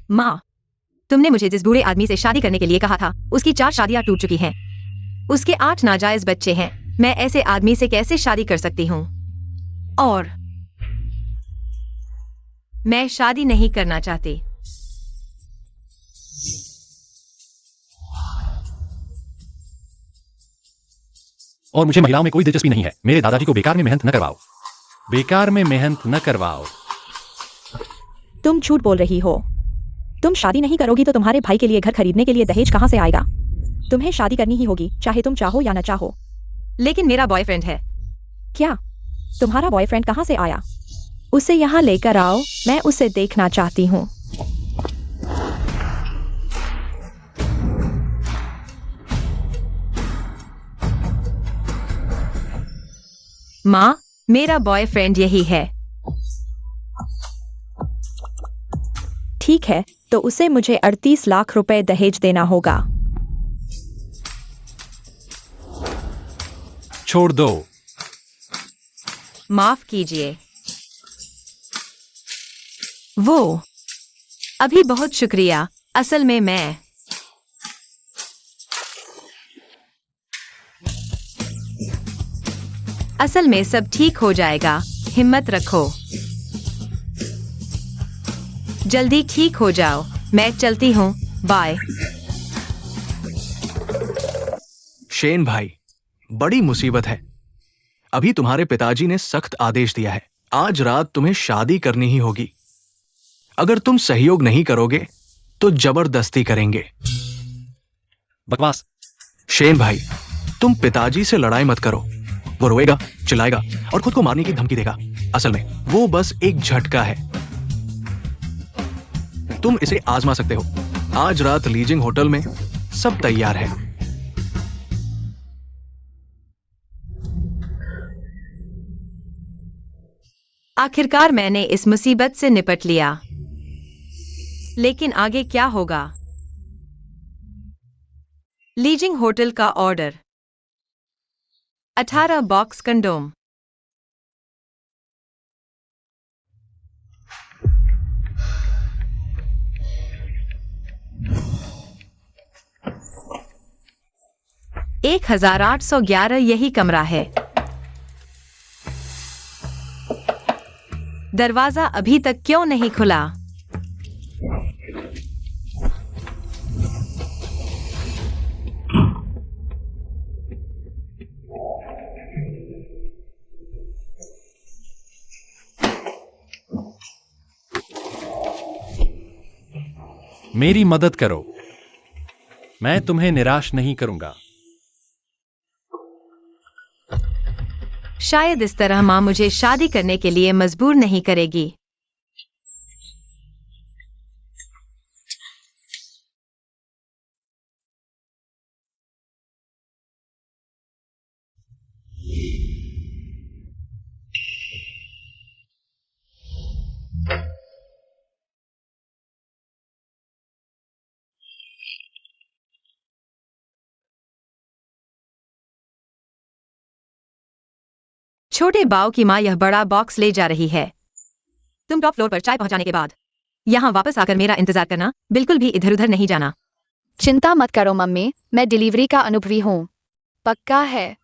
माँ, तुमने मुझे जिस बूढ़े आदमी से शादी करने के लिए कहा था, उसकी 4 शादियां टूट चुकी हैं। उसके 8 नाजायज बच्चे हैं। मैं ऐसे आदमी से कैसे शादी कर सकती हूँ? और मैं शादी नहीं करना चाहती। और मुझे महिलाओं में कोई दिलचस्पी नहीं है। मेरे दादाजी को बेकार में मेहनत न करवाओ। बेकार में मेहनत न करवाओ। तुम झूठ बोल रही हो। तुम शादी नहीं करोगी तो तुम्हारे भाई के लिए घर खरीदने के लिए दहेज कहाँ से आएगा? तुम्हें शादी करनी ही होगी, चाहे तुम चाहो या न चाहो। लेकिन मेरा बॉयफ्रेंड है। क्या? तुम्हारा बॉयफ्रेंड कहाँ से आया? उसे यहाँ लेकर आओ, मैं उसे देखना चाहती हूँ। माँ, मेरा बॉयफ्रेंड यही है। ठीक है, तो उसे मुझे 38 लाख रुपए दहेज देना होगा। छोड़ दो। माफ कीजिए। वो अभी बहुत शुक्रिया। असल में मैं असल में सब ठीक हो जाएगा। हिम्मत रखो। जल्दी ठीक हो जाओ। मैं चलती हूँ। बाय। शेन भाई, बड़ी मुसीबत है। अभी तुम्हारे पिताजी ने सख्त आदेश दिया है। आज रात तुम्हें शादी करनी ही होगी। अगर तुम सहयोग नहीं करोगे तो जबरदस्ती करेंगे। बकवास। शेन भाई, तुम पिताजी से लड़ाई मत करो। वो रोएगा, चिल्लाएगा और खुद को मारने की धमकी देगा। असल में वो बस एक झटका है। तुम इसे आजमा सकते हो। आज रात लीजिंग होटल में सब तैयार है। आखिरकार मैंने इस मुसीबत से निपट लिया। लेकिन आगे क्या होगा? लीजिंग होटल का ऑर्डर। 18 box condom. $1,811 यही कमरा है। दरवाजा अभी तक क्यों नहीं खुला? मेरी मदद करो। मैं तुम्हें निराश नहीं करूंगा। शायद इस तरह माँ मुझे शादी करने के लिए मजबूर नहीं करेगी। छोटे बाव की माँ यह बड़ा बॉक्स ले जा रही है। तुम टॉप फ्लोर पर चाय पहुंचाने के बाद यहाँ वापस आकर मेरा इंतजार करना। बिल्कुल भी इधर उधर नहीं जाना। चिंता मत करो मम्मी, मैं डिलीवरी का अनुभवी हूँ। पक्का है।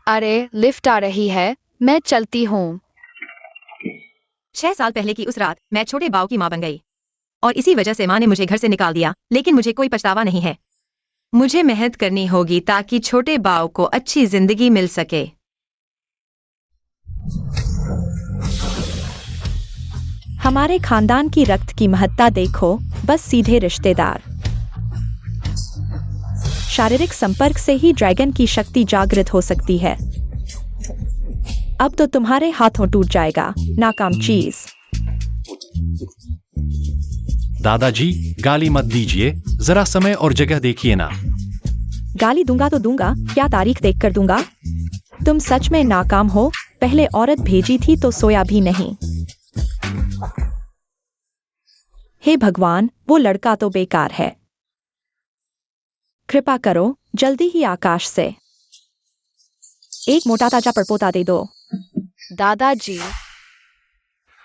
अरे लिफ्ट आ रही है, मैं चलती हूँ। 6 साल पहले की उस रात मैं छोटे बाव की माँ बन गई और इसी वजह से माँ ने मुझे घर से निकाल दिया। लेकिन मुझे कोई पछतावा नहीं है। मुझे मेहनत करनी होगी ताकि छोटे बाव को अच्छी जिंदगी मिल सके। हमारे खानदान की रक्त की महत्ता देखो, बस सीधे रिश्तेदार। शारीरिक संपर्क से ही ड्रैगन की शक्ति जागृत हो सकती है। अब तो तुम्हारे हाथों टूट जाएगा, नाकाम चीज। दादाजी, गाली मत दीजिए। जरा समय और जगह देखिए ना। गाली दूंगा तो दूंगा, क्या तारीख देखकर दूंगा? तुम सच में नाकाम हो। पहले औरत भेजी थी तो सोया भी नहीं। हे भगवान, वो लड़का तो बेकार है। कृपा करो, जल्दी ही आकाश से एक मोटा ताजा परपोता दे दो। दादाजी,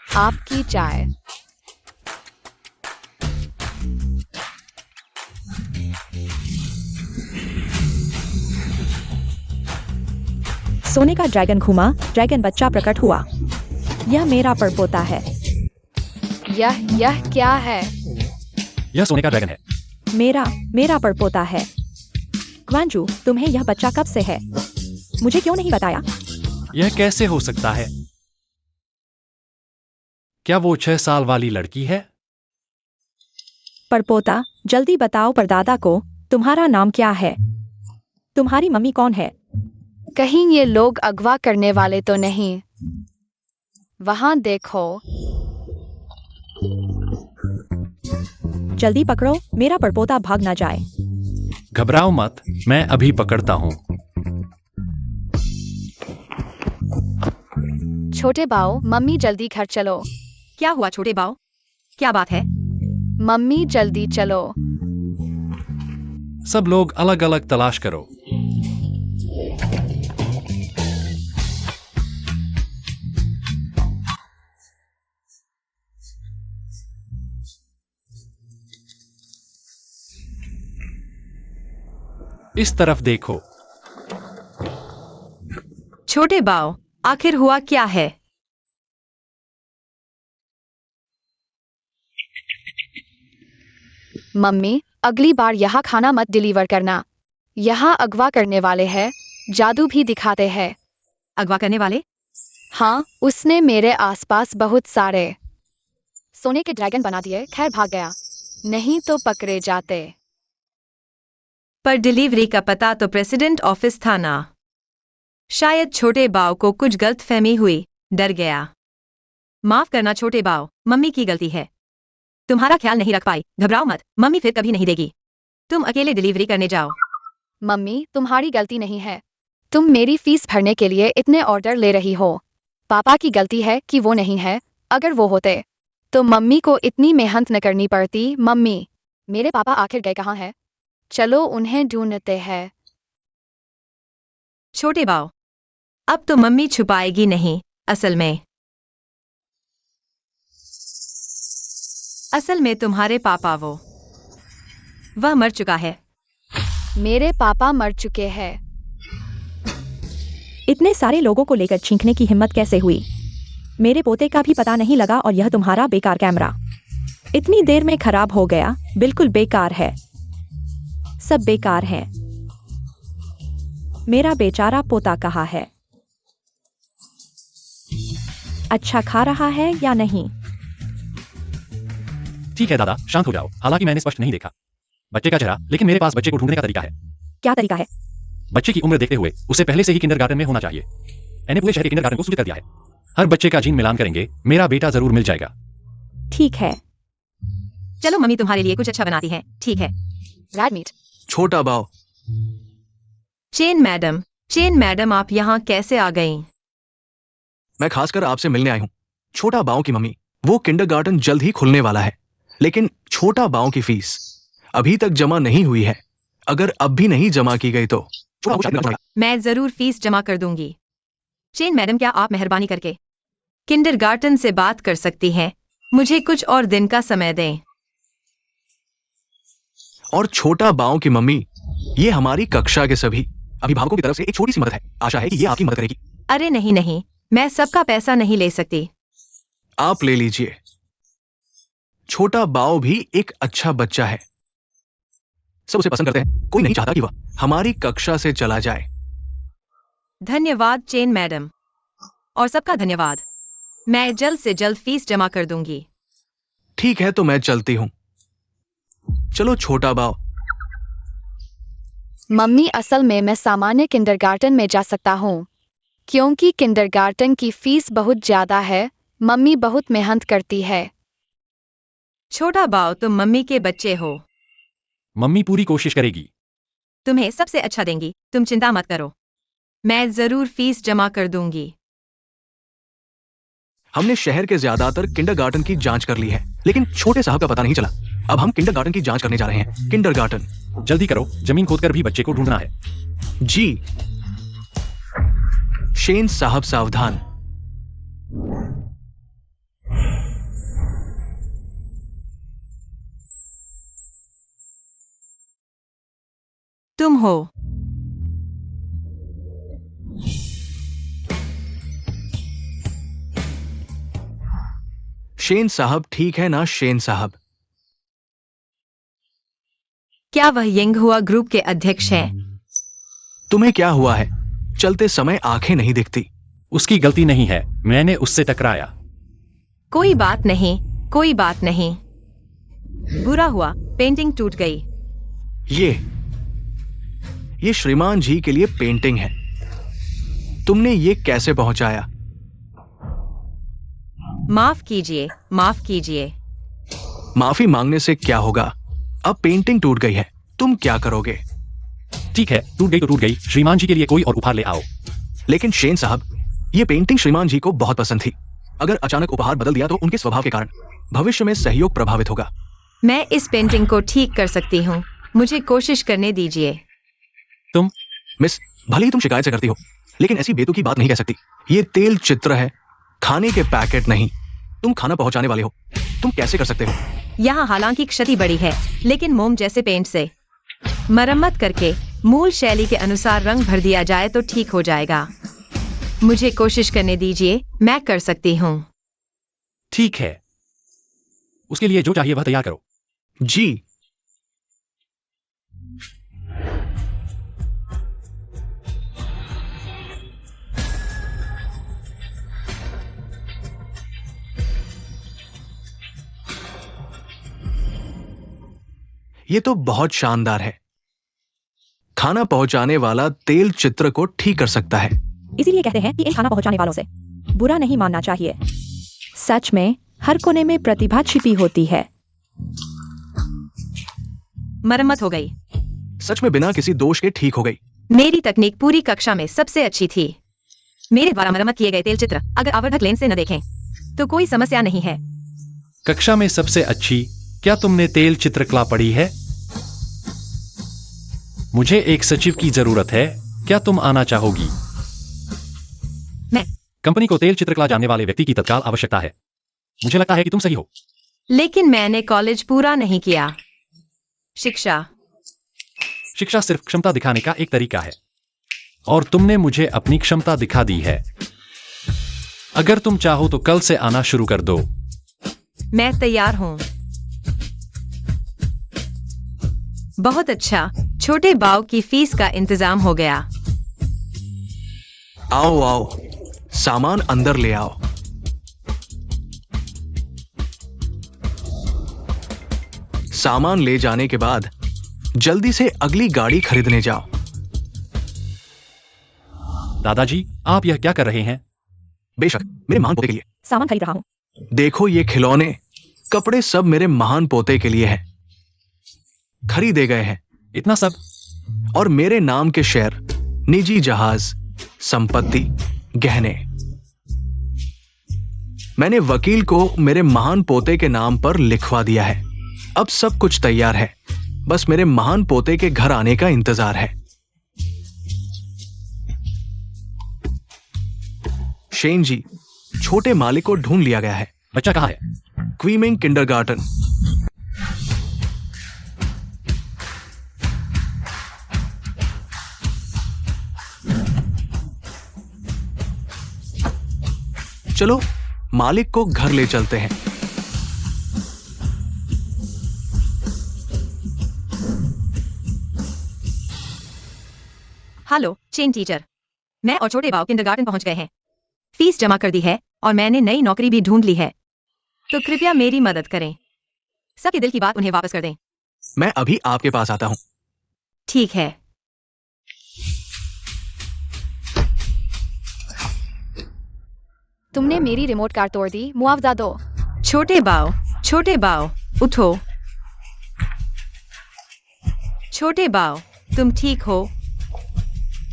आपकी चाय। सोने का ड्रैगन घूमा, ड्रैगन बच्चा प्रकट हुआ। यह मेरा परपोता है। यह क्या है? यह सोने का ड्रैगन है। मेरा परपोता है। ग्वांजू, तुम्हें यह बच्चा कब से है? मुझे क्यों नहीं बताया? यह कैसे हो सकता है? क्या वो 6 साल वाली लड़की है? परपोता, जल्दी बताओ परदादा को, तुम्हारा नाम क्या है? तुम्हारी मम्मी कौन है? कहीं ये लोग अगवा करने वाले तो नहीं? वहां देखो। जल्दी पकड़ो, मेरा परपोता भाग ना जाए। घबराओ मत, मैं अभी पकड़ता हूँ। छोटे बाऊ, मम्मी जल्दी घर चलो। क्या हुआ छोटे बाव? क्या बात है? मम्मी जल्दी चलो। सब लोग अलग अलग तलाश करो। इस तरफ देखो। छोटे बाव, आखिर हुआ क्या है? मम्मी, अगली बार यहाँ खाना मत डिलीवर करना। यहाँ अगवा करने वाले हैं, जादू भी दिखाते हैं। अगवा करने वाले? हाँ, उसने मेरे आसपास बहुत सारे सोने के ड्रैगन बना दिए। खैर भाग गया, नहीं तो पकड़े जाते। पर डिलीवरी का पता तो प्रेसिडेंट ऑफिस था ना। शायद छोटे बाव को कुछ गलतफहमी हुई, डर गया। माफ करना छोटे बाव, मम्मी की गलती है। तुम्हारा ख्याल नहीं रख पाई, घबराओ मत, मम्मी फिर कभी नहीं देगी। तुम अकेले डिलीवरी करने जाओ। मम्मी, तुम्हारी गलती नहीं है। तुम मेरी फीस भरने के लिए इतने ऑर्डर ले रही हो। पापा की गलती है कि वो नहीं है। अगर वो होते तो मम्मी को इतनी मेहनत न करनी पड़ती। मम्मी, मेरे पापा आखिर गए कहाँ हैं? चलो उन्हें ढूंढते हैं। छोटे बाव, अब तो मम्मी छुपाएगी नहीं। असल में तुम्हारे पापा वह मर चुका है। मेरे पापा मर चुके हैं। इतने सारे लोगों को लेकर छींकने की हिम्मत कैसे हुई? मेरे पोते का भी पता नहीं लगा और यह तुम्हारा बेकार कैमरा इतनी देर में खराब हो गया। बिल्कुल बेकार है, सब बेकार है। मेरा बेचारा पोता कहाँ है? अच्छा खा रहा है या नहीं? ठीक है दादा, शांत हो जाओ। हालांकि मैंने स्पष्ट नहीं देखा बच्चे का चेहरा, लेकिन मेरे पास बच्चे को ढूंढने का तरीका है। क्या तरीका है? बच्चे की उम्र देखते हुए उसे पहले से ही किंडरगार्टन में होना चाहिए। मैंने पूरे शहर के किंडरगार्टन को सूचित कर दिया है। हर बच्चे का जीन मिलान करेंगे, मेरा बेटा जरूर मिल जाएगा। ठीक है। चलो मम्मी तुम्हारे लिए कुछ अच्छा बनाती है, ठीक है? Red meat. छोटा बाव, चेन मैडम आप यहाँ कैसे आ गईं? मैं खासकर आपसे मिलने आई हूं। छोटा बाव की मम्मी, वो किंडरगार्टन जल्द ही खुलने वाला है, लेकिन छोटा बाव की फीस अभी तक जमा नहीं हुई है। अगर अब भी नहीं जमा की गई तो छोटा बाव शायद निराश हो जाएगा। मैं जरूर फीस जमा कर दूंगी। चेन मैडम, क्या आप मेहरबानी करके किंडरगार्टन से बात कर सकती हैं? मुझे कुछ और दिन का समय दें। और छोटा बाव की मम्मी, ये हमारी कक्षा के सभी अभिभावकों की तरफ से एक छोटी सी मदद है। आशा है कि ये आपकी मदद करेगी। अरे नहीं, मैं सबका पैसा नहीं ले सकती। आप ले लीजिए। छोटा बाव भी एक अच्छा बच्चा है, सब उसे पसंद करते हैं। कोई नहीं चाहता कि वह हमारी कक्षा से चला जाए। धन्यवाद चेन मैडम, और सबका धन्यवाद। मैं जल्द से जल्द फीस जमा कर दूंगी। ठीक है, तो मैं चलती हूं। चलो छोटा बाव। मम्मी, असल में मैं सामान्य किंडरगार्टन में जा सकता हूँ, क्योंकि किंडरगार्टन की फीस बहुत ज्यादा है। मम्मी बहुत मेहनत करती है। छोटा बाव, तुम मम्मी के बच्चे हो। मम्मी पूरी कोशिश करेगी। तुम्हें सबसे अच्छा देंगी, तुम चिंता मत करो। मैं जरूर फीस जमा कर दूंगी। हमने शहर के ज्यादातर किंडरगार्टन की जांच कर ली है, लेकिन छोटे साहब का पता नहीं चला। अब हम किंडरगार्टन की जांच करने जा रहे हैं। किंडरगार्टन। जल्दी करो, जमीन खोदकर भी बच्चे को ढूंढना है। जी। शेन साहब सावधान। तुम हो? शेन साहब ठीक है ना शेन साहब? क्या वह यंग हुआ ग्रुप के अध्यक्ष हैं? तुम्हें क्या हुआ है? चलते समय आंखें नहीं दिखती। उसकी गलती नहीं है, मैंने उससे टकराया। कोई बात नहीं, कोई बात नहीं। बुरा हुआ, पेंटिंग टूट गई। ये श्रीमान जी के लिए पेंटिंग है। तुमने ये कैसे पहुंचाया? माफ कीजिए, माफ कीजिए। माफी मांगने से क्या होगा? अब पेंटिंग टूट गई है, तुम क्या करोगे? ठीक है, टूट गई तो टूट गई, श्रीमान जी के लिए कोई और उपहार ले आओ। लेकिन शेन साहब, ये पेंटिंग श्रीमान जी को बहुत पसंद थी। अगर अचानक उपहार बदल दिया तो उनके स्वभाव के कारण भविष्य में सहयोग प्रभावित होगा। मैं इस पेंटिंग को ठीक कर सकती हूँ, मुझे कोशिश करने दीजिए। तुम मिस, भले ही तुम शिकायत से करती हो, लेकिन ऐसी बेतुकी बात नहीं कह सकती। ये तेल चित्र है, खाने के पैकेट नहीं। तुम खाना पहुंचाने वाले हो, तुम कैसे कर सकते हो? यहाँ हालांकि क्षति बड़ी है, लेकिन मोम जैसे पेंट से मरम्मत करके मूल शैली के अनुसार रंग भर दिया जाए तो ठीक हो जाएगा। मुझे कोशिश करने दीजिए, मैं कर सकती हूँ। ठीक है, उसके लिए जो चाहिए वह तैयार करो। जी। ये तो बहुत शानदार है। खाना पहुंचाने वाला तेल चित्र को ठीक कर सकता है। इसीलिए कहते हैं कि इन खाना पहुंचाने वालों से बुरा नहीं मानना चाहिए। सच में हर कोने में प्रतिभा छिपी होती है। मरम्मत हो गई। सच में बिना किसी दोष के ठीक हो गई। मेरी तकनीक पूरी कक्षा में सबसे अच्छी थी। मेरे द्वारा मरम्मत किए गए तेल चित्र अगर आवर्धक लेंस से न देखें तो कोई समस्या नहीं है। कक्षा में सबसे अच्छी? क्या तुमने तेल चित्रकला पढ़ी है? मुझे एक सचिव की जरूरत है, क्या तुम आना चाहोगी? मैं कंपनी को तेल चित्रकला जानने वाले व्यक्ति की तत्काल आवश्यकता है। मुझे लगता है कि तुम सही हो। लेकिन मैंने कॉलेज पूरा नहीं किया। शिक्षा सिर्फ क्षमता दिखाने का एक तरीका है, और तुमने मुझे अपनी क्षमता दिखा दी है। अगर तुम चाहो तो कल से आना शुरू कर दो। मैं तैयार हूँ। बहुत अच्छा, छोटे बाव की फीस का इंतजाम हो गया। आओ आओ, सामान अंदर ले आओ। सामान ले जाने के बाद जल्दी से अगली गाड़ी खरीदने जाओ। दादाजी, आप यह क्या कर रहे हैं? बेशक, मेरे महान पोते के लिए सामान खरीद रहा हूँ। देखो, ये खिलौने, कपड़े सब मेरे महान पोते के लिए हैं। खरीदे गए हैं। इतना सब? और मेरे नाम के शेयर, निजी जहाज, संपत्ति, गहने। मैंने वकील को मेरे महान पोते के नाम पर लिखवा दिया है। अब सब कुछ तैयार है, बस मेरे महान पोते के घर आने का इंतजार है। शेन जी, छोटे मालिक को ढूंढ लिया गया है। बच्चा कहाँ है? क्वीमिंग किंडरगार्टन। चलो, मालिक को घर ले चलते हैं। हेलो चेन टीचर, मैं और छोटे बाव किंडरगार्टन पहुंच गए हैं। फीस जमा कर दी है और मैंने नई नौकरी भी ढूंढ ली है, तो कृपया मेरी मदद करें। सबके दिल की बात उन्हें वापस कर दें। मैं अभी आपके पास आता हूं। ठीक है। तुमने मेरी रिमोट कार तोड़ दी, मुआवजा दो। छोटे बाव, उठो। छोटे बाव, तुम ठीक हो?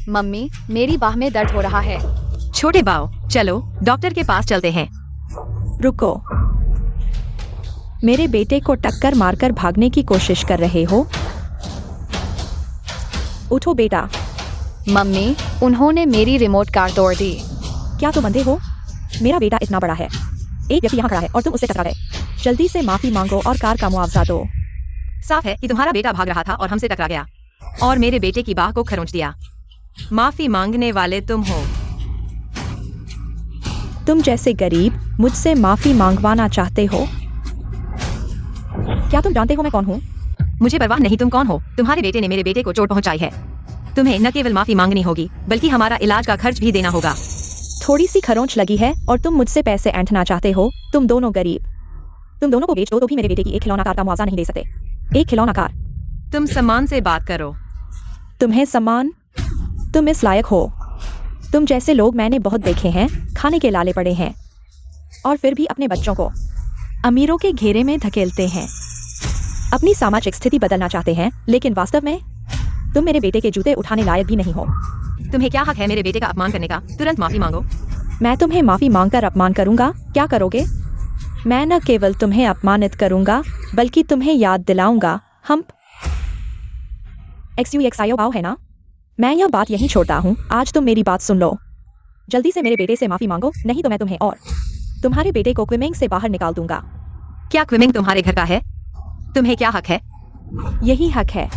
मम्मी, मेरी बाह में दर्द हो रहा है। छोटे बाव, चलो डॉक्टर के पास चलते हैं। रुको, मेरे बेटे को टक्कर मारकर भागने की कोशिश कर रहे हो? उठो बेटा। मम्मी, उन्होंने मेरी रिमोट कार तोड़ दी। क्या तुम अंधे हो? मेरा बेटा इतना बड़ा है, एक व्यक्ति यहाँ खड़ा है और तुम उससे टकरा गए। जल्दी से माफी मांगो और कार का मुआवजा दो। साफ है कि तुम्हारा बेटा भाग रहा था और हमसे टकरा गया और मेरे बेटे की बाह को खरोंच दिया। माफी मांगने वाले तुम हो। तुम जैसे गरीब मुझसे माफी मांगवाना चाहते हो? क्या तुम जानते हो मैं कौन हूँ? मुझे परवाह नहीं तुम कौन हो। तुम्हारे बेटे ने मेरे बेटे को चोट पहुंचाई है। तुम्हें न केवल माफी मांगनी होगी बल्कि हमारा इलाज का खर्च भी देना होगा। थोड़ी सी खरोंच लगी है और तुम मुझसे पैसे ऐंठना चाहते हो? तुम दोनों गरीब। तुम दोनों को बेच दो तो भी मेरे बेटे की एक खिलौना कार का मुआवजा नहीं दे सकते। एक खिलौना कार। तुम सम्मान से बात करो। तुम्हें सम्मान? तुम इस लायक हो? तुम जैसे लोग मैंने बहुत देखे हैं, खाने के लाले पड़े हैं और फिर भी अपने बच्चों को अमीरों के घेरे में धकेलते हैं। अपनी सामाजिक स्थिति बदलना चाहते हैं, लेकिन वास्तव में तुम मेरे बेटे के जूते उठाने लायक भी नहीं हो। तुम्हें क्या हक है मेरे बेटे का अपमान करने का? तुरंत माफी मांगो। मैं तुम्हें माफी मांगकर अपमान करूंगा? क्या करोगे? मैं न केवल तुम्हें अपमानित करूंगा बल्कि तुम्हें याद दिलाऊंगा हम XUXIO भाव है ना? मैं यह बात यहीं छोड़ता हूँ। आज तुम मेरी बात सुन लो। जल्दी से मेरे बेटे से माफी मांगो, नहीं तो मैं तुम्हें और तुम्हारे बेटे को क्विमिंग से बाहर निकाल दूंगा। क्या क्विमिंग तुम्हारे घर का है? तुम्हें क्या हक है? यही हक है।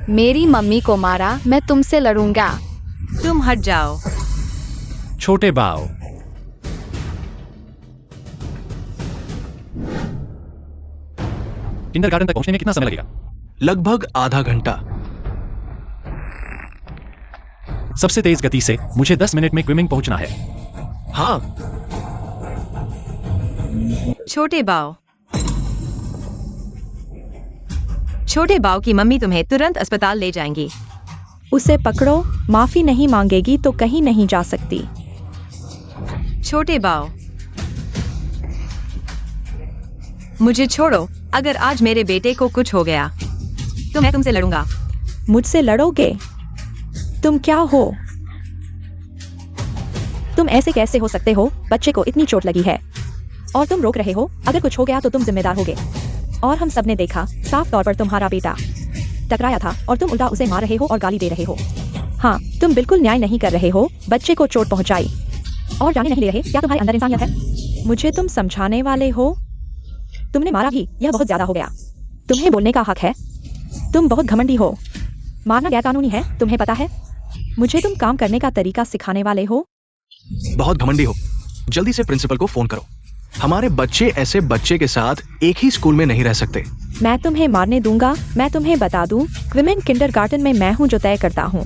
मेरी मम्मी को मारा, मैं तुमसे लड़ूंगा। तुम हट जाओ। छोटे बाव। किंडरगार्टन तक पहुंचने में कितना समय लगेगा? लगभग आधा घंटा। सबसे तेज गति से मुझे 10 मिनट में क्विमिंग पहुंचना है। हाँ, छोटे बाव। छोटे बाव की मम्मी तुम्हें तुरंत अस्पताल ले जाएंगी। उसे पकड़ो। माफी नहीं मांगेगी तो कहीं नहीं जा सकती। छोटे बाव, मुझे छोड़ो। अगर आज मेरे बेटे को कुछ हो गया तो मैं तुमसे लड़ूंगा। मुझसे लड़ोगे? तुम क्या हो? तुम ऐसे कैसे हो सकते हो? बच्चे को इतनी चोट लगी है और तुम रोक रहे हो। अगर कुछ हो गया तो तुम जिम्मेदार होगे। और हम सबने देखा, साफ तौर पर तुम्हारा बेटा टकराया था और तुम उल्टा उसे मार रहे हो और गाली दे रहे हो। हाँ, तुम बिल्कुल न्याय नहीं कर रहे हो। बच्चे को चोट पहुंचाई और जाने नहीं ले रहे। क्या तुम्हारे अंदर इंसानियत है? मुझे तुम समझाने वाले हो? तुमने मारा भी, यह बहुत ज्यादा हो गया। तुम्हें बोलने का हक है। तुम बहुत घमंडी हो। मारना गैरकानूनी है, तुम्हें पता है? मुझे तुम काम करने का तरीका सिखाने वाले हो? बहुत घमंडी हो। जल्दी से प्रिंसिपल को फोन करो। हमारे बच्चे ऐसे बच्चे के साथ एक ही स्कूल में नहीं रह सकते। मैं तुम्हें मारने दूंगा। मैं तुम्हें बता दूं, क्विमिंग किंडरगार्टन में मैं हूं जो तय करता हूं।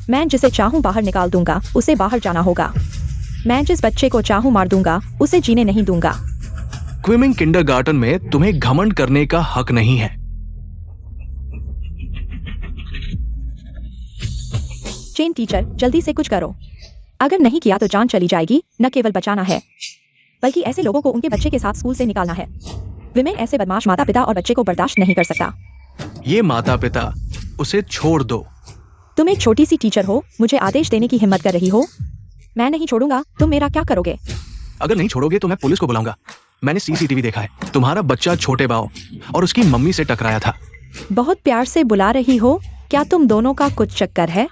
मैं जिसे चाहूं बाहर निकाल दूंगा, उसे बाहर जाना होगा। मैं जिस बच्चे को चाहूं मार दूंगा, उसे जीने नहीं दूंगा। क्विमिंग किंडरगार्टन में तुम्हें घमंड करने का हक नहीं है। चेन टीचर, जल्दी से कुछ करो। अगर नहीं किया तो जान चली जाएगी। न केवल बचाना है बल्कि ऐसे लोगों को उनके बच्चे के साथ स्कूल से निकालना है। विमेन ऐसे बदमाश माता पिता और बच्चे को बर्दाश्त नहीं कर सकता। ये माता पिता, उसे छोड़ दो। तुम एक छोटी सी टीचर हो, मुझे आदेश देने की हिम्मत कर रही हो? मैं नहीं छोड़ूंगा। तुम मेरा क्या करोगे? अगर नहीं छोड़ोगे तो मैं पुलिस को बुलाऊंगा। मैंने CCTV देखा है। तुम्हारा बच्चा छोटे बाव और उसकी मम्मी से टकराया था। बहुत प्यार से बुला रही हो। क्या तुम दोनों का कुछ चक्कर है?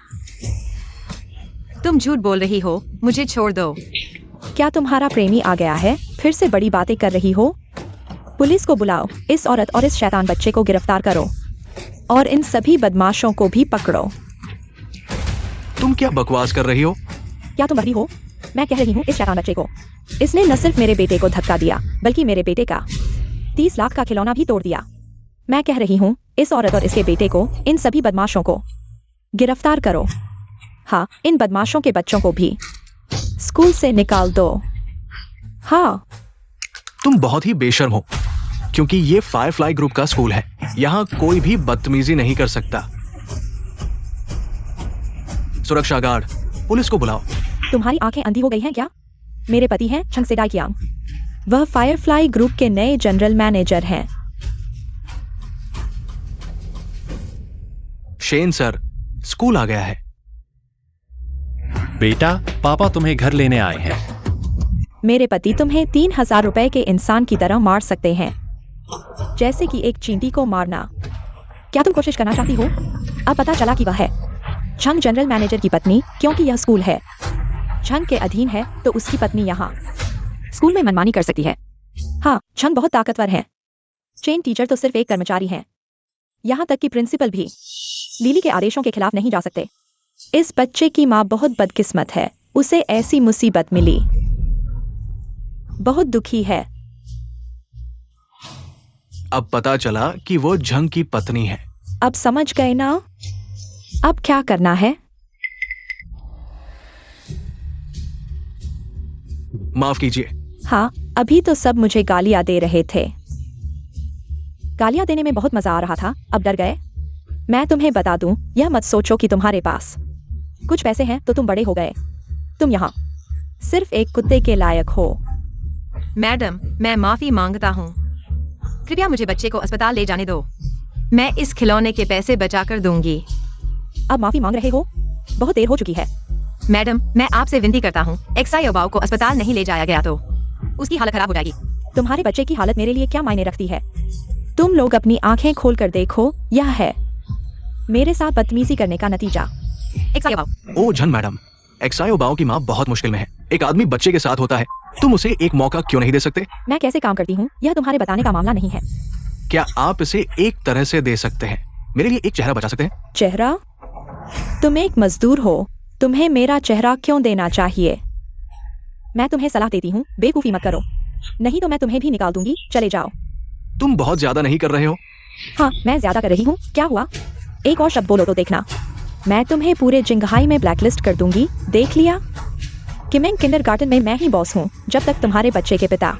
तुम झूठ बोल रही हो। मुझे छोड़ दो। क्या तुम्हारा प्रेमी आ गया है? फिर से बड़ी बातें कर रही हो। पुलिस को बुलाओ। इस औरत और इस शैतान बच्चे को गिरफ्तार करो और इन सभी बदमाशों को भी पकड़ो। तुम क्या बकवास कर रही हो? क्या तुम बहरी हो? मैं कह रही हूँ इस शैतान बच्चे को। इसने न सिर्फ मेरे बेटे को धक्का दिया बल्कि मेरे बेटे का 30 लाख का खिलौना भी तोड़ दिया। मैं कह रही हूँ इस औरत और इसके बेटे को, इन सभी बदमाशों को गिरफ्तार करो। हाँ, इन बदमाशों के बच्चों को भी स्कूल से निकाल दो। हाँ। तुम बहुत ही बेशर्म हो, क्योंकि ये फायरफ्लाई ग्रुप का स्कूल है। यहाँ कोई भी बदतमीजी नहीं कर सकता। सुरक्षा गार्ड, पुलिस को बुलाओ। तुम्हारी आंखें अंधी हो गई हैं क्या? मेरे पति हैं छंग सेडाई कियांग। वह फायरफ्लाई ग्रुप के नए जनरल मैनेजर हैं। शेन सर, स्कूल आ गया है। बेटा, पापा तुम्हें घर लेने आए हैं। मेरे पति तुम्हें 3000 रुपए के इंसान की तरह मार सकते हैं, जैसे कि एक चींटी को मारना। क्या तुम कोशिश करना चाहती हो? अब पता चला कि वह है छंग जनरल मैनेजर की पत्नी, क्योंकि यह स्कूल है छंग के अधीन है, तो उसकी पत्नी यहाँ स्कूल में मनमानी कर सकती है। हाँ, छंग बहुत ताकतवर है। चेन टीचर तो सिर्फ एक कर्मचारी हैं। यहाँ तक कि प्रिंसिपल भी लीली के आदेशों के खिलाफ नहीं जा सकते। इस बच्चे की माँ बहुत बदकिस्मत है, उसे ऐसी मुसीबत मिली। बहुत दुखी है। अब पता चला कि वो झंग की पत्नी है। अब समझ गए ना? अब क्या करना है? माफ कीजिए। हाँ, अभी तो सब मुझे गालियां दे रहे थे। गालियां देने में बहुत मजा आ रहा था, अब डर गए? मैं तुम्हें बता दूं, यह मत सोचो कि तुम्हारे पास कुछ पैसे हैं तो तुम बड़े हो गए। तुम यहाँ सिर्फ एक कुत्ते के लायक हो। मैडम, मैं माफी मांगता हूँ। कृपया मुझे बच्चे को अस्पताल ले जाने दो। मैं इस खिलौने के पैसे बचा कर दूंगी। अब माफी मांग रहे हो? बहुत देर हो चुकी है। मैडम, मैं आपसे विनती करता हूँ, एक्साई अबाव को अस्पताल नहीं ले जाया गया तो उसकी हालत खराब हो जाएगी। तुम्हारे बच्चे की हालत मेरे लिए क्या मायने रखती है? तुम लोग अपनी आंखें खोल कर देखो, यह है मेरे साथ बदतमीजी करने का नतीजा। एक्साई अबाव। ओ झंग मैडम, एक्सायो बाओ की माँ बहुत मुश्किल में है। एक आदमी बच्चे के साथ होता है, तुम उसे एक मौका क्यों नहीं दे सकते? मैं कैसे काम करती हूँ यह तुम्हारे बताने का मामला नहीं है। क्या आप इसे एक तरह से दे सकते हैं? मेरे लिए एक चेहरा बचा सकते हैं? चेहरा? तुम एक मजदूर हो, तुम्हें मेरा चेहरा क्यों देना चाहिए? मैं तुम्हें सलाह देती हूँ, बेवकूफी मत करो, नहीं तो मैं तुम्हें भी निकाल दूंगी। चले जाओ। तुम बहुत ज्यादा नहीं कर रहे हो? हाँ, मैं ज्यादा कर रही हूँ। क्या हुआ? एक और शब्द बोलो तो देखना, मैं तुम्हें पूरे जिंगहाई में ब्लैकलिस्ट कर दूंगी। देख लिया? किमेंग किंडरगार्टन में मैं ही बॉस हूँ, जब तक तुम्हारे बच्चे के पिता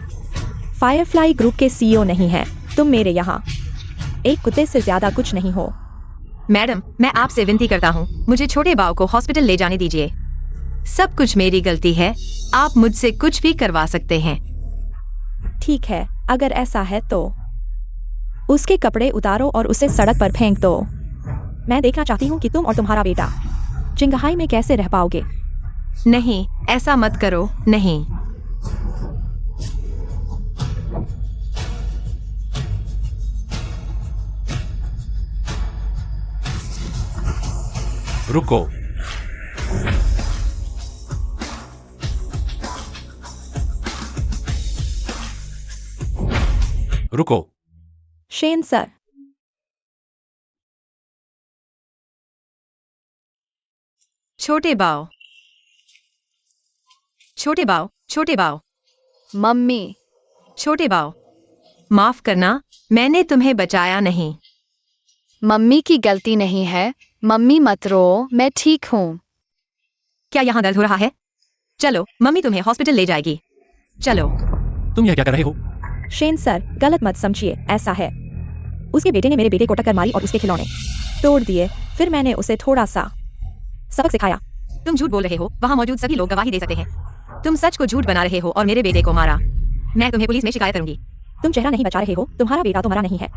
फायरफ्लाई ग्रुप के सीईओ नहीं है। तुम मेरे यहाँ एक कुत्ते से ज्यादा कुछ नहीं हो। मैडम, मैं आपसे विनती करता हूँ, मुझे छोटे बाव को हॉस्पिटल ले जाने दीजिए। सब कुछ मेरी गलती है, आप मुझसे कुछ भी करवा सकते हैं। ठीक है, अगर ऐसा है तो उसके कपड़े उतारो और उसे सड़क पर फेंक दो। मैं देखना चाहती हूँ कि तुम और तुम्हारा बेटा जिंगहाई में कैसे रह पाओगे। नहीं, ऐसा मत करो, नहीं। रुको। रुको। शेन सर, छोटे बाव, छोटे बाव, छोटे बाव, मम्मी, छोटे बाव, माफ करना, मैंने तुम्हें बचाया नहीं। मम्मी की गलती नहीं है। मम्मी मत रो, मैं ठीक हूँ। क्या यहाँ दर्द हो रहा है? चलो, मम्मी तुम्हें हॉस्पिटल ले जाएगी। चलो। तुम यह क्या कर रहे हो? शेन सर, गलत मत समझिए, ऐसा है उसके बेटे ने मेरे बेटे को टक्कर मारी और उसके खिलौने तोड़ दिए। फिर मैंने उसे थोड़ा सा सबक सिखाया। तुम झूठ बोल रहे हो, वहाँ मौजूद सभी लोग गवाही दे सकते हैं। तुम सच को झूठ बना रहे हो और मेरे बेटे को मारा। मैं तुम्हें पुलिस में शिकायत करूंगी। तुम चेहरा नहीं बचा रहे हो, तुम्हारा बेटा तो मरा नहीं है,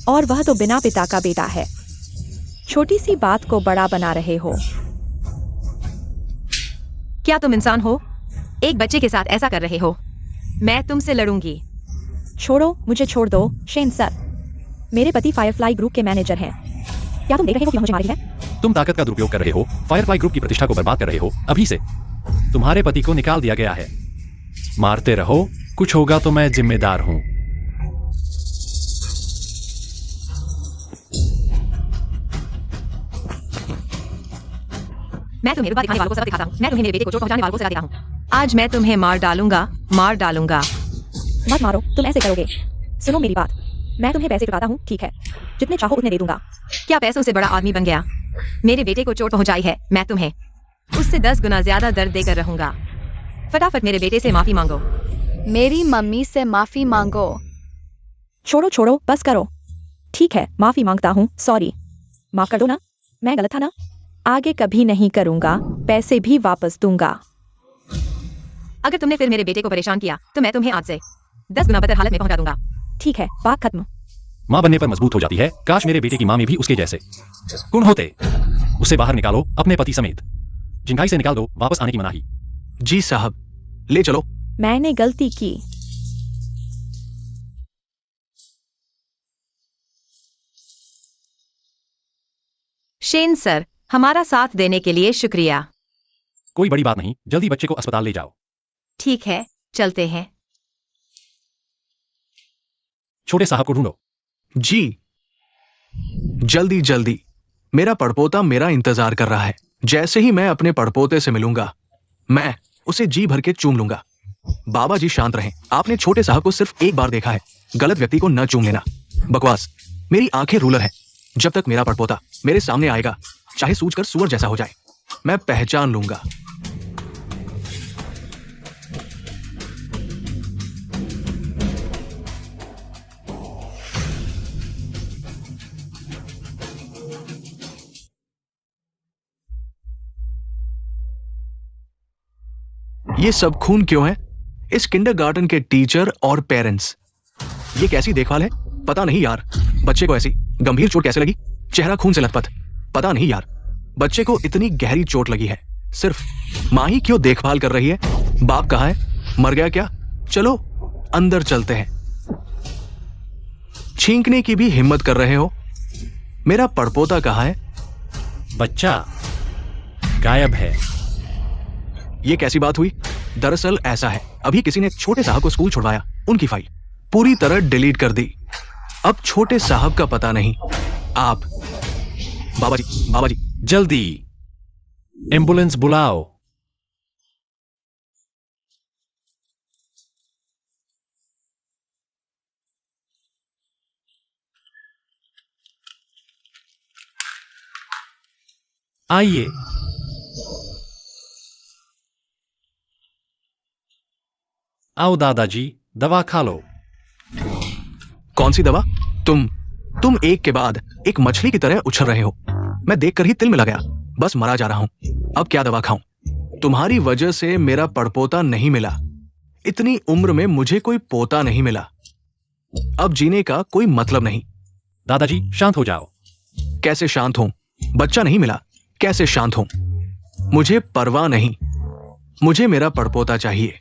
और वह तो बिना पिता का बेटा है। छोटी सी बात को बड़ा बना रहे हो। क्या तुम इंसान हो? एक बच्चे के साथ ऐसा कर रहे हो। मैं तुमसे लड़ूंगी। छोड़ो, मुझे छोड़ दो। शेन सर, मेरे पति फायरफ्लाई ग्रुप के मैनेजर हैं। क्या तुम देख रहे हो कि वह मुझे मार रही है? तुम ताकत का दुरुपयोग कर रहे हो, फायरफ्लाई ग्रुप की प्रतिष्ठा को बर्बाद कर रहे हो। अभी से तुम्हारे पति को निकाल दिया गया है। मारते रहो, कुछ होगा तो मैं जिम्मेदार हूं। मैं तुम्हें रुतबा दिखाने वालों को सबक दिखाता हूँ। मैं तुम्हें मेरे बेटे को चोट पहुंचाने वालों को सजा देता हूँ। आज मैं तुम्हें मार डालूंगा, मार डालूंगा। मत मारो, तुम ऐसे करोगे। सुनो मेरी बात, मैं तुम्हें पैसे चुकाता हूँ, ठीक है? जितने चाहो उतने दे दूंगा। क्या पैसों से बड़ा आदमी बन गया? मेरे बेटे को चोट पहुंचाई है, मैं तुम्हें उससे 10 गुना ज्यादा दर्द देकर रहूंगा। फटाफट मेरे बेटे से माफी मांगो। मेरी मम्मी से माफी मांगो। छोड़ो छोड़ो, बस करो। ठीक है, माफी मांगता हूँ, सॉरी। माफ कर दो ना, मैं गलत था ना। आगे कभी नहीं करूंगा, पैसे भी वापस दूंगा। अगर तुमने फिर मेरे बेटे को परेशान किया तो मैं तुम्हें आज से 10 गुना बदतर हालत में पहुंचा दूंगा। ठीक है, बात खत्म। मां बनने पर मजबूत हो जाती है। काश मेरे बेटे की मां में भी उसके जैसे गुण होते। उसे बाहर निकालो, अपने पति समेत। जिंगाई से निकाल दो, वापस आने की मनाही। जी साहब, ले चलो। मैंने गलती की। शेन सर, हमारा साथ देने के लिए शुक्रिया। कोई बड़ी बात नहीं, जल्दी बच्चे को अस्पताल ले जाओ। ठीक है, चलते हैं। छोटे साहब को ढूंढो। जी, जल्दी जल्दी। मेरा पड़पोता मेरा इंतजार कर रहा है। जैसे ही मैं अपने पड़पोते से मिलूंगा, मैं उसे जी भर के चूम लूंगा। बाबा जी शांत रहें, आपने छोटे साहब को सिर्फ एक बार देखा है, गलत व्यक्ति को न चूम लेना। बकवास, मेरी आंखें रूलर हैं। जब तक मेरा पड़पोता मेरे सामने आएगा, चाहे सूझकर सुअर जैसा हो जाए, मैं पहचान लूंगा। ये सब खून क्यों है? इस किंडरगार्टन के टीचर और पेरेंट्स। ये कैसी देखभाल है? पता नहीं यार। बच्चे को ऐसी गंभीर चोट कैसे लगी? चेहरा खून से लथपथ। पता नहीं यार, बच्चे को इतनी गहरी चोट लगी है। सिर्फ माँ ही क्यों देखभाल कर रही है? बाप कहाँ है? मर गया क्या? चलो अंदर चलते हैं। छींकने की भी हिम्मत कर रहे हो? मेरा पड़पोता कहाँ है? बच्चा गायब है। ये कैसी बात हुई? दरअसल ऐसा है, अभी किसी ने छोटे साहब को स्कूल छुड़वाया, उनकी फाइल पूरी तरह डिलीट कर दी। अब छोटे साहब का पता नहीं। आप बाबा जी, जल्दी एम्बुलेंस बुलाओ। आइए। आओ दादाजी, दवा खा लो। कौन सी दवा? तुम एक के बाद एक मछली की तरह उछल रहे हो। मैं देखकर ही तिल मिला गया। बस मरा जा रहा हूं। अब क्या दवा खाऊं? तुम्हारी वजह से मेरा पड़पोता नहीं मिला। इतनी उम्र में मुझे कोई पोता नहीं मिला। अब जीने का कोई मतलब नहीं। दादाजी शांत हो जाओ। कैसे शांत हूं? बच्चा नहीं मिला, कैसे शांत हूं? मुझे परवाह नहीं, मुझे मेरा पड़पोता चाहिए।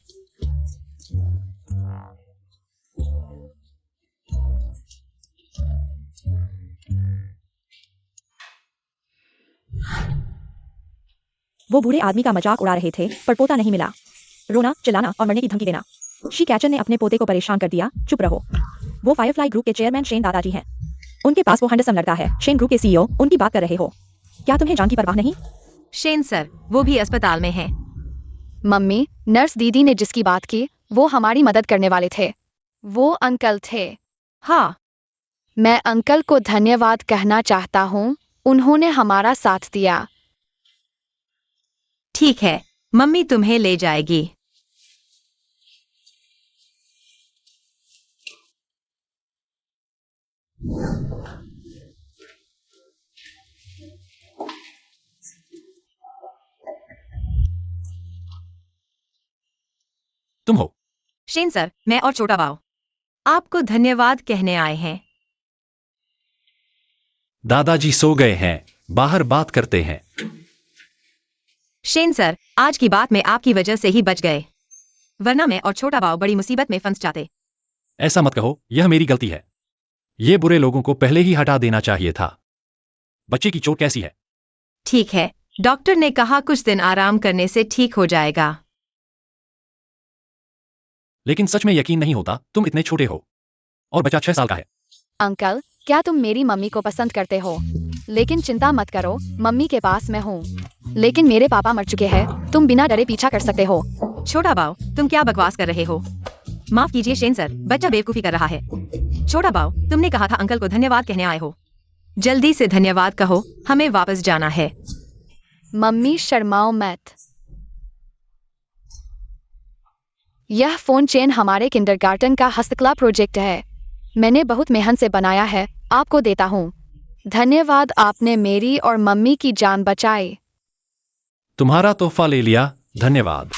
वो बूढ़े आदमी का मजाक उड़ा रहे थे, पर पोता नहीं मिला। रोना, चिल्लाना और मरने की धमकी देना। शी कैचर ने अपने पोते को परेशान कर दिया। चुप रहो। वो फायरफ्लाई ग्रुप के चेयरमैन शेन दादाजी हैं। उनके पास वो हैंडसम लड़का है, शेन ग्रुप के सीईओ। उनकी बात कर रहे हो? क्या तुम्हें जान की परवाह नहीं? शेन सर, वो भी अस्पताल में हैं। मम्मी, नर्स दीदी ने जिसकी बात की, वो हमारी मदद करने वाले थे। वो अंकल थे। हाँ, मैं अंकल को धन्यवाद कहना चाहता हूँ, उन्होंने हमारा साथ दिया। ठीक है, मम्मी तुम्हें ले जाएगी। तुम हो? शेन सर, मैं और छोटा बाव आपको धन्यवाद कहने आए हैं। दादाजी सो गए हैं, बाहर बात करते हैं। शेन सर, आज की बात में आपकी वजह से ही बच गए, वरना मैं और छोटा बाव बड़ी मुसीबत में फंस जाते। ऐसा मत कहो, यह मेरी गलती है। ये बुरे लोगों को पहले ही हटा देना चाहिए था। बच्चे की चोट कैसी है? ठीक है, डॉक्टर ने कहा कुछ दिन आराम करने से ठीक हो जाएगा। लेकिन सच में यकीन नहीं होता, तुम इतने छोटे हो और बच्चा 6 साल का है। अंकल, क्या तुम मेरी मम्मी को पसंद करते हो? लेकिन चिंता मत करो, मम्मी के पास मैं हूँ। लेकिन मेरे पापा मर चुके हैं, तुम बिना डरे पीछा कर सकते हो। छोटा बाव, तुम क्या बकवास कर रहे हो? माफ कीजिए शेन सर, बच्चा बेवकूफी कर रहा है। छोटा बाव, तुमने कहा था अंकल को धन्यवाद कहने आए हो। जल्दी से धन्यवाद कहो, हमें वापस जाना है। मम्मी शर्माओ मत। यह फोन चेन हमारे किंडरगार्टन का हस्तकला प्रोजेक्ट है। मैंने बहुत मेहनत से बनाया है, आपको देता हूँ। धन्यवाद, आपने मेरी और मम्मी की जान बचाई। तुम्हारा तोहफा ले लिया, धन्यवाद।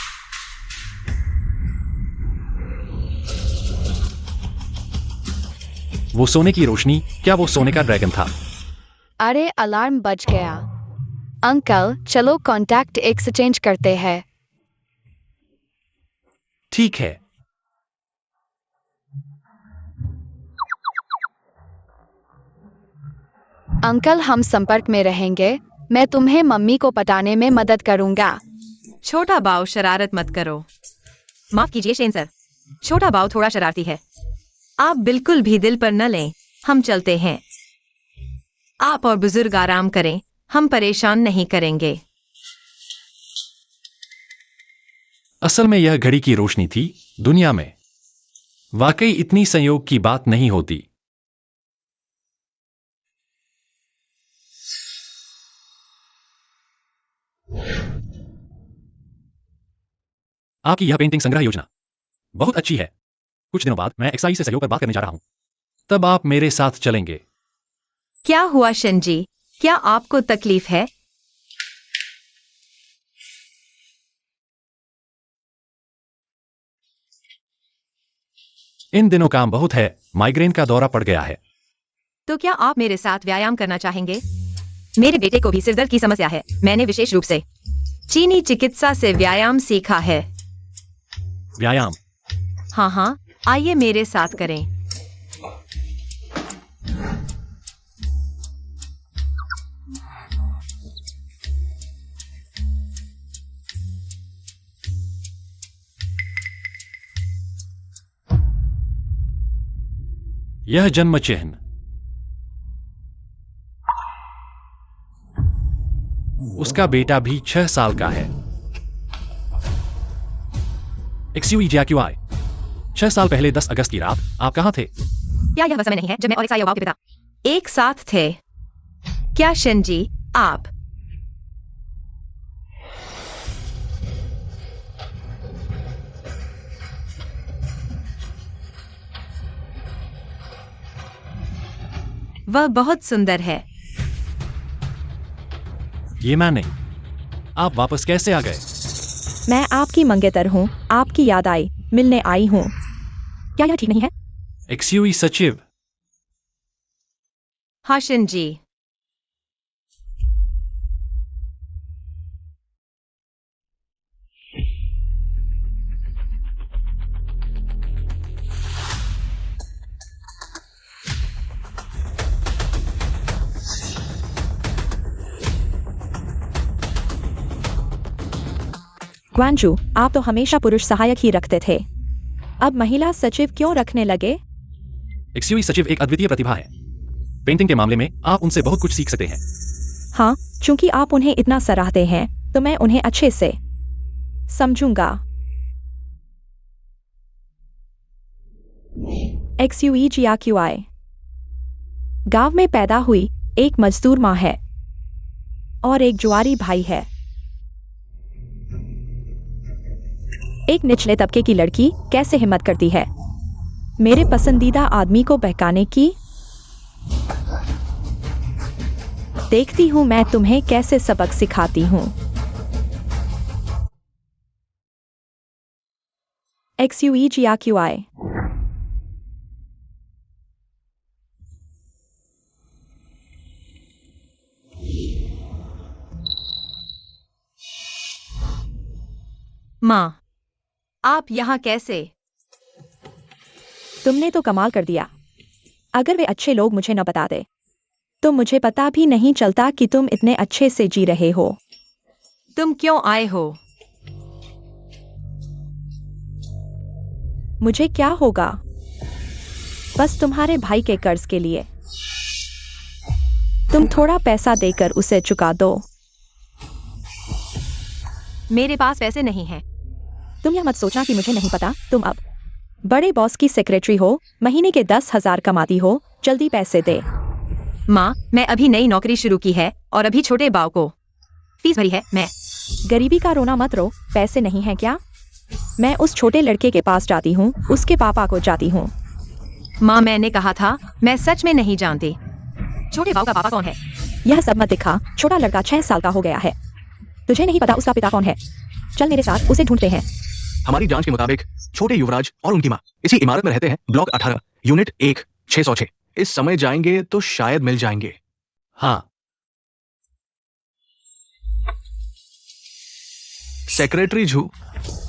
वो सोने की रोशनी, क्या वो सोने का ड्रैगन था? अरे, अलार्म बज गया। अंकल, चलो कॉन्टैक्ट एक्सचेंज करते हैं। ठीक है। अंकल, हम संपर्क में रहेंगे। मैं तुम्हें मम्मी को पटाने में मदद करूंगा। छोटा बाव, शरारत मत करो। माफ कीजिए शेन सर, छोटा बाव थोड़ा शरारती है। आप बिल्कुल भी दिल पर न लें, हम चलते हैं। आप और बुजुर्ग आराम करें, हम परेशान नहीं करेंगे। असल में यह घड़ी की रोशनी थी। दुनिया में वाकई इतनी संयोग की बात नहीं होती। आपकी यह पेंटिंग संग्रह योजना बहुत अच्छी है। कुछ दिनों बाद मैं एक्साई से सहयोग पर बात करने जा रहा हूं। तब आप मेरे साथ चलेंगे। क्या हुआ शनजी? क्या आपको तकलीफ है? इन दिनों काम बहुत है। माइग्रेन का दौरा पड़ गया है। तो क्या आप मेरे साथ व्यायाम करना चाहेंगे? मेरे बेटे को भी सिरदर्द की समस्या है। मैंने विशेष रूप से चीनी चिकित्सा से व्यायाम सीखा है। व्यायाम? हाँ हाँ, आइए मेरे साथ करें। यह जन्म चिन्ह। उसका बेटा भी 6 साल का है। XUEJQI 6 साल पहले 10 अगस्त की रात आप कहां थे? क्या यह वह समय नहीं है जब मैं और एक्साई के पिता एक साथ थे? क्या शनजी आप? वह बहुत सुंदर है। ये मैं नहीं। आप वापस कैसे आ गए? मैं आपकी मंगेतर हूँ। आपकी याद आई, मिलने आई हूँ। क्या यह ठीक नहीं है? XUE सचिव। हाँ शनजी। ग्वांजू, आप तो हमेशा पुरुष सहायक ही रखते थे। अब महिला सचिव क्यों रखने लगे? XUE सचिव एक अद्वितीय प्रतिभा है। पेंटिंग के मामले में आप उनसे बहुत कुछ सीख सकते हैं। हाँ, चूंकि आप उन्हें इतना सराहते हैं तो मैं उन्हें अच्छे से समझूंगा। XUEJQI गांव में पैदा हुई एक मजदूर माँ है और एक जुआरी भाई है। एक निचले तबके की लड़की कैसे हिम्मत करती है मेरे पसंदीदा आदमी को बहकाने की? देखती हूँ मैं तुम्हें कैसे सबक सिखाती हूँ। XUEJQI माँ, आप यहाँ कैसे? तुमने तो कमाल कर दिया। अगर वे अच्छे लोग मुझे न बताते तो मुझे पता भी नहीं चलता कि तुम इतने अच्छे से जी रहे हो। तुम क्यों आए हो? मुझे क्या होगा? बस तुम्हारे भाई के कर्ज के लिए। तुम थोड़ा पैसा देकर उसे चुका दो। मेरे पास पैसे नहीं हैं। तुम यह मत सोचना कि मुझे नहीं पता। तुम अब बड़े बॉस की सेक्रेटरी हो, महीने के 10,000 कमाती हो। जल्दी पैसे दे। माँ, मैं अभी नई नौकरी शुरू की है और अभी छोटे बाव को फीस भरी है। मैं गरीबी का रोना मत रो। पैसे नहीं है क्या? मैं उस छोटे लड़के के पास जाती हूँ, उसके पापा को जाती हूँ। माँ, मैंने कहा था मैं सच में नहीं जानती। छोटे बाव का पापा कौन है? यह सब मत दिखा। छोटा लड़का 6 साल का हो गया है। तुझे नहीं पता उसका पिता कौन है? चल मेरे साथ, उसे ढूंढते हैं। हमारी जांच के मुताबिक छोटे युवराज और उनकी माँ इसी इमारत में रहते हैं। Block 18, unit 1, 606। इस समय जाएंगे तो शायद मिल जाएंगे। हाँ। सेक्रेटरी झू,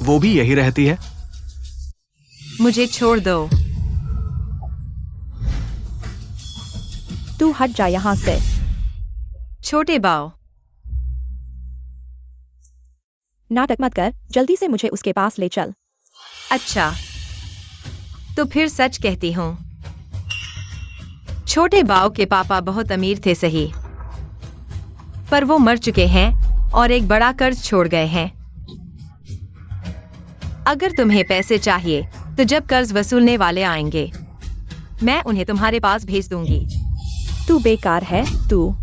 वो भी यही रहती है। मुझे छोड़ दो। तू हट जा यहाँ से। छोटे बाव, नाटक मत कर। जल्दी से मुझे उसके पास ले चल। अच्छा, तो फिर सच कहती हूँ। छोटे बाव के पापा बहुत अमीर थे सही, पर वो मर चुके हैं और एक बड़ा कर्ज छोड़ गए हैं। अगर तुम्हें पैसे चाहिए तो जब कर्ज वसूलने वाले आएंगे मैं उन्हें तुम्हारे पास भेज दूंगी। तू बेकार है तू।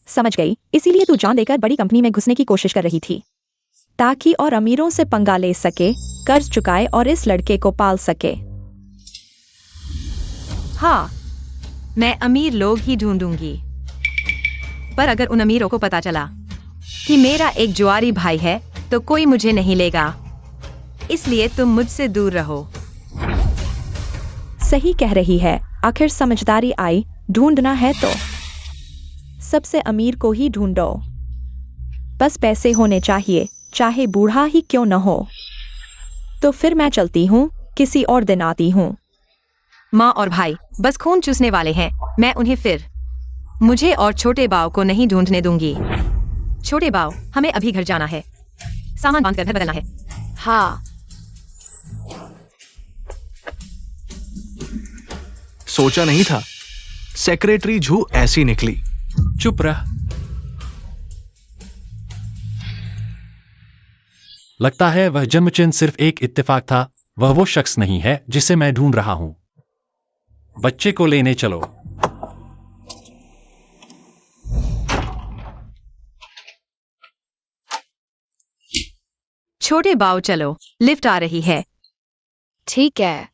समझ गई, इसीलिए तू जान देकर बड़ी कंपनी में घुसने की कोशिश कर रही थी ताकि और अमीरों से पंगा ले सके, कर्ज चुकाए और इस लड़के को पाल सके। हाँ, मैं अमीर लोग ही ढूंढूंगी, पर अगर उन अमीरों को पता चला कि मेरा एक जुआरी भाई है तो कोई मुझे नहीं लेगा, इसलिए तुम मुझसे दूर रहो। सही कह रही है, आखिर समझदारी आई। ढूंढना है तो सबसे अमीर को ही ढूंढो, बस पैसे होने चाहिए, चाहे बूढ़ा ही क्यों न हो। तो फिर मैं चलती हूँ, किसी और दिन आती हूँ। माँ और भाई बस खून चूसने वाले हैं, मैं उन्हें फिर मुझे और छोटे बाव को नहीं ढूंढने दूंगी। छोटे बाव, हमें अभी घर जाना है, सामान बांध कर घर बदलना है। हाँ, सोचा नहीं था सेक्रेटरी जू ऐसी निकली। चुप रह। लगता है वह जन्मचिन्ह सिर्फ एक इत्तेफाक था। वह वो शख्स नहीं है जिसे मैं ढूंढ रहा हूं। बच्चे को लेने चलो। छोटे बाव चलो, लिफ्ट आ रही है। ठीक है।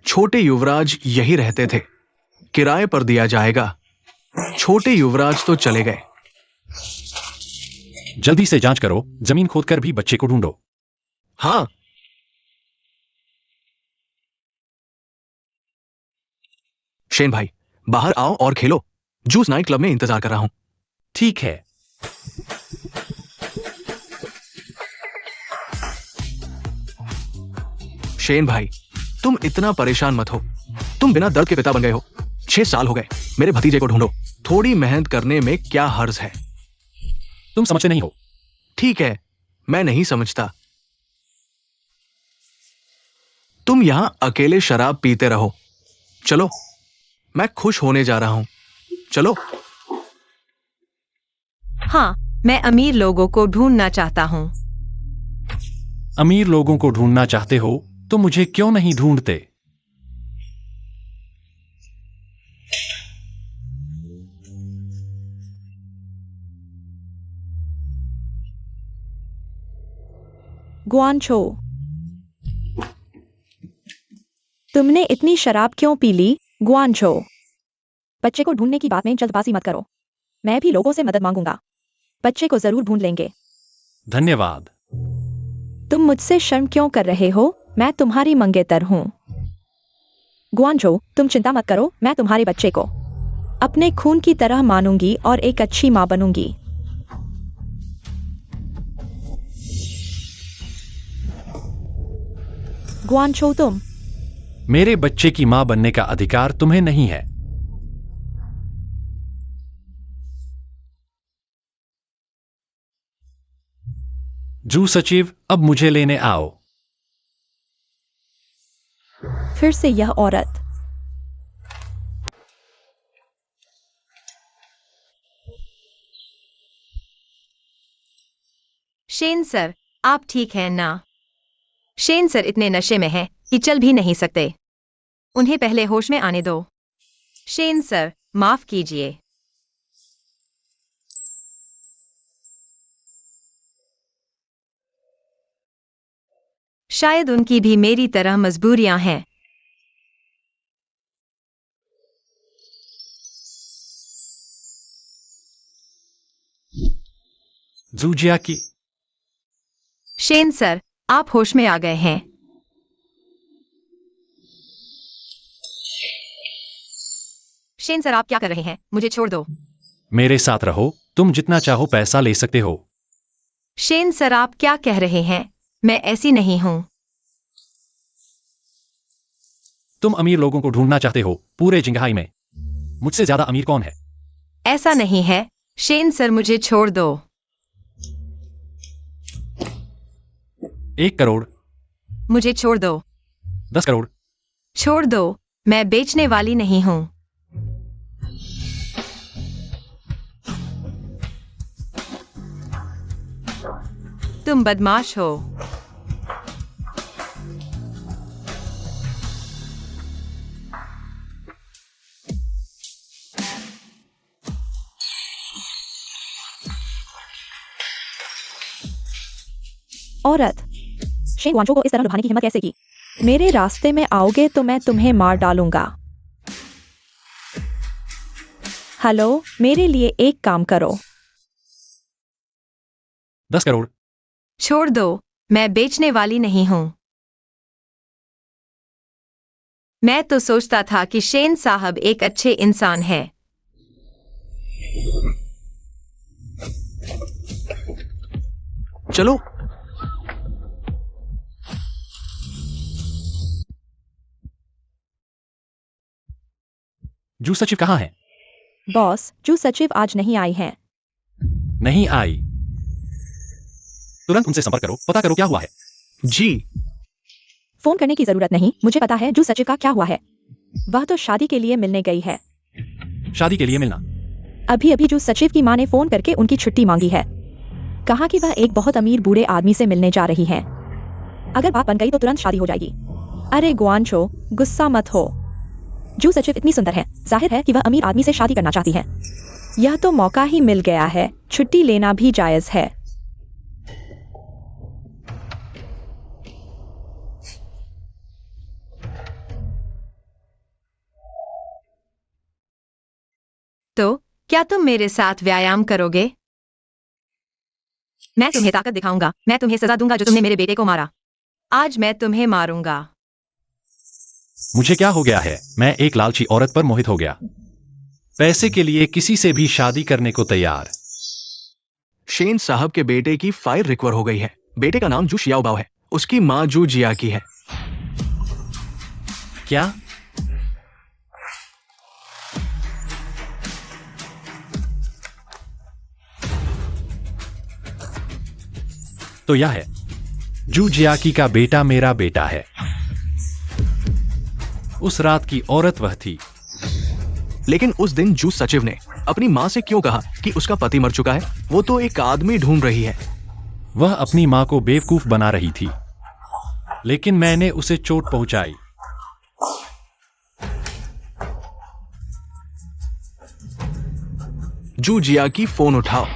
छोटे युवराज यही रहते थे, किराए पर दिया जाएगा। छोटे युवराज तो चले गए। जल्दी से जांच करो, जमीन खोदकर भी बच्चे को ढूंढो। हाँ, शेन भाई बाहर आओ और खेलो। जूस नाइट क्लब में इंतजार कर रहा हूं। ठीक है। शेन भाई तुम इतना परेशान मत हो, तुम बिना दर्द के पिता बन गए हो। 6 साल हो गए, मेरे भतीजे को ढूंढो। थोड़ी मेहनत करने में क्या हर्ज है। तुम समझते नहीं हो। ठीक है, मैं नहीं समझता। तुम यहां अकेले शराब पीते रहो। चलो, मैं खुश होने जा रहा हूं। चलो। हाँ, मैं अमीर लोगों को ढूंढना चाहता हूँ। अमीर लोगों को ढूंढना चाहते हो तो मुझे क्यों नहीं ढूंढते? गुआनचो, तुमने इतनी शराब क्यों पी ली? गुआनचो, बच्चे को ढूंढने की बात में जल्दबाजी मत करो। मैं भी लोगों से मदद मांगूंगा, बच्चे को जरूर ढूंढ लेंगे। धन्यवाद। तुम मुझसे शर्म क्यों कर रहे हो? मैं तुम्हारी मंगेतर हूं। गुआनचो, तुम चिंता मत करो, मैं तुम्हारे बच्चे को अपने खून की तरह मानूंगी और एक अच्छी मां बनूंगी। गुआनचो, तुम मेरे बच्चे की मां बनने का अधिकार तुम्हें नहीं है। जू सचिव, अब मुझे लेने आओ। फिर से यह औरत। शेन सर, आप ठीक हैं ना? शेन सर इतने नशे में हैं कि चल भी नहीं सकते। उन्हें पहले होश में आने दो। शेन सर, माफ कीजिए। शायद उनकी भी मेरी तरह मजबूरियां हैं। जूजिया की। शेन सर, आप होश में आ गए हैं। शेन सर, आप क्या कर रहे हैं? मुझे छोड़ दो। मेरे साथ रहो, तुम जितना चाहो पैसा ले सकते हो। शेन सर, आप क्या कह रहे हैं? मैं ऐसी नहीं हूं। तुम अमीर लोगों को ढूंढना चाहते हो पूरे जिंगहाई में। मुझसे ज्यादा अमीर कौन है? ऐसा नहीं है शेन सर, मुझे छोड़ दो। 1 करोड़, मुझे छोड़ दो। 10 करोड़, छोड़ दो, मैं बेचने वाली नहीं हूँ। तुम बदमाश हो। औरत, शेन वांचो को इस तरह लुभाने की हिम्मत कैसे की? मेरे रास्ते में आओगे तो मैं तुम्हें मार डालूंगा। हेलो, मेरे लिए एक काम करो। 10 करोड़, छोड़ दो, मैं बेचने वाली नहीं हूँ। मैं तो सोचता था कि शेन साहब एक अच्छे इंसान है। चलो। जूस सचिव कहाँ है? बॉस, जो सचिव आज नहीं आई हैं। नहीं आई। तुरंत उनसे संपर्क करो, पता करो क्या हुआ है। जी। फोन करने की जरूरत नहीं, मुझे पता है जो सचिव का क्या हुआ है। वह तो शादी के लिए मिलने गई है। शादी के लिए मिलना? अभी अभी जो सचिव की माँ ने फोन करके उनकी छुट्टी मांगी है। कहा कि वह एक बहुत अमीर बूढ़े आदमी से मिलने जा रही हैं। अगर बात बन गई तो तुरंत शादी हो जाएगी। अरे गुआनचो, गुस्सा मत हो। जो सचिव इतनी सुंदर है, जाहिर है कि वह अमीर आदमी से शादी करना चाहती है। यह तो मौका ही मिल गया है, छुट्टी लेना भी जायज है। तो क्या तुम मेरे साथ व्यायाम करोगे? मैं तुम्हें ताकत दिखाऊंगा। मैं तुम्हें सजा दूंगा जो तुमने मेरे बेटे को मारा। आज मैं तुम्हें मारूंगा। मुझे क्या हो गया है? मैं एक लालची औरत पर मोहित हो गया। पैसे के लिए किसी से भी शादी करने को तैयार। शेन साहब के बेटे की फाइल रिकवर हो गई है। बेटे का नाम जू शियाओबाओ है। उसकी माँ जू जिया की है। क्या? तो यह है जू जियाकी का बेटा, मेरा बेटा है। उस रात की औरत वह थी। लेकिन उस दिन जू सचिव ने अपनी माँ से क्यों कहा कि उसका पति मर चुका है? वो तो एक आदमी ढूंढ रही है। वह अपनी माँ को बेवकूफ बना रही थी, लेकिन मैंने उसे चोट पहुंचाई। जू जिया की फोन उठाओ।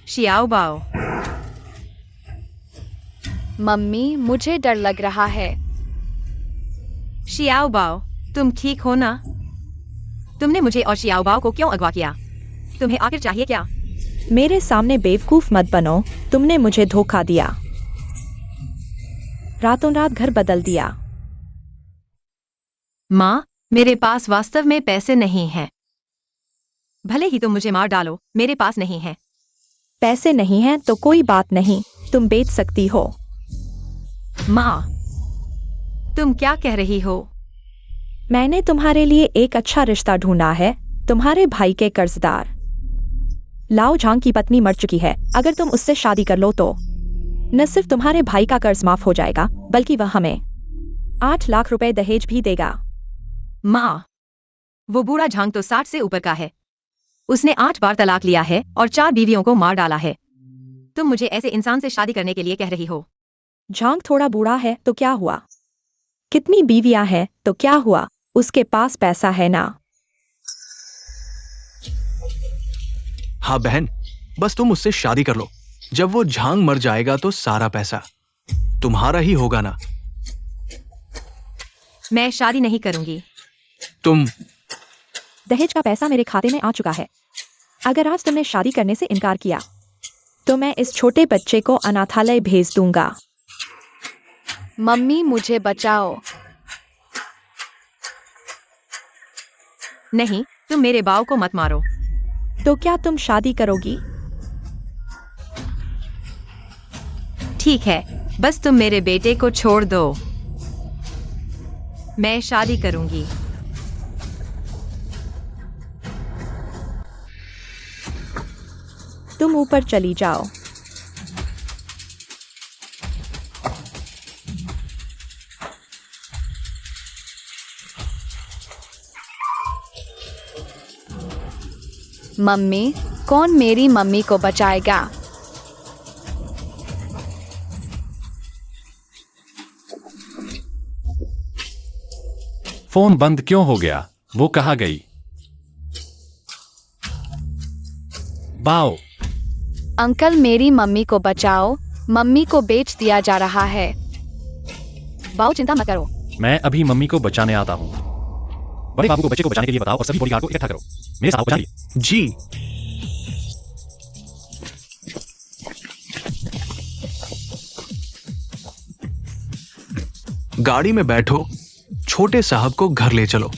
शियाओबाओ, मम्मी, मुझे डर लग रहा है। शियाओबाओ, तुम ठीक हो ना? तुमने मुझे और शियाओबाओ को क्यों अगवा किया? तुम्हें आखिर चाहिए क्या? मेरे सामने बेवकूफ मत बनो। तुमने मुझे धोखा दिया, रातों रात घर बदल दिया। माँ, मेरे पास वास्तव में पैसे नहीं हैं। भले ही तुम मुझे मार डालो, मेरे पास नहीं है। पैसे नहीं हैं तो कोई बात नहीं, तुम बेच सकती हो। माँ, तुम क्या कह रही हो? मैंने तुम्हारे लिए एक अच्छा रिश्ता ढूंढा है, तुम्हारे भाई के कर्जदार। लाओ झांग की पत्नी मर चुकी है। अगर तुम उससे शादी कर लो तो न सिर्फ तुम्हारे भाई का कर्ज माफ हो जाएगा, बल्कि वह हमें 8 लाख रुपए दहेज भी देगा। माँ, वो बूढ़ा झांग तो 60 से ऊपर का है। उसने 8 बार तलाक लिया है और 4 बीवियों को मार डाला है। तुम मुझे ऐसे इंसान से शादी करने के लिए कह रही हो? झांग थोड़ा बूढ़ा है तो क्या हुआ? कितनी बीवियां हैं तो क्या हुआ? उसके पास पैसा है ना। हाँ बहन, बस तुम उससे शादी कर लो। जब वो झांग मर जाएगा तो सारा पैसा तुम्हारा ही होगा ना। मैं शादी नहीं करूंगी। तुम दहेज का पैसा मेरे खाते में आ चुका है। अगर आज तुमने शादी करने से इनकार किया तो मैं इस छोटे बच्चे को अनाथालय भेज दूंगा। मम्मी, मुझे बचाओ। नहीं, तुम मेरे बाव को मत मारो। तो क्या तुम शादी करोगी? ठीक है, बस तुम मेरे बेटे को छोड़ दो। मैं शादी करूंगी। तुम ऊपर चली जाओ। मम्मी, कौन मेरी मम्मी को बचाएगा? फोन बंद क्यों हो गया? वो कहाँ गई? बाओ, अंकल, मेरी मम्मी को बचाओ। मम्मी को बेच दिया जा रहा है। बाऊ, चिंता मत करो। मैं अभी मम्मी को बचाने आता हूँ। बड़े बाबू को बच्चे को बचाने के लिए बताओ और सभी बॉडीगार्ड को इकट्ठा करो। मेरे साथ बचा लिए। जी। गाड़ी में बैठो, छोटे साहब को घर ले चलो।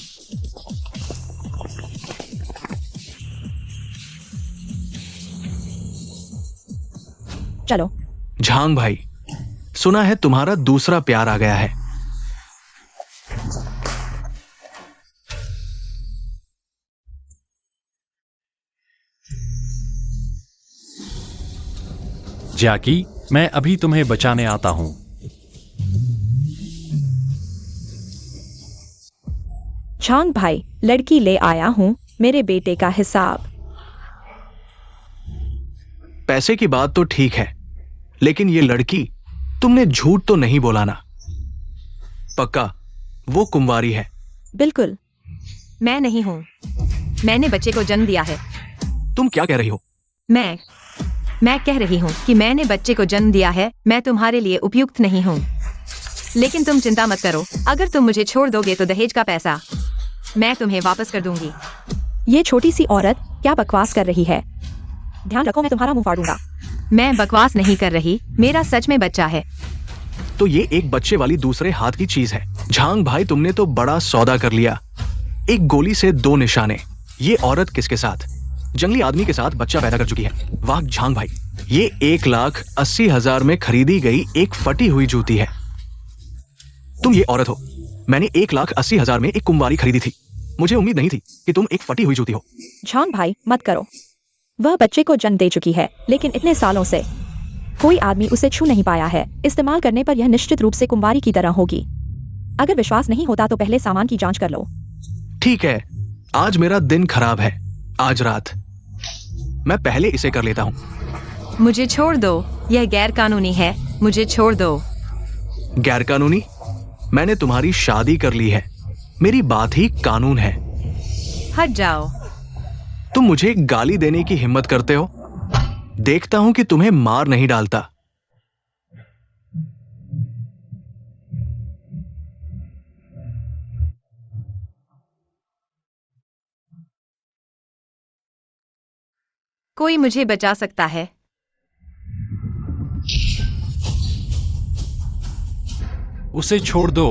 चलो। झांग भाई, सुना है तुम्हारा दूसरा प्यार आ गया है। जैकी, मैं अभी तुम्हें बचाने आता हूँ। झांग भाई, लड़की ले आया हूँ, मेरे बेटे का हिसाब। पैसे की बात तो ठीक है, लेकिन ये लड़की, तुमने झूठ तो नहीं बोला ना? पक्का वो कुंवारी है? बिल्कुल। मैं नहीं हूँ। मैंने बच्चे को जन्म दिया है। तुम क्या कह रही हो? मैं कह रही हूँ कि मैंने बच्चे को जन्म दिया है। मैं तुम्हारे लिए उपयुक्त नहीं हूँ। लेकिन तुम चिंता मत करो, अगर तुम मुझे छोड़ दोगे तो दहेज का पैसा मैं तुम्हें वापस कर दूंगी। ये छोटी सी औरत क्या बकवास कर रही है? ध्यान रखो, मैं तुम्हारा मुंह फाड़ूंगा। मैं बकवास नहीं कर रही, मेरा सच में बच्चा है। तो ये एक बच्चे वाली दूसरे हाथ की चीज है। झांग भाई, तुमने तो बड़ा सौदा कर लिया। एक गोली से 2 निशाने। ये औरत किसके साथ? जंगली आदमी के साथ बच्चा पैदा कर चुकी है। वाह झांग भाई, ये 1,80,000 में खरीदी गई एक फटी हुई जूती है। तुम ये औरत हो। मैंने 1,80,000 में एक कुंवारी खरीदी थी। मुझे उम्मीद नहीं थी कि तुम एक फटी हुई जूती हो। झांग भाई, मत करो। वह बच्चे को जन्म दे चुकी है, लेकिन इतने सालों से कोई आदमी उसे छू नहीं पाया है। इस्तेमाल करने पर यह निश्चित रूप से कुंवारी की तरह होगी। अगर विश्वास नहीं होता तो पहले सामान की जांच कर लो। ठीक है, आज मेरा दिन खराब है। आज रात मैं पहले इसे कर लेता हूँ। मुझे छोड़ दो, यह गैर कानूनी है। मुझे छोड़ दो। गैर कानूनी? मैंने तुम्हारी शादी कर ली है। मेरी बात ही कानून है। हट जाओ। तुम मुझे गाली देने की हिम्मत करते हो? देखता हूं कि तुम्हें मार नहीं डालता। कोई मुझे बचा सकता है? उसे छोड़ दो।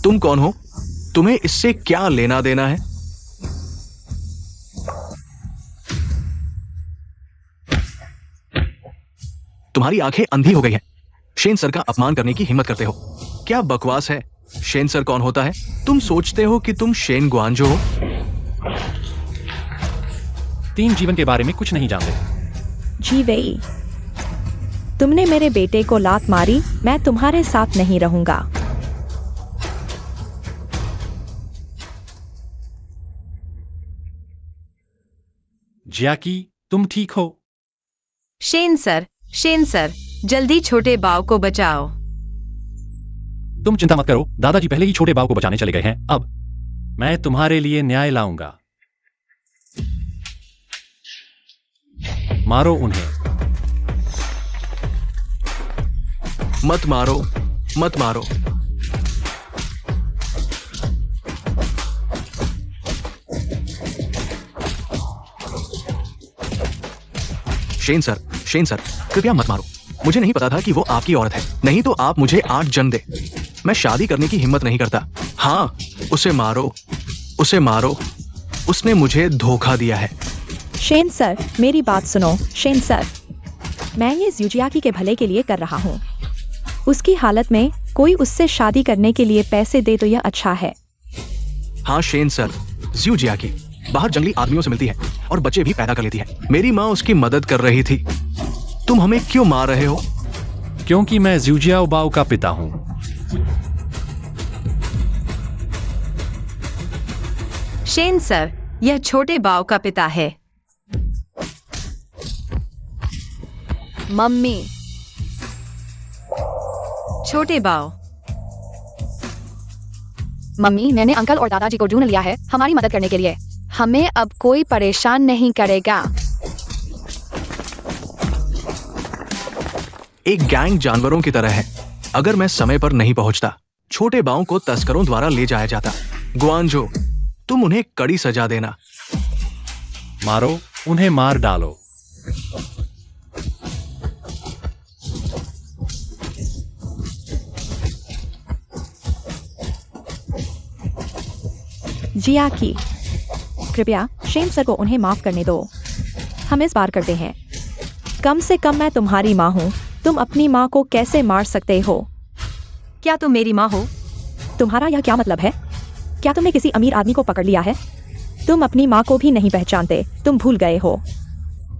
तुम कौन हो? तुम्हें इससे क्या लेना देना है? तुम्हारी आंखें अंधी हो गई हैं। शेन सर का अपमान करने की हिम्मत करते हो। क्या बकवास है? शेन सर कौन होता है? तुम सोचते हो कि तुम शेन ग्वांजो हो? 3 जीवन के बारे में कुछ नहीं जानते। जी वही। तुमने मेरे बेटे को लात मारी, मैं तुम्हारे साथ नहीं रहूंगा। जैकी, तुम ठीक हो? शेन सर, जल्दी छोटे बाव को बचाओ। तुम चिंता मत करो, दादाजी पहले ही छोटे बाव को बचाने चले गए हैं। अब मैं तुम्हारे लिए न्याय लाऊंगा। मारो उन्हें। मत मारो, मत मारो। शेन सर, कृपया मत मारो। मुझे नहीं पता था कि वो आपकी औरत है, नहीं तो आप मुझे 8 जन दे। मैं शादी करने की हिम्मत नहीं करता। हाँ, उसे मारो, उसे मारो। उसने मुझे धोखा दिया है। शेन सर, मेरी बात सुनो। शेन सर, मैं ये ज़्यूजियाकी के भले के लिए कर रहा हूँ। उसकी हालत में कोई उससे शादी करने के लिए पैसे दे तो यह अच्छा है। हाँ शेन सर, ज़्यूजियाकी बाहर जंगली आदमियों से मिलती है और बच्चे भी पैदा कर लेती है। मेरी माँ उसकी मदद कर रही थी। तुम हमें क्यों मार रहे हो? क्योंकि मैं ज़्यूजियाओ बाओ का पिता हूं। शेन सर, यह छोटे बाव का पिता है। मम्मी, छोटे बाव, मम्मी, मैंने अंकल और दादाजी को ढूंढ लिया है हमारी मदद करने के लिए। हमें अब कोई परेशान नहीं करेगा। एक गैंग जानवरों की तरह है। अगर मैं समय पर नहीं पहुंचता, छोटे बाओं को तस्करों द्वारा ले जाया जाता। गुआनजो, तुम उन्हें कड़ी सजा देना। मारो, उन्हें मार डालो। जियाकी, कृपया शेन सर को उन्हें माफ करने दो। हम इस बार करते हैं। कम से कम मैं तुम्हारी माँ हूँ। तुम अपनी माँ को कैसे मार सकते हो? क्या तुम मेरी माँ हो? तुम्हारा यह क्या मतलब है? क्या तुमने किसी अमीर आदमी को पकड़ लिया है? तुम अपनी माँ को भी नहीं पहचानते। तुम भूल गए हो।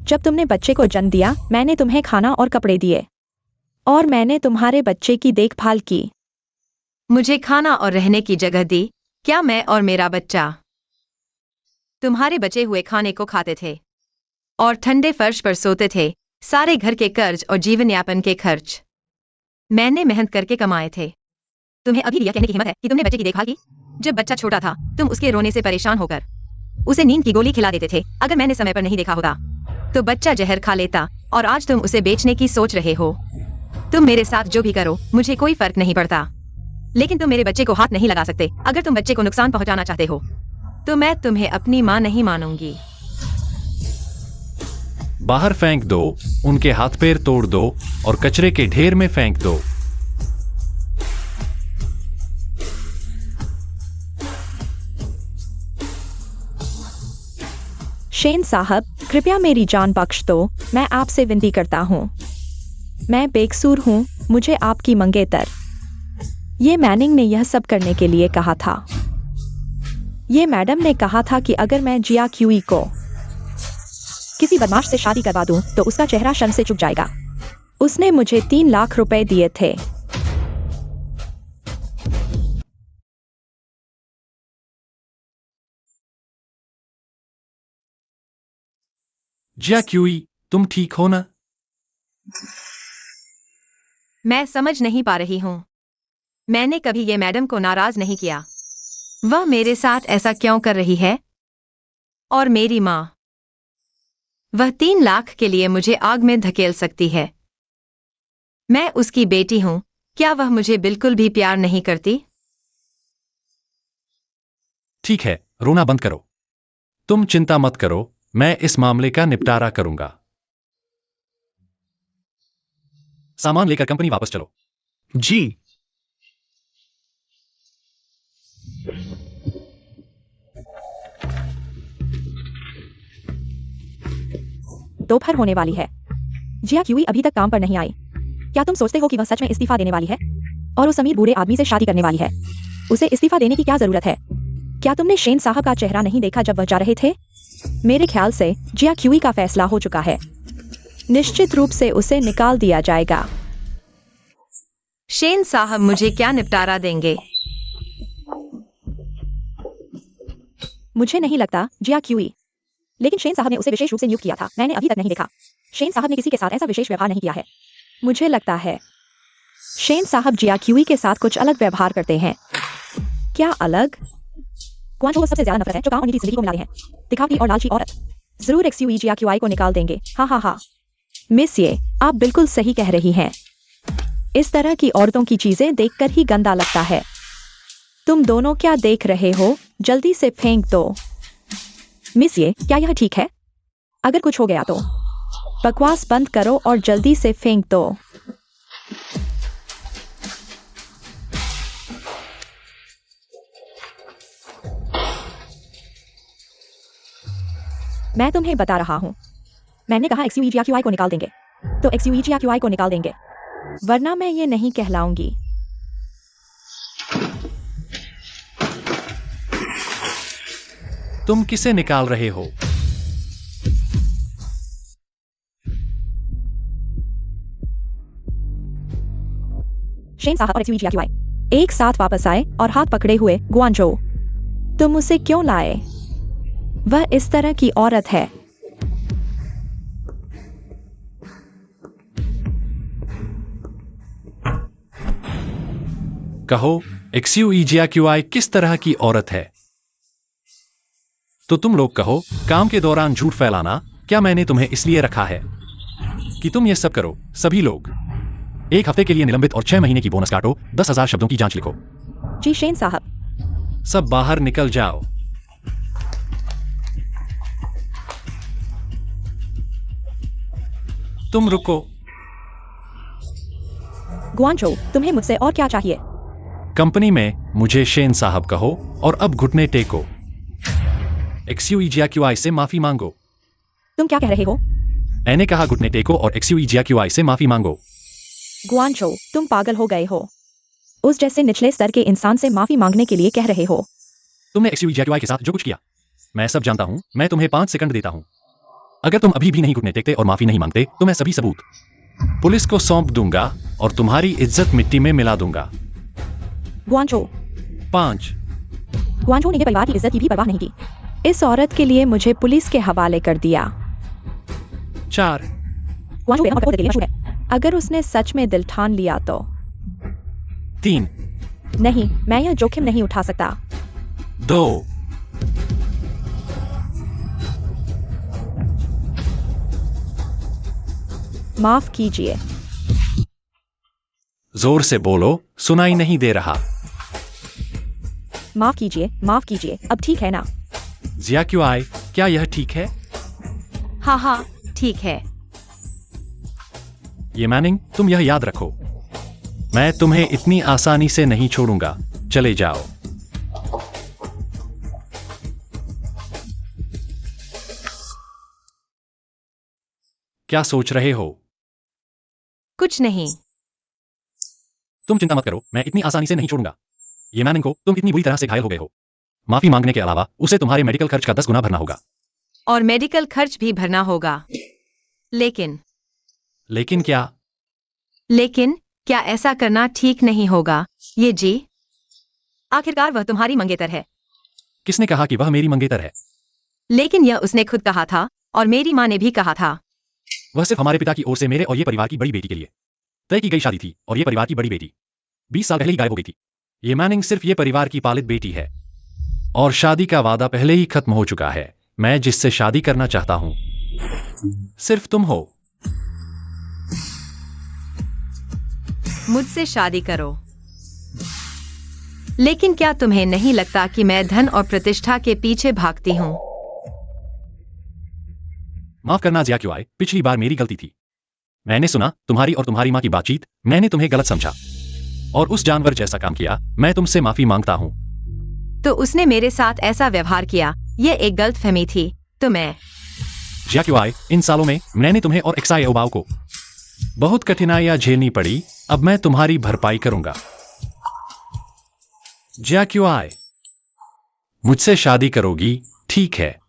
जब तुमने बच्चे को जन्म दिया, मैंने तुम्हें खाना और कपड़े दिए और मैंने तुम्हारे बच्चे की देखभाल की। मुझे खाना और रहने की जगह दी। क्या मैं और मेरा बच्चा तुम्हारे बचे हुए खाने को खाते थे और ठंडे फर्श पर सोते थे? सारे घर के कर्ज और जीवन यापन के खर्च मैंने मेहनत करके कमाए थे। तुम्हें अभी यह कहने की हिम्मत है कि तुमने बच्चे की देखभाल की? जब बच्चा छोटा था, तुम उसके रोने से परेशान होकर उसे नींद की गोली खिला देते थे। अगर मैंने समय पर नहीं देखा होता तो बच्चा जहर खा लेता और आज तुम उसे बेचने की सोच रहे हो। तुम मेरे साथ जो भी करो, मुझे कोई फर्क नहीं पड़ता, लेकिन तुम मेरे बच्चे को हाथ नहीं लगा सकते। अगर तुम बच्चे को नुकसान पहुंचाना चाहते हो तो मैं तुम्हें अपनी माँ नहीं मानूंगी। बाहर फेंक दो, उनके हाथ पैर तोड़ दो और कचरे के ढेर में फेंक दो। शेन साहब, कृपया मेरी जान बख्श दो। मैं आपसे विनती करता हूँ। मैं बेकसूर हूँ। मुझे आपकी मंगेतर। ये मैनिंग ने यह सब करने के लिए कहा था। ये मैडम ने कहा था कि अगर मैं जिया क्यूई को किसी बदमाश से शादी करवा दूं तो उसका चेहरा शर्म से चुप जाएगा। उसने मुझे 3 लाख रुपए दिए थे। जिया क्यूई, तुम ठीक हो ना? मैं समझ नहीं पा रही हूँ। मैंने कभी ये मैडम को नाराज नहीं किया। वह मेरे साथ ऐसा क्यों कर रही है? और मेरी माँ, वह 3 लाख के लिए मुझे आग में धकेल सकती है। मैं उसकी बेटी हूँ। क्या वह मुझे बिल्कुल भी प्यार नहीं करती? ठीक है, रोना बंद करो। तुम चिंता मत करो, मैं इस मामले का निपटारा करूंगा। सामान लेकर कंपनी वापस चलो। जी। दोपहर होने वाली है। जिया क्यूई अभी तक काम पर नहीं आई। क्या तुम सोचते हो कि वह सच में इस्तीफा देने वाली है और उस अमीर बूढ़े आदमी से शादी करने वाली है? उसे इस्तीफा देने की क्या जरूरत है? क्या तुमने शेन साहब का चेहरा नहीं देखा जब वह जा रहे थे? मेरे ख्याल से जिया क्यूई का फैसला हो चुका है। निश्चित रूप से उसे निकाल दिया जाएगा। शेन साहब मुझे क्या निपटारा देंगे? मुझे नहीं लगता जिया क्यूई, लेकिन शेन साहब ने उसे विशेष रूप से नियुक्त किया था। मैंने अभी तक नहीं देखा। शेन साहब ने किसी के साथ ऐसा विशेष व्यवहार नहीं किया है। मुझे लगता है शेन साहब जिया क्यूई के साथ कुछ अलग व्यवहार करते हैं। क्या अलग? गुआनजो को सबसे ज्यादा नफरत है जो काम उनकी जिंदगी को मिला रहे हैं। दिखावटी और लालची औरत जरूर एक्सयूई जिया क्यूई को निकाल देंगे। हा हा हा। मिस ये, आप बिल्कुल सही कह रही हैं। इस तरह की औरतों की चीजें देखकर ही गंदा लगता है। तुम दोनों क्या देख रहे हो? जल्दी से फेंक दो। मिस ये, क्या यह ठीक है? अगर कुछ हो गया तो बकवास बंद करो और जल्दी से फेंक दो। मैं तुम्हें बता रहा हूँ। मैंने कहा XUEGRQI को निकाल देंगे, तो XUEGRQI को निकाल देंगे, वरना मैं ये नहीं कहलाऊंगी। तुम किसे निकाल रहे हो? शेन साहब और XUEGRQI एक साथ वापस आए और हाथ पकड़े हुए। गुआंचो, तुम उसे क्यों लाए? वह इस तरह की औरत है। कहो, XUEGRQI किस तरह की औरत है? तो तुम लोग कहो, काम के दौरान झूठ फैलाना, क्या मैंने तुम्हें इसलिए रखा है कि तुम ये सब करो? सभी लोग 1 हफ्ते के लिए निलंबित और 6 महीने की बोनस काटो। 10,000 शब्दों की जांच लिखो। जी शेन साहब। सब बाहर निकल जाओ। तुम रुको। गुआंचो, तुम्हें मुझसे और क्या चाहिए? कंपनी में मुझे शेन साहब कहो और अब घुटने टेको। XUEGRQI से माफी मांगो। तुम क्या कह रहे हो? मैंने कहा घुटने टेको और XUEGRQI से माफी मांगो। गुआंचो, तुम पागल हो गए हो। उस जैसे निचले स्तर के इंसान से माफी मांगने के लिए कह रहे हो? तुमने XUEGRQI के साथ जो कुछ किया, मैं सब जानता हूं। मैं तुम्हें 5 सेकंड देता हूं। अगर तुम अभी भी नहीं घुटने टेकते और माफी नहीं मांगते तो मैं सभी सबूत पुलिस को सौंप दूंगा और तुम्हारी इज्जत मिट्टी में मिला दूंगा। गुआंचो। 5 गुआंचो ने परिवार की इज्जत की भी परवाह नहीं की। इस औरत के लिए मुझे पुलिस के हवाले कर दिया। 4 गुआंचो बेगम और के लिए मशहूर है। अगर उसने सच में दिल ठान लिया तो। 3 नहीं, मैं यह जोखिम नहीं उठा सकता। 2 माफ कीजिए। जोर से बोलो, सुनाई नहीं दे रहा। माफ कीजिए, माफ कीजिए। अब ठीक है ना? GRQI, क्या यह ठीक है? हाँ हाँ, ठीक है। ये मैनिंग, तुम यह याद रखो, मैं तुम्हें इतनी आसानी से नहीं छोड़ूंगा। चले जाओ। क्या सोच रहे हो? कुछ नहीं। तुम चिंता मत करो, मैं इतनी आसानी से नहीं छोड़ूंगा। ये मैनिंग को तुम इतनी बुरी तरह से घायल हो गए हो। माफी मांगने के अलावा उसे तुम्हारे मेडिकल खर्च का 10 गुना भरना होगा। और मेडिकल खर्च भी भरना होगा। लेकिन लेकिन क्या? लेकिन क्या ऐसा करना ठीक नहीं होगा? ये जी, आखिरकार वह तुम्हारी मंगेतर है। किसने कहा कि वह मेरी मंगेतर है? लेकिन यह उसने खुद कहा था और मेरी माँ ने भी कहा था। वह सिर्फ हमारे पिता की ओर से मेरे और ये परिवार की बड़ी बेटी के लिए तय की गई शादी थी और ये परिवार की बड़ी बेटी 20 साल पहले ही गायब हो गई थी। ये मैनिंग सिर्फ ये परिवार की पालित बेटी है और शादी का वादा पहले ही खत्म हो चुका है। मैं जिससे शादी करना चाहता हूं सिर्फ तुम हो। मुझसे शादी करो। लेकिन क्या तुम्हें नहीं लगता कि मैं धन और प्रतिष्ठा के पीछे भागती हूँ? माफ करना GRQI, पिछली बार मेरी गलती थी। मैंने सुना तुम्हारी और तुम्हारी माँ की बातचीत, मैंने तुम्हें गलत समझा और उस जानवर जैसा काम किया। मैं तुमसे माफी मांगता हूँ। तो उसने मेरे साथ ऐसा व्यवहार किया, यह एक गलतफहमी थी। तो मैं GRQI, इन सालों में मैंने तुम्हें और XI ओबाव को बहुत कठिनाइयां झेलनी पड़ी। अब मैं तुम्हारी भरपाई करूंगा। GRQI, मुझसे शादी करोगी? ठीक है।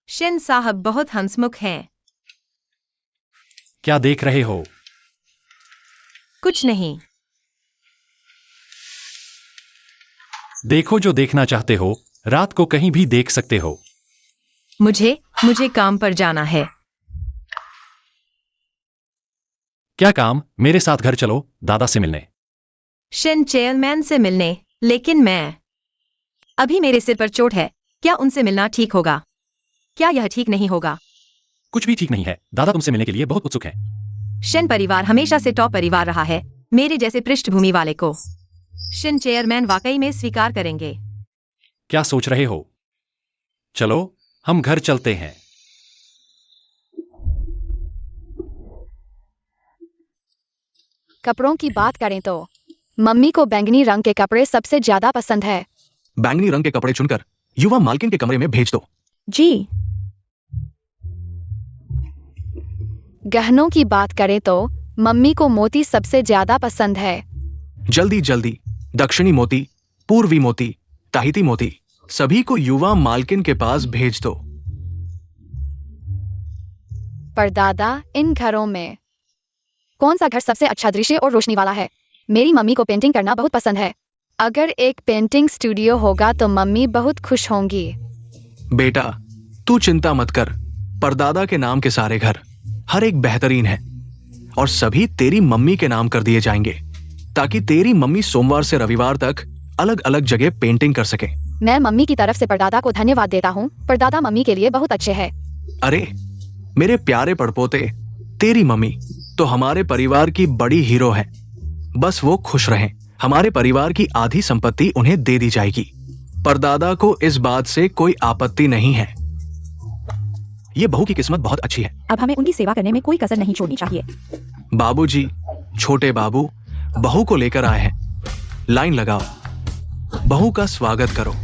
शेन साहब बहुत हंसमुख हैं। क्या देख रहे हो? कुछ नहीं। देखो जो देखना चाहते हो। रात को कहीं भी देख सकते हो। मुझे काम पर जाना है। क्या काम? मेरे साथ घर चलो, दादा से मिलने। शेन चेयरमैन से मिलने। लेकिन मैं अभी मेरे सिर पर चोट है। क्या उनसे मिलना ठीक होगा? क्या यह ठीक नहीं होगा? कुछ भी ठीक नहीं है। दादा तुमसे मिलने के लिए बहुत उत्सुक हैं। शिन परिवार हमेशा से टॉप परिवार रहा है, मेरे जैसे पृष्ठभूमि वाले को शिन चेयरमैन वाकई में स्वीकार करेंगे। क्या सोच रहे हो? चलो हम घर चलते हैं। कपड़ों की बात करें तो मम्मी को बैंगनी रंग के कपड़े सबसे ज्यादा पसंद है। बैंगनी रंग के कपड़े चुनकर युवा मालकिन के कमरे में भेज दो। जी। गहनों की बात करें तो मम्मी को मोती सबसे ज्यादा पसंद है। जल्दी जल्दी दक्षिणी मोती, पूर्वी मोती, ताहिती मोती सभी को युवा मालकिन के पास भेज दो। परदादा, इन घरों में कौन सा घर सबसे अच्छा दृश्य और रोशनी वाला है? मेरी मम्मी को पेंटिंग करना बहुत पसंद है। अगर एक पेंटिंग स्टूडियो होगा तो मम्मी बहुत खुश होंगी। बेटा, तू चिंता मत कर। परदादा के नाम के सारे घर हर एक बेहतरीन है और सभी तेरी मम्मी के नाम कर दिए जाएंगे ताकि तेरी मम्मी सोमवार से रविवार तक अलग अलग जगह पेंटिंग कर सके। मैं मम्मी की तरफ से परदादा को धन्यवाद देता हूँ। परदादा मम्मी के लिए बहुत अच्छे हैं। अरे मेरे प्यारे पड़पोते, तेरी मम्मी तो हमारे परिवार की बड़ी हीरो है। बस वो खुश रहें। हमारे परिवार की आधी संपत्ति उन्हें दे दी जाएगी। परदादा को इस बात से कोई आपत्ति नहीं है। ये बहू की किस्मत बहुत अच्छी है। अब हमें उनकी सेवा करने में कोई कसर नहीं छोड़नी चाहिए। बाबूजी, छोटे बाबू बहू को लेकर आए हैं। लाइन लगाओ, बहू का स्वागत करो।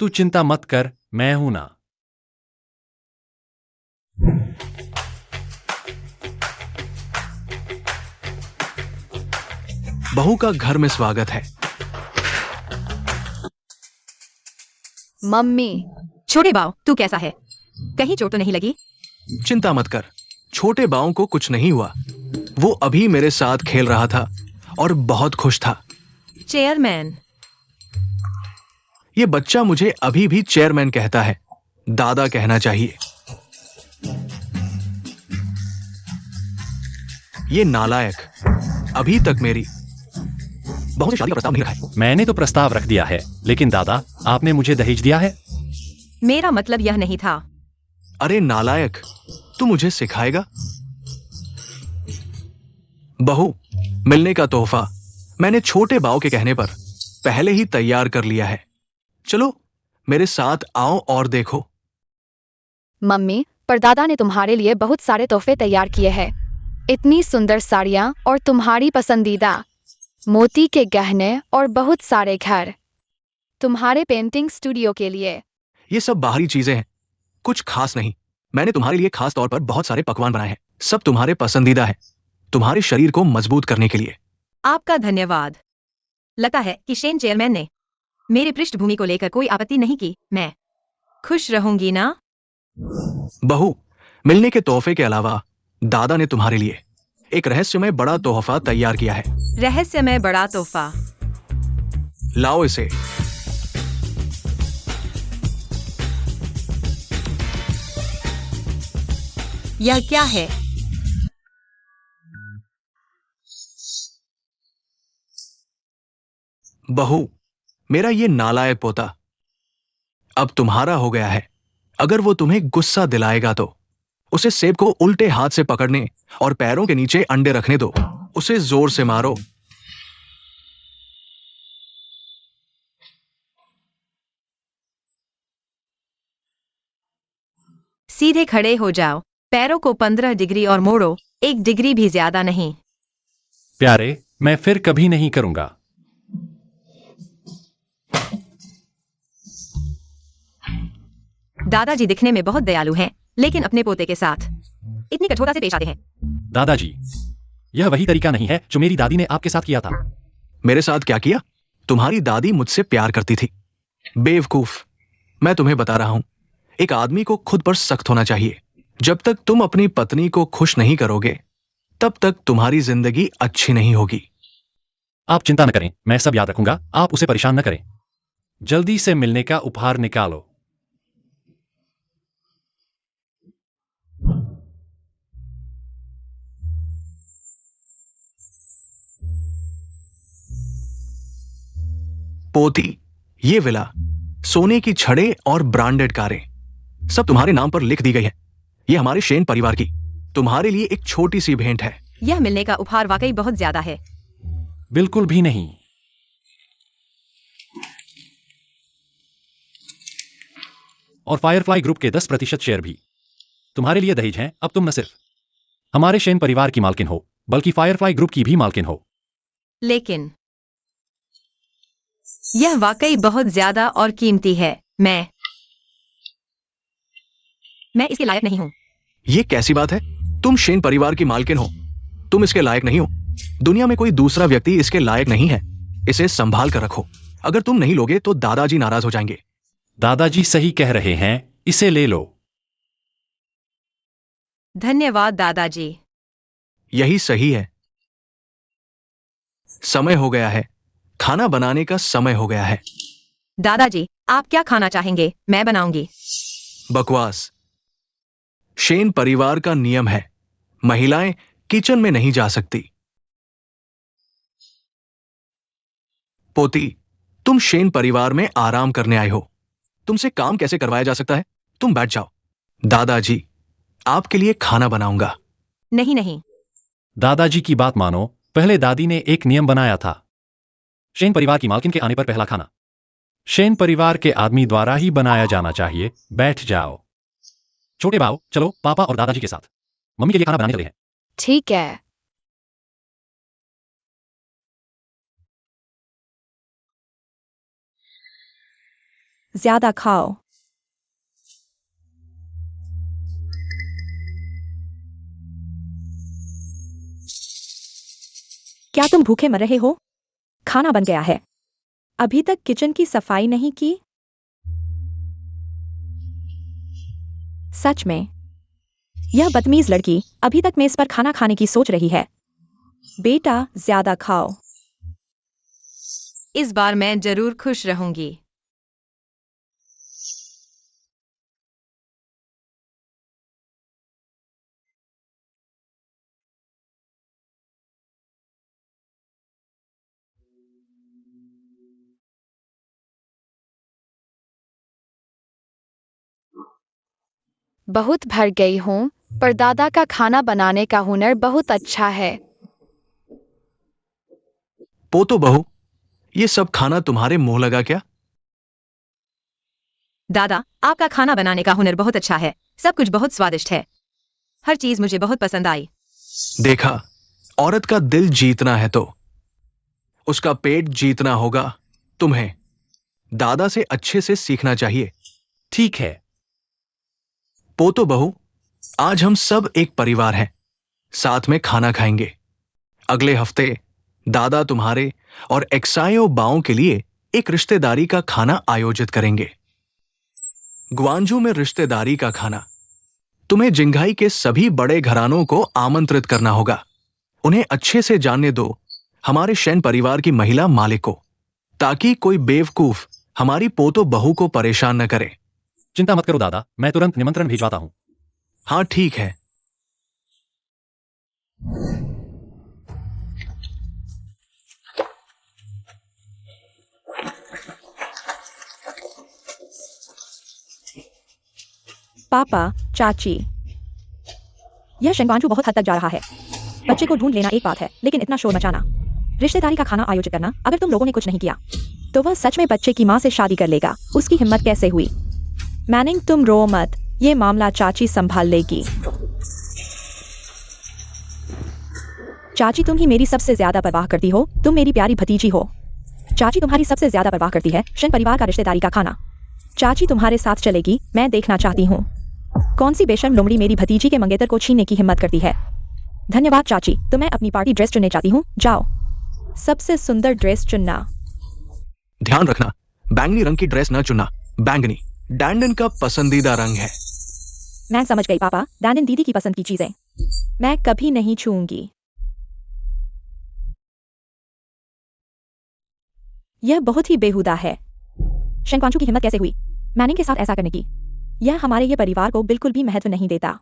तू चिंता मत कर, मैं हूं ना। बहू का घर में स्वागत है। मम्मी, छोटे बाव, तू कैसा है? कहीं चोट तो नहीं लगी? चिंता मत कर, छोटे बाऊ को कुछ नहीं हुआ। वो अभी मेरे साथ खेल रहा था और बहुत खुश था। चेयरमैन, ये बच्चा मुझे अभी भी चेयरमैन कहता है। दादा कहना चाहिए। ये नालायक अभी तक मेरी बहू से शादी का प्रस्ताव नहीं रखा है। मैंने तो प्रस्ताव रख दिया है, लेकिन दादा, आपने मुझे दहेज दिया है। मेरा मतलब यह नहीं था। अरे नालायक, तू मुझे सिखाएगा? बहू, मिलने का तोहफा मैंने छोटे बाव के कहने पर पहले ही तैयार कर लिया है। चलो मेरे साथ आओ और देखो। मम्मी, परदादा ने तुम्हारे लिए बहुत सारे तोहफे तैयार किए हैं। इतनी सुंदर साड़ियाँ और तुम्हारी पसंदीदा मोती के गहने और बहुत सारे घर तुम्हारे पेंटिंग स्टूडियो के लिए। ये सब बाहरी चीजें हैं, कुछ खास नहीं। मैंने तुम्हारे लिए खास तौर पर बहुत सारे पकवान बनाए हैं। सब तुम्हारे पसंदीदा है, तुम्हारे शरीर को मजबूत करने के लिए। आपका धन्यवाद। लगता है कि शेन चेयरमैन ने मेरे पृष्ठभूमि को लेकर कोई आपत्ति नहीं की। मैं खुश रहूंगी ना? बहू, मिलने के तोहफे के अलावा दादा ने तुम्हारे लिए एक रहस्यमय बड़ा तोहफा तैयार किया है। रहस्यमय बड़ा तोहफा? लाओ इसे। यह क्या है? बहू, मेरा ये नालायक पोता अब तुम्हारा हो गया है। अगर वो तुम्हें गुस्सा दिलाएगा तो उसे सेब को उल्टे हाथ से पकड़ने और पैरों के नीचे अंडे रखने दो। उसे जोर से मारो। सीधे खड़े हो जाओ, पैरों को 15 डिग्री और मोड़ो, 1 डिग्री भी ज्यादा नहीं। प्यारे, मैं फिर कभी नहीं करूंगा। दादाजी दिखने में बहुत दयालु हैं, लेकिन अपने पोते के साथ इतनी कठोरता से पेश आते हैं। दादाजी, यह वही तरीका नहीं है जो मेरी दादी ने आपके साथ किया था। मेरे साथ क्या किया? तुम्हारी दादी मुझसे प्यार करती थी। बेवकूफ, मैं तुम्हें बता रहा हूं, एक आदमी को खुद पर सख्त होना चाहिए। जब तक तुम अपनी पत्नी को खुश नहीं करोगे, तब तक तुम्हारी जिंदगी अच्छी नहीं होगी। आप चिंता न करें, मैं सब याद रखूंगा। आप उसे परेशान न करें। जल्दी से मिलने का उपहार निकालो। पोती, ये विला, सोने की छड़े और ब्रांडेड कारें सब तुम्हारे नाम पर लिख दी गई है। ये हमारे शेन परिवार की तुम्हारे लिए एक छोटी सी भेंट है। यह मिलने का उपहार वाकई बहुत ज्यादा है। बिल्कुल भी नहीं। और फायरफ्लाई ग्रुप के 10% शेयर भी तुम्हारे लिए दहेज हैं। अब तुम न सिर्फ हमारे शेन परिवार की मालकिन हो, बल्कि फायरफ्लाई ग्रुप की भी मालकिन हो। लेकिन यह वाकई बहुत ज्यादा और कीमती है। मैं इसके लायक नहीं हूं। ये कैसी बात है? तुम शेन परिवार की मालकिन हो, तुम इसके लायक नहीं हो। दुनिया में कोई दूसरा व्यक्ति इसके लायक नहीं है। इसे संभाल कर रखो। अगर तुम नहीं लोगे तो दादाजी नाराज हो जाएंगे। दादाजी सही कह रहे हैं, इसे ले लो। धन्यवाद दादाजी। यही सही है। समय हो गया है, खाना बनाने का समय हो गया है। दादाजी, आप क्या खाना चाहेंगे? मैं बनाऊंगी। बकवास। शेन परिवार का नियम है, महिलाएं किचन में नहीं जा सकती। पोती, तुम शेन परिवार में आराम करने आए हो, तुमसे काम कैसे करवाया जा सकता है? तुम बैठ जाओ। दादाजी, आपके लिए खाना बनाऊंगा। नहीं नहीं, दादाजी की बात मानो। पहले दादी ने एक नियम बनाया था, शेन परिवार की मालकिन के आने पर पहला खाना शेन परिवार के आदमी द्वारा ही बनाया जाना चाहिए। बैठ जाओ। छोटे बाव, चलो पापा और दादाजी के साथ मम्मी के लिए खाना बनाने चले हैं। ठीक है। ज्यादा खाओ। क्या तुम भूखे मर रहे हो? खाना बन गया है। अभी तक किचन की सफाई नहीं की? सच में? यह बदतमीज लड़की अभी तक मेज पर खाना खाने की सोच रही है। बेटा, ज्यादा खाओ। इस बार मैं जरूर खुश रहूंगी। बहुत भर गई हूँ, पर दादा का खाना बनाने का हुनर बहुत अच्छा है। पोतो बहू, ये सब खाना तुम्हारे मुंह लगा क्या? दादा, आपका खाना बनाने का हुनर बहुत अच्छा है। सब कुछ बहुत स्वादिष्ट है। हर चीज मुझे बहुत पसंद आई। देखा, औरत का दिल जीतना है तो उसका पेट जीतना होगा। तुम्हें दादा से अच्छे से सीखना चाहिए। ठीक है। पोतो बहू, आज हम सब एक परिवार हैं, साथ में खाना खाएंगे। अगले हफ्ते दादा तुम्हारे और एक्सायो बाओं के लिए एक रिश्तेदारी का खाना आयोजित करेंगे। ग्वांजू में रिश्तेदारी का खाना। तुम्हें जिंघाई के सभी बड़े घरानों को आमंत्रित करना होगा। उन्हें अच्छे से जानने दो हमारे शेन परिवार की महिला मालिक को, ताकि कोई बेवकूफ हमारी पोतो बहू को परेशान न करे। चिंता मत करो दादा, मैं तुरंत निमंत्रण भिजवाता हूं। हाँ ठीक है। पापा, चाची, यह शंगांशु बहुत हद तक जा रहा है। बच्चे को ढूंढ लेना एक बात है, लेकिन इतना शोर मचाना, रिश्तेदारी का खाना आयोजित करना, अगर तुम लोगों ने कुछ नहीं किया तो वह सच में बच्चे की माँ से शादी कर लेगा। उसकी हिम्मत कैसे हुई? मैनिंग, तुम रो मत, ये मामला चाची संभाल लेगी। चाची, तुम ही मेरी सबसे ज्यादा परवाह करती हो। तुम मेरी प्यारी भतीजी हो। चाची तुम्हारी सबसे ज्यादा परवाह करती है शेन परिवार का रिश्तेदारी का खाना। चाची तुम्हारे साथ चलेगी। मैं देखना चाहती हूँ कौन सी बेशर्म लोमड़ी मेरी भतीजी के मंगेतर को छीनने की हिम्मत करती है। धन्यवाद चाची। तो मैं अपनी पार्टी ड्रेस चुनने चाहती हूँ। जाओ, सबसे सुंदर ड्रेस चुनना। ध्यान रखना, बैंगनी रंग की ड्रेस न चुनना। बैंगनी डैंडन का पसंदीदा रंग है। मैं समझ गई पापा, डैंडन दीदी की पसंद की चीजें मैं कभी नहीं छूऊंगी। यह बहुत ही बेहुदा है। शंकांशु की हिम्मत कैसे हुई मैनिंग के साथ ऐसा करने की? यह हमारे ये परिवार को बिल्कुल भी महत्व नहीं देता।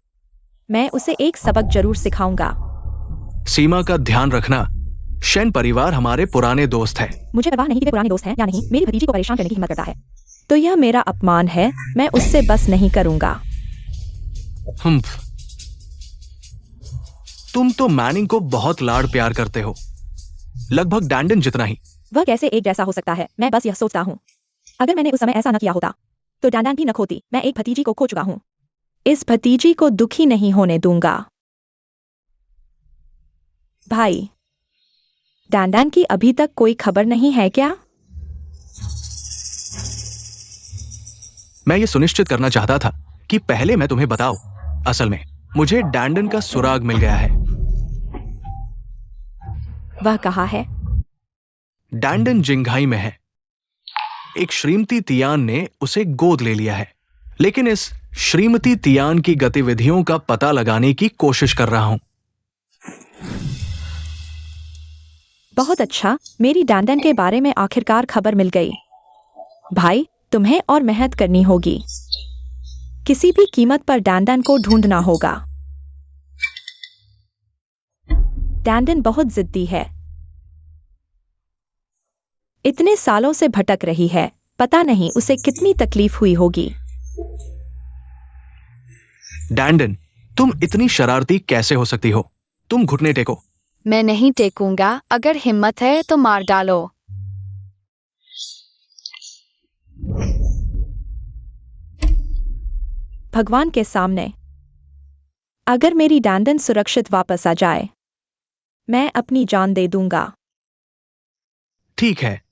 मैं उसे एक सबक जरूर सिखाऊंगा। सीमा का ध्यान रखना। शेन परिवार हमारे पुराने दोस्त है। मुझे परवाह नहीं कि वे पुराने दोस्त हैं या नहीं, मेरी भतीजी को परेशान करने की हिम्मत करता है तो यह मेरा अपमान है। मैं उससे बस नहीं करूंगा। हम्फ। तुम तो मैनिंग को बहुत लाड़ प्यार करते हो, लगभग डैंडन जितना ही। वह कैसे एक जैसा हो सकता है? मैं बस यह सोचता हूँ, अगर मैंने उस समय ऐसा न किया होता तो डैंडन भी न खोती। मैं एक भतीजी को खो चुका हूँ। इस भतीजी को दुखी नहीं होने दूंगा। भाई, डैंडन की अभी तक कोई खबर नहीं है क्या? मैं ये सुनिश्चित करना चाहता था कि पहले मैं तुम्हें बताऊं। असल में मुझे डैंडन का सुराग मिल गया है। वह कहाँ है? डैंडन जिंघाई में है। एक श्रीमती तियान ने उसे गोद ले लिया है, लेकिन इस श्रीमती तियान की गतिविधियों का पता लगाने की कोशिश कर रहा हूं। बहुत अच्छा, मेरी डैंडन के बारे में आखिरकार खबर मिल गई। भाई, तुम्हें और मेहनत करनी होगी। किसी भी कीमत पर डैंडन को ढूंढना होगा। डैंडन बहुत जिद्दी है, इतने सालों से भटक रही है। पता नहीं उसे कितनी तकलीफ हुई होगी। डैंडन, तुम इतनी शरारती कैसे हो सकती हो? तुम घुटने टेको। मैं नहीं टेकूंगा। अगर हिम्मत है तो मार डालो। भगवान के सामने, अगर मेरी डैंडन सुरक्षित वापस आ जाए, मैं अपनी जान दे दूंगा। ठीक है।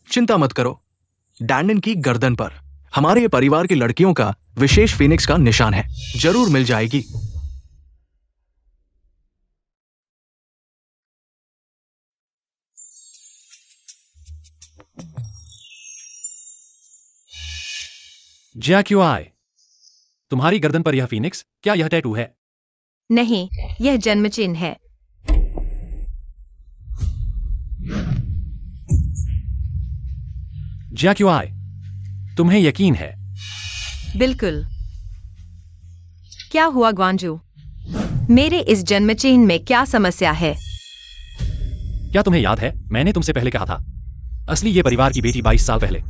चिंता मत करो। डैंडन की गर्दन पर हमारे परिवार की लड़कियों का विशेष फीनिक्स का निशान है। जरूर मिल जाएगी। जैक्युआई, तुम्हारी गर्दन पर यह फीनिक्स, क्या यह टैटू है? नहीं, यह जन्म चिन्ह है। जैक्युआई, तुम्हें यकीन है? बिल्कुल। क्या हुआ ग्वांजू? मेरे इस जन्म चिन्ह में क्या समस्या है? क्या तुम्हें याद है, मैंने तुमसे पहले कहा था, असली ये परिवार की बेटी 22 साल पहले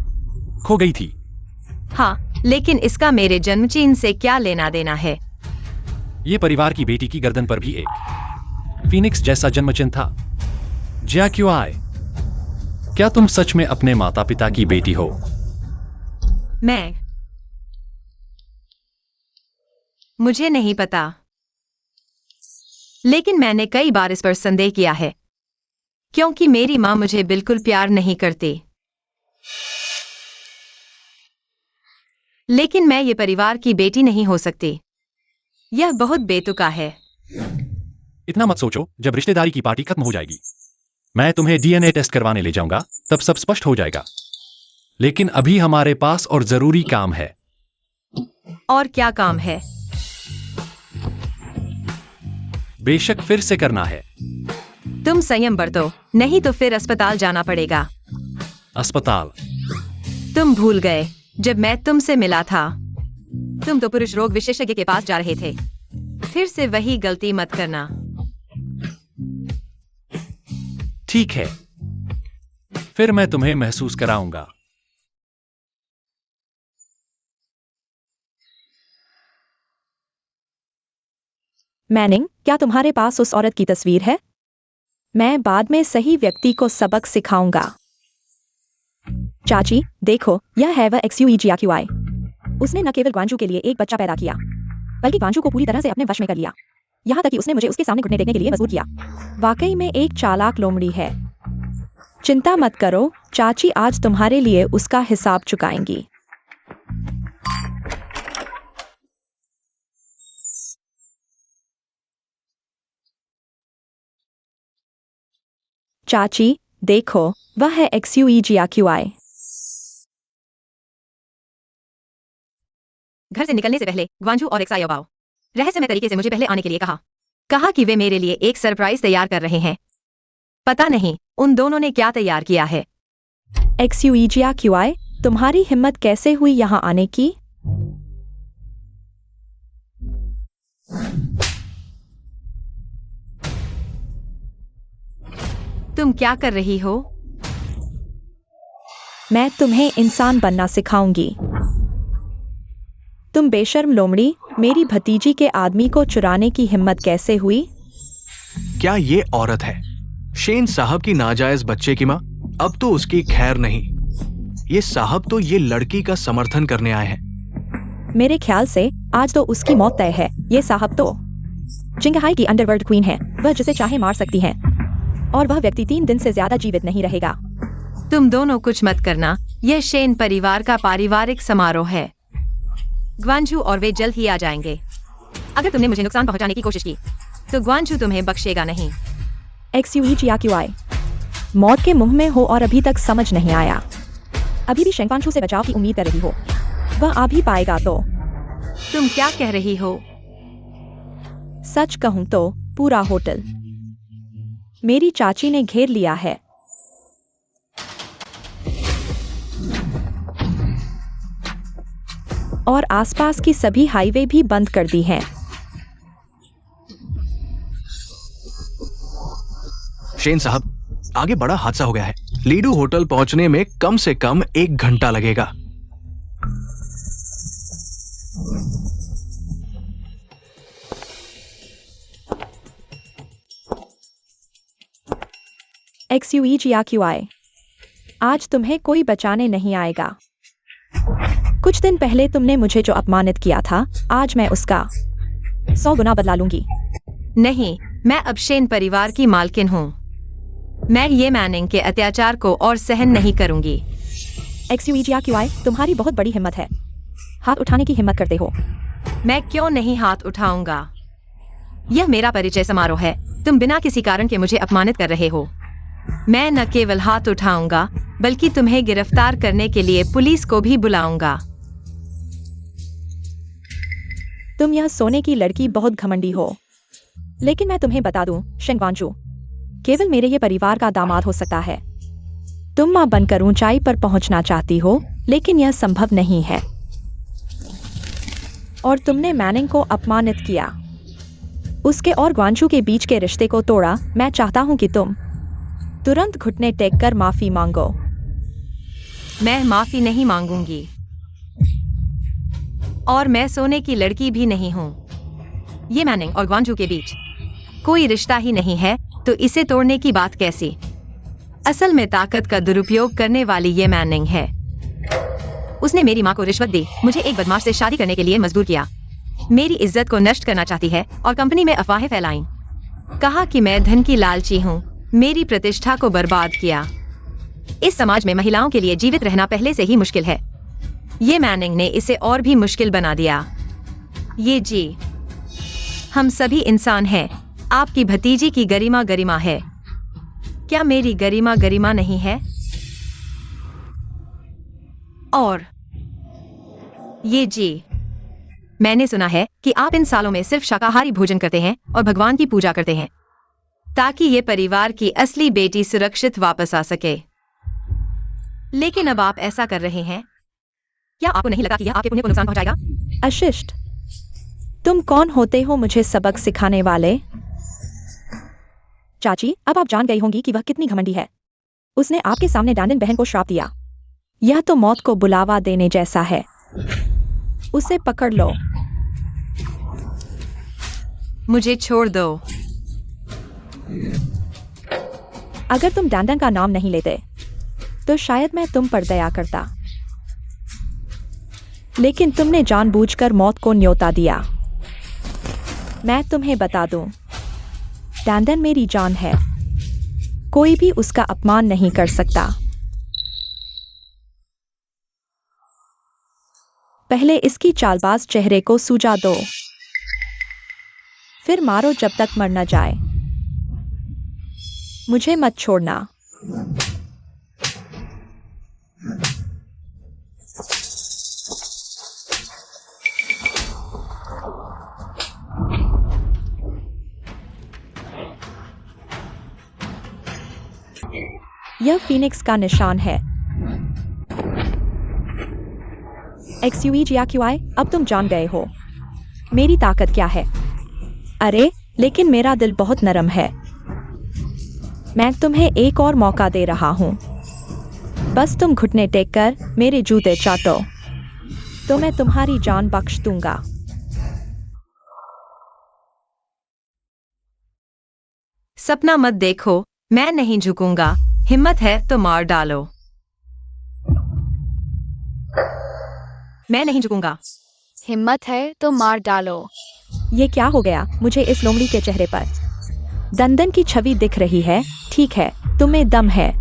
खो गई थी। हाँ, लेकिन इसका मेरे जन्म चिन्ह से क्या लेना देना है? ये परिवार की बेटी की गर्दन पर भी एक फीनिक्स जैसा जन्म चिन्ह था। जैक्युआई, क्या तुम सच में अपने माता पिता की बेटी हो? मुझे नहीं पता, लेकिन मैंने कई बार इस पर संदेह किया है, क्योंकि मेरी मां मुझे बिल्कुल प्यार नहीं करती। लेकिन मैं ये परिवार की बेटी नहीं हो सकती। यह बहुत बेतुका है। इतना मत सोचो, जब रिश्तेदारी की पार्टी खत्म हो जाएगी, मैं तुम्हें डीएनए टेस्ट करवाने ले जाऊंगा, तब सब स्पष्ट हो जाएगा। लेकिन अभी हमारे पास और जरूरी काम है। और क्या काम है? बेशक फिर से करना है। तुम संयम बरतो, नहीं तो फिर अस्पताल जाना पड़ेगा। अस्पताल? तुम भूल गए जब मैं तुमसे मिला था, तुम तो पुरुष रोग विशेषज्ञ के पास जा रहे थे। फिर से वही गलती मत करना। ठीक है, फिर मैं तुम्हें महसूस कराऊंगा। मैनिंग, क्या तुम्हारे पास उस औरत की तस्वीर है? मैं बाद में सही व्यक्ति को सबक सिखाऊंगा। चाची, देखो, यह है वह XUEGRQI। उसने न केवल ग्वांजू के लिए एक बच्चा पैदा किया, बल्कि ग्वांजू को पूरी तरह से अपने वश में कर लिया। यहाँ तक कि उसने मुझे उसके सामने घुटने टेकने के लिए मजबूर किया। वाकई में एक चालाक लोमड़ी है। चिंता मत करो, चाची आज तुम्हारे लिए उसका हिसाब चुकाएंगी। चाची, देखो, वह है XUEGRQI। घर से निकलने से पहले ग्वांजू और एक्साई आओ। रहस्यमय तरीके से मुझे पहले आने के लिए कहा कि वे मेरे लिए एक सरप्राइज तैयार कर रहे हैं। पता नहीं उन दोनों ने क्या तैयार किया है। XUEGRQI, तुम्हारी हिम्मत कैसे हुई यहाँ आने की? तुम क्या कर रही हो? मैं तुम्हें इंसान बनना सिखाऊंगी। तुम बेशर्म लोमड़ी, मेरी भतीजी के आदमी को चुराने की हिम्मत कैसे हुई? क्या ये औरत है शेन साहब की नाजायज बच्चे की माँ? अब तो उसकी खैर नहीं। ये साहब तो ये लड़की का समर्थन करने आए हैं। मेरे ख्याल से आज तो उसकी मौत तय है। ये साहब तो चिंगहाई की अंडरवर्ल्ड क्वीन है, वह जिसे चाहे मार सकती है, और वह व्यक्ति 3 दिन से ज्यादा जीवित नहीं रहेगा। तुम दोनों कुछ मत करना, यह शेन परिवार का पारिवारिक समारोह है। ग्वांझू और वे जल्द ही आ जाएंगे। अगर तुमने मुझे नुकसान पहुंचाने की कोशिश की तो ग्वांझू तुम्हें बख्शेगा नहीं। XUEGRQI मौत के मुंह में हो और अभी तक समझ नहीं आया। अभी भी शेंगवांशु से बचाव की उम्मीद कर रही हो। वह आ भी पाएगा तो। तुम क्या कह रही हो? सच कहूं तो पूरा होटल मेरी चाची ने घेर लिया है। और आसपास की सभी हाईवे भी बंद कर दी हैं। शेन साहब, आगे बड़ा हादसा हो गया है। लीडू होटल पहुंचने में कम से कम 1 घंटा लगेगा। XUEGRQI आज तुम्हें कोई बचाने नहीं आएगा। कुछ दिन पहले तुमने मुझे जो अपमानित किया था, आज मैं उसका 100 गुना बदला लूंगी। नहीं, मैं अब शेन परिवार की मालकिन हूँ। मैं ये मैनिंग के अत्याचार को और सहन नहीं करूंगी। XUEGRQI तुम्हारी बहुत बड़ी हिम्मत है। हाथ उठाने की हिम्मत करते हो। मैं क्यों नहीं हाथ उठाऊंगा? यह मेरा परिचय समारोह है। तुम बिना किसी कारण के मुझे अपमानित कर रहे हो। मैं न केवल हाथ उठाऊंगा बल्कि तुम्हें गिरफ्तार करने के लिए पुलिस को भी बुलाऊंगा। तुम यह सोने की लड़की बहुत घमंडी हो, लेकिन मैं तुम्हें बता दूं, शेंगवांशु केवल मेरे ये परिवार का दामाद हो सकता है। तुम मां बनकर ऊंचाई पर पहुंचना चाहती हो, लेकिन यह संभव नहीं है। और तुमने मैनिंग को अपमानित किया, उसके और ग्वांशु के बीच के रिश्ते को तोड़ा। मैं चाहता हूं कि तुम तुरंत घुटने टेक कर माफी मांगो। मैं माफी नहीं मांगूंगी, और मैं सोने की लड़की भी नहीं हूँ। ये मैनिंग और ग्वांझू के बीच कोई रिश्ता ही नहीं है, तो इसे तोड़ने की बात कैसी? असल में ताकत का दुरुपयोग करने वाली ये मैनिंग है। उसने मेरी माँ को रिश्वत दी, मुझे एक बदमाश से शादी करने के लिए मजबूर किया, मेरी इज्जत को नष्ट करना चाहती है और कंपनी में अफवाहें फैलाई। कहा कि मैं धन की लालची हूँ, मेरी प्रतिष्ठा को बर्बाद किया। इस समाज में महिलाओं के लिए जीवित रहना पहले से ही मुश्किल है, ये मैनिंग ने इसे और भी मुश्किल बना दिया। ये जी, हम सभी इंसान हैं। आपकी भतीजी की गरिमा गरिमा है, क्या मेरी गरिमा गरिमा नहीं है? और ये जी, मैंने सुना है कि आप इन सालों में सिर्फ शाकाहारी भोजन करते हैं और भगवान की पूजा करते हैं, ताकि ये परिवार की असली बेटी सुरक्षित वापस आ सके। लेकिन अब आप ऐसा कर रहे हैं, क्या आपको नहीं लगा कि यह आपके पुण्य को नुकसान पहुंचाएगा? अशिष्ट, तुम कौन होते हो मुझे सबक सिखाने वाले? चाची, अब आप जान गई होंगी कि वह कितनी घमंडी है। उसने आपके सामने डैंडन बहन को श्राप दिया। यह तो मौत को बुलावा देने जैसा है। उसे पकड़ लो। मुझे छोड़ दो। अगर तुम डैंडन का नाम नहीं लेते तो शायद मैं तुम पर दया करता, लेकिन तुमने जानबूझकर मौत को न्योता दिया। मैं तुम्हें बता दूं, डैंडन मेरी जान है, कोई भी उसका अपमान नहीं कर सकता। पहले इसकी चालबाज चेहरे को सूजा दो, फिर मारो जब तक मर न जाए। मुझे मत छोड़ना। यह फीनिक्स का निशान है। XUEGRQI अब तुम जान गए हो मेरी ताकत क्या है। अरे लेकिन मेरा दिल बहुत नरम है। मैं तुम्हें एक और मौका दे रहा हूँ। बस तुम घुटने टेक कर मेरे जूते चाटो तो मैं तुम्हारी जान बख्श दूंगा। सपना मत देखो, मैं नहीं झुकूंगा। हिम्मत है तो मार डालो। मैं नहीं झुकूंगा। हिम्मत है तो मार डालो। ये क्या हो गया मुझे इस लोमड़ी के चेहरे पर? दंदन की छवि दिख रही है। ठीक है, तुम्हें दम है।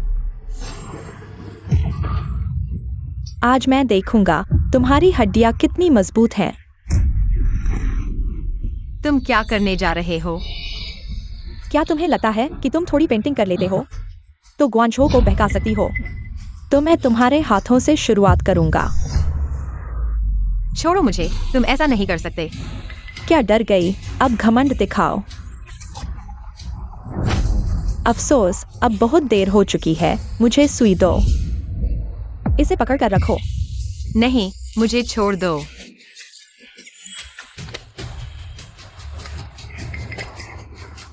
आज मैं देखूंगा तुम्हारी हड्डियां कितनी मजबूत हैं। तुम क्या करने जा रहे हो? क्या तुम्हें लगता है कि तुम थोड़ी पेंटिंग कर लेते हो तो ग्वांझो को बहका सकती हो? तो मैं तुम्हारे हाथों से शुरुआत करूंगा। छोड़ो मुझे, तुम ऐसा नहीं कर सकते। क्या डर गई? अब घमंड दिखाओ। अफसोस, अब बहुत देर हो चुकी है। मुझे सुई दो। इसे पकड़ कर रखो। नहीं, मुझे छोड़ दो।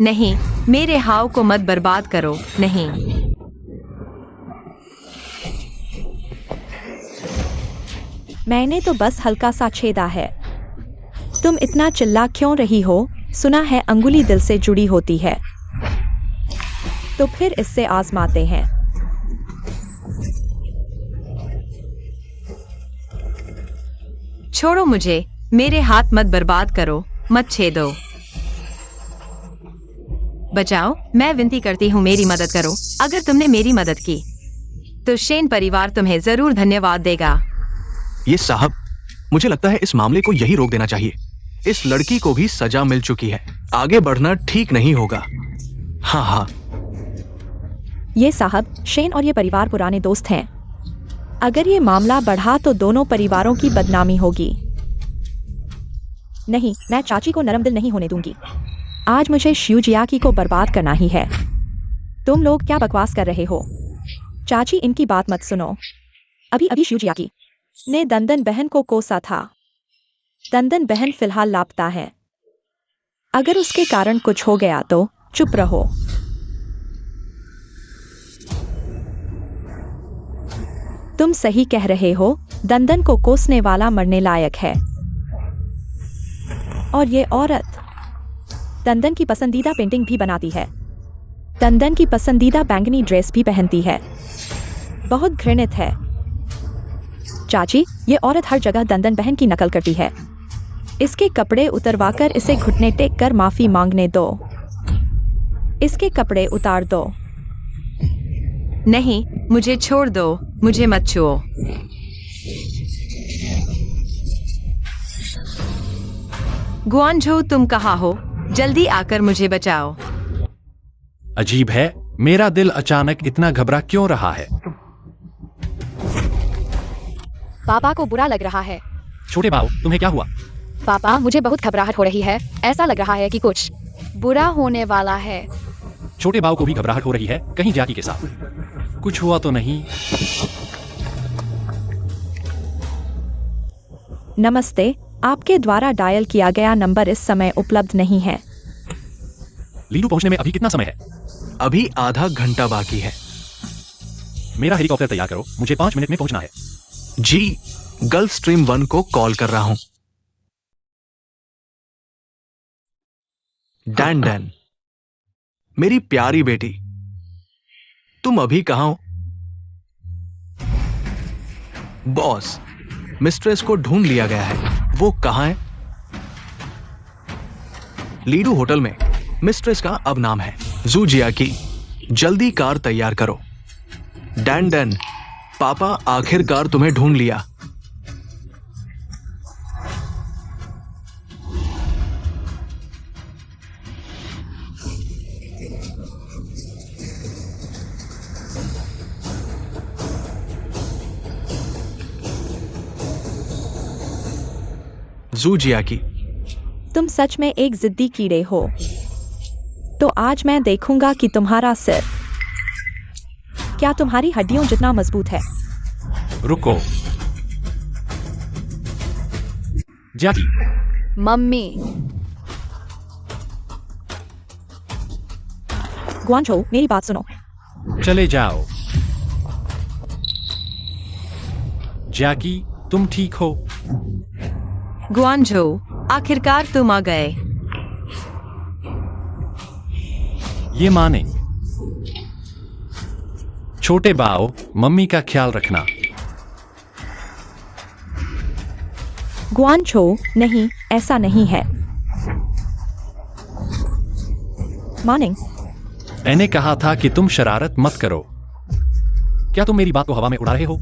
नहीं, मेरे हाव को मत बर्बाद करो। नहीं। मैंने तो बस हल्का सा छेदा है। तुम इतना चिल्ला क्यों रही हो? सुना है अंगुली दिल से जुड़ी होती है। तो फिर इससे आजमाते हैं। छोड़ो मुझे, मेरे हाथ मत बर्बाद करो, मत छेदो। बचाओ, मैं विनती करती हूँ, मेरी मदद करो। अगर तुमने मेरी मदद की तो शेन परिवार तुम्हें जरूर धन्यवाद देगा। ये साहब, मुझे लगता है इस मामले को यही रोक देना चाहिए। इस लड़की को भी सजा मिल चुकी है। आगे बढ़ना ठीक नहीं होगा। हाँ हाँ। ये साहब, शेन और ये परिवार पुराने दोस्त हैं। अगर ये मामला बढ़ा तो दोनों परिवारों की बदनामी होगी। नहीं, मैं चाची को नरम दिल नहीं होने दूंगी। आज मुझे शिवजियाकी को बर्बाद करना ही है। तुम लोग क्या बकवास कर रहे हो? चाची, इनकी बात मत सुनो। अभी शिवजियाकी ने दंदन बहन को कोसा था। दंदन बहन फिलहाल लापता है। अगर उसके कारण कुछ हो गया तो चुप रहो। तुम सही कह रहे हो, दंदन को कोसने वाला मरने लायक है। और ये औरत दंदन की पसंदीदा पेंटिंग भी बनाती है। दंदन की पसंदीदा बैंगनी ड्रेस भी पहनती है। बहुत घृणित है। चाची, ये औरत हर जगह दंदन बहन की नकल करती है। इसके कपड़े उतरवाकर इसे घुटने टेक कर माफी मांगने दो। इसके कपड़े उतार दो। नहीं, मुझे छोड़ दो, मुझे मत छुओ। ग्वांझो, तुम कहाँ हो? जल्दी आकर मुझे बचाओ। अजीब है, मेरा दिल अचानक इतना घबरा क्यों रहा है? पापा को बुरा लग रहा है। छोटे बाऊ, तुम्हें क्या हुआ? पापा, मुझे बहुत घबराहट हो रही है। ऐसा लग रहा है कि कुछ बुरा होने वाला है। छोटे बाऊ को भी घबराहट हो रही है। कहीं जाकी के साथ कुछ हुआ तो नहीं? नमस्ते, आपके द्वारा डायल किया गया नंबर इस समय उपलब्ध नहीं है। लीडू पहुंचने में अभी कितना समय है? अभी आधा घंटा बाकी है। मेरा हेलीकॉप्टर तैयार करो, मुझे 5 मिनट में पहुंचना है। जी, गल्फ स्ट्रीम 1 को कॉल कर रहा हूं। डैन डैन, मेरी प्यारी बेटी, तुम अभी कहां हो? बॉस, मिस्ट्रेस को ढूंढ लिया गया है। वो कहां है? लीडू होटल में। मिस्ट्रेस का अब नाम है ज़ूजियाकी। जल्दी कार तैयार करो। डैन डैन, पापा आखिरकार तुम्हें ढूंढ लिया। ज़ूजियाकी, तुम सच में एक जिद्दी कीड़े हो। तो आज मैं देखूंगा कि तुम्हारा सिर क्या तुम्हारी हड्डियों जितना मजबूत है। रुको जाकी। मम्मी, गुआनझो, मेरी बात सुनो। चले जाओ। जैकी, तुम ठीक हो? गुआनझो, आखिरकार तुम आ गए। ये माने। छोटे बाओ, मम्मी का ख्याल रखना। गुआनझो, नहीं, ऐसा नहीं है। मानिंग, मैंने कहा था कि तुम शरारत मत करो। क्या तुम मेरी बात को हवा में उड़ा रहे हो?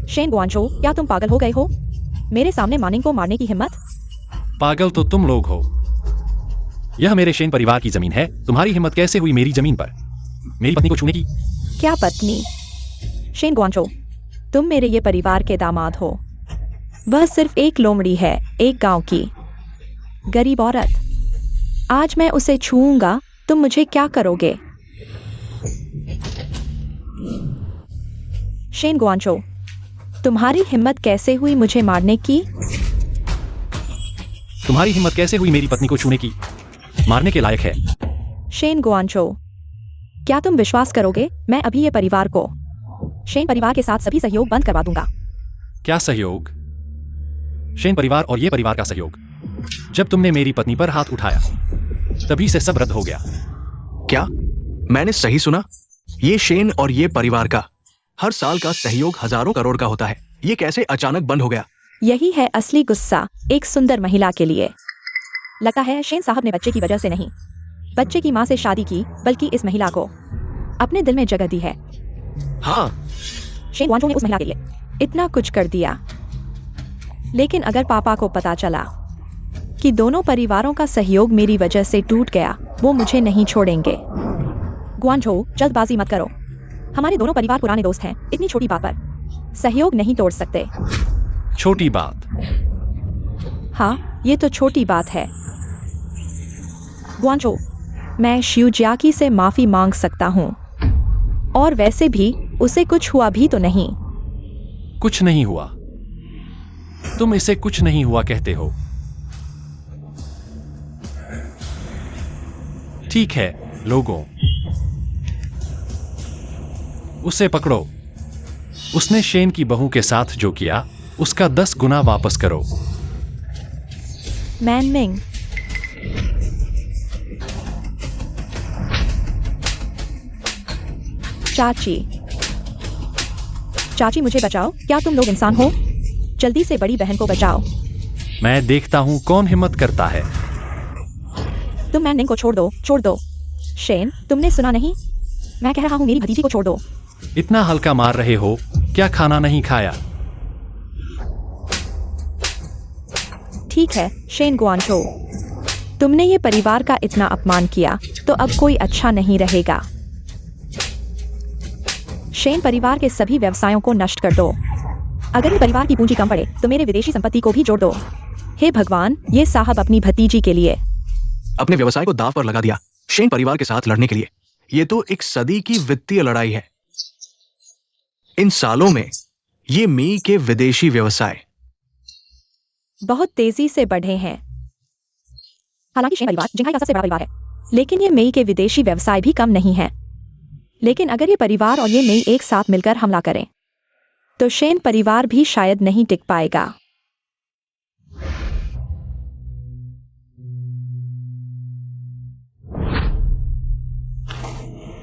शेन गुआनझो, क्या तुम पागल हो गए हो? मेरे सामने मानिंग को मारने की हिम्मत? पागल तो तुम लोग हो। यह मेरे शेन परिवार की जमीन है। तुम्हारी हिम्मत कैसे हुई मेरी जमीन पर मेरी पत्नी को छूने की? क्या पत्नी? शेन गुआनझो, तुम मेरे ये परिवार के दामाद हो। वह सिर्फ एक लोमड़ी है, एक गांव की गरीब औरत। आज मैं उसे छूऊंगा, तुम मुझे क्या करोगे? शेन गुआनझो, तुम्हारी हिम्मत कैसे हुई मुझे मारने की? तुम्हारी हिम्मत कैसे हुई मेरी पत्नी को छूने की? मारने के लायक है। शेन गुआनझो, क्या तुम विश्वास करोगे? मैं अभी ये परिवार को शेन परिवार के साथ सभी सहयोग बंद करवा दूंगा। क्या सहयोग? शेन परिवार और ये परिवार का सहयोग? जब तुमने मेरी पत्नी पर हाथ उठाया तभी से सब रद्द हो गया। क्या मैंने सही सुना? ये शेन और ये परिवार का हर साल का सहयोग हजारों करोड़ का होता है। ये कैसे अचानक बंद हो गया? यही है असली गुस्सा एक सुंदर महिला के लिए। लगता है शेन साहब ने बच्चे की वजह से नहीं, बच्चे की माँ से शादी की, बल्कि इस महिला को अपने दिल में जगह दी है। हाँ, शेन गुआनझो ने उस महिला के लिए इतना कुछ कर दिया। लेकिन अगर पापा को पता चला कि दोनों परिवारों का सहयोग मेरी वजह से टूट गया, वो मुझे नहीं छोड़ेंगे। गुआनझो, जल्दबाजी मत करो। हमारे दोनों परिवार पुराने दोस्त हैं। इतनी छोटी बात पर सहयोग नहीं तोड़ सकते। छोटी बात? हाँ, ये तो छोटी बात है। गुआनझो, मैं शियुजियाकी से माफी मांग सकता हूँ। और वैसे भी उसे कुछ हुआ भी तो नहीं। कुछ नहीं हुआ? तुम इसे कुछ नहीं हुआ कहते हो? ठीक है लोगों, उसे पकड़ो। उसने शेन की बहू के साथ जो किया उसका 10 गुना वापस करो। मैनमिंग, चाची, चाची मुझे बचाओ। क्या तुम लोग इंसान हो? जल्दी से बड़ी बहन को बचाओ। मैं देखता हूं कौन हिम्मत करता है। तुम मैनमिंग को छोड़ दो, छोड़ दो। शेन, तुमने सुना नहीं? मैं कह रहा हूँ मेरी भतीजी को छोड़ दो। इतना हल्का मार रहे हो? क्या खाना नहीं खाया? ठीक है शेन गुआनझो, तुमने ये परिवार का इतना अपमान किया तो अब कोई अच्छा नहीं रहेगा। शेन परिवार के सभी व्यवसायों को नष्ट कर दो। अगर ये परिवार की पूंजी कम पड़े तो मेरे विदेशी संपत्ति को भी जोड़ दो। हे भगवान, ये साहब अपनी भतीजी के लिए अपने व्यवसाय को दांव पर लगा दिया शेन परिवार के साथ लड़ने के लिए। ये तो एक सदी की वित्तीय लड़ाई है। इन सालों में ये मी के विदेशी व्यवसाय बहुत तेजी से बढ़े हैं। हालांकि शेन परिवार जिंघाई का सबसे बड़ा परिवार है, लेकिन ये मेई के विदेशी व्यवसाय भी कम नहीं है। लेकिन अगर ये परिवार और ये मेई एक साथ मिलकर हमला करें तो शेन परिवार भी शायद नहीं टिक पाएगा।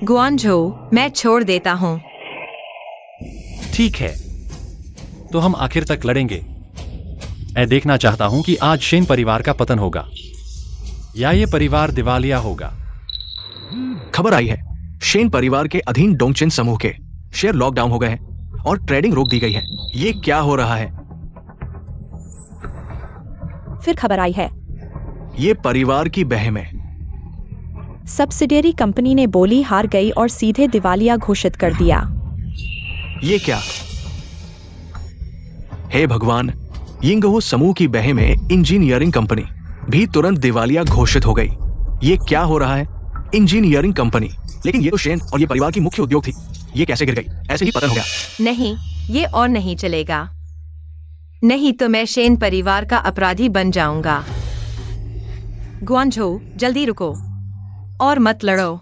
गुआनझो, मैं छोड़ देता हूँ। ठीक है, तो हम आखिर तक लड़ेंगे। मैं देखना चाहता हूं कि आज शेन परिवार का पतन होगा या ये परिवार दिवालिया होगा। खबर आई है शेन परिवार के अधीन डोंगचिन समूह के शेयर लॉकडाउन हो गए हैं और ट्रेडिंग रोक दी गई है। ये क्या हो रहा है? फिर खबर आई है ये परिवार की बहम है। सब्सिडियरी कंपनी ने बोली हार गई और सीधे दिवालिया घोषित कर दिया। ये क्या? हे भगवान, यिंगहू समूह की बहमें इंजीनियरिंग कंपनी भी तुरंत दिवालिया घोषित हो गई। ये क्या हो रहा है? इंजीनियरिंग कंपनी, लेकिन ये तो शेन और ये परिवार की मुख्य उद्योग थी। ये कैसे गिर गई? ऐसे ही पतन हो गया। नहीं, ये और नहीं चलेगा। नहीं तो मैं शेन परिवार का अपराधी बन जाऊंगा। गुआनझो, जल्दी रुको और मत लड़ो।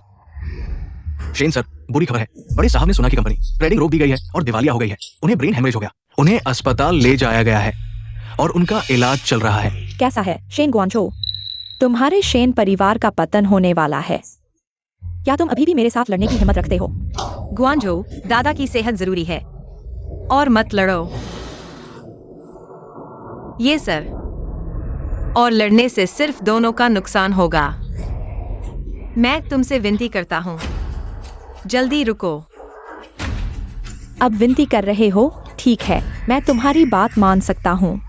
शेन सर, बुरी खबर है। बड़े साहब ने सुना कि कंपनी ट्रेडिंग रोक दी गई है और दिवालिया हो गई है। उन्हें ब्रेन हेमरेज हो गया। उन्हें अस्पताल ले जाया गया है और उनका इलाज चल रहा है। कैसा है शेन गुआनझो? तुम्हारे शेन परिवार का पतन होने वाला है। क्या तुम अभी भी मेरे साथ लड़ने की हिम्मत रखते हो? गुआनझो, दादा की सेहत जरूरी है और मत लड़ो। ये सर, और लड़ने से सिर्फ दोनों का नुकसान होगा। मैं तुमसे विनती करता हूँ, जल्दी रुको। अब विनती कर रहे हो? ठीक है, मैं तुम्हारी बात मान सकता हूँ।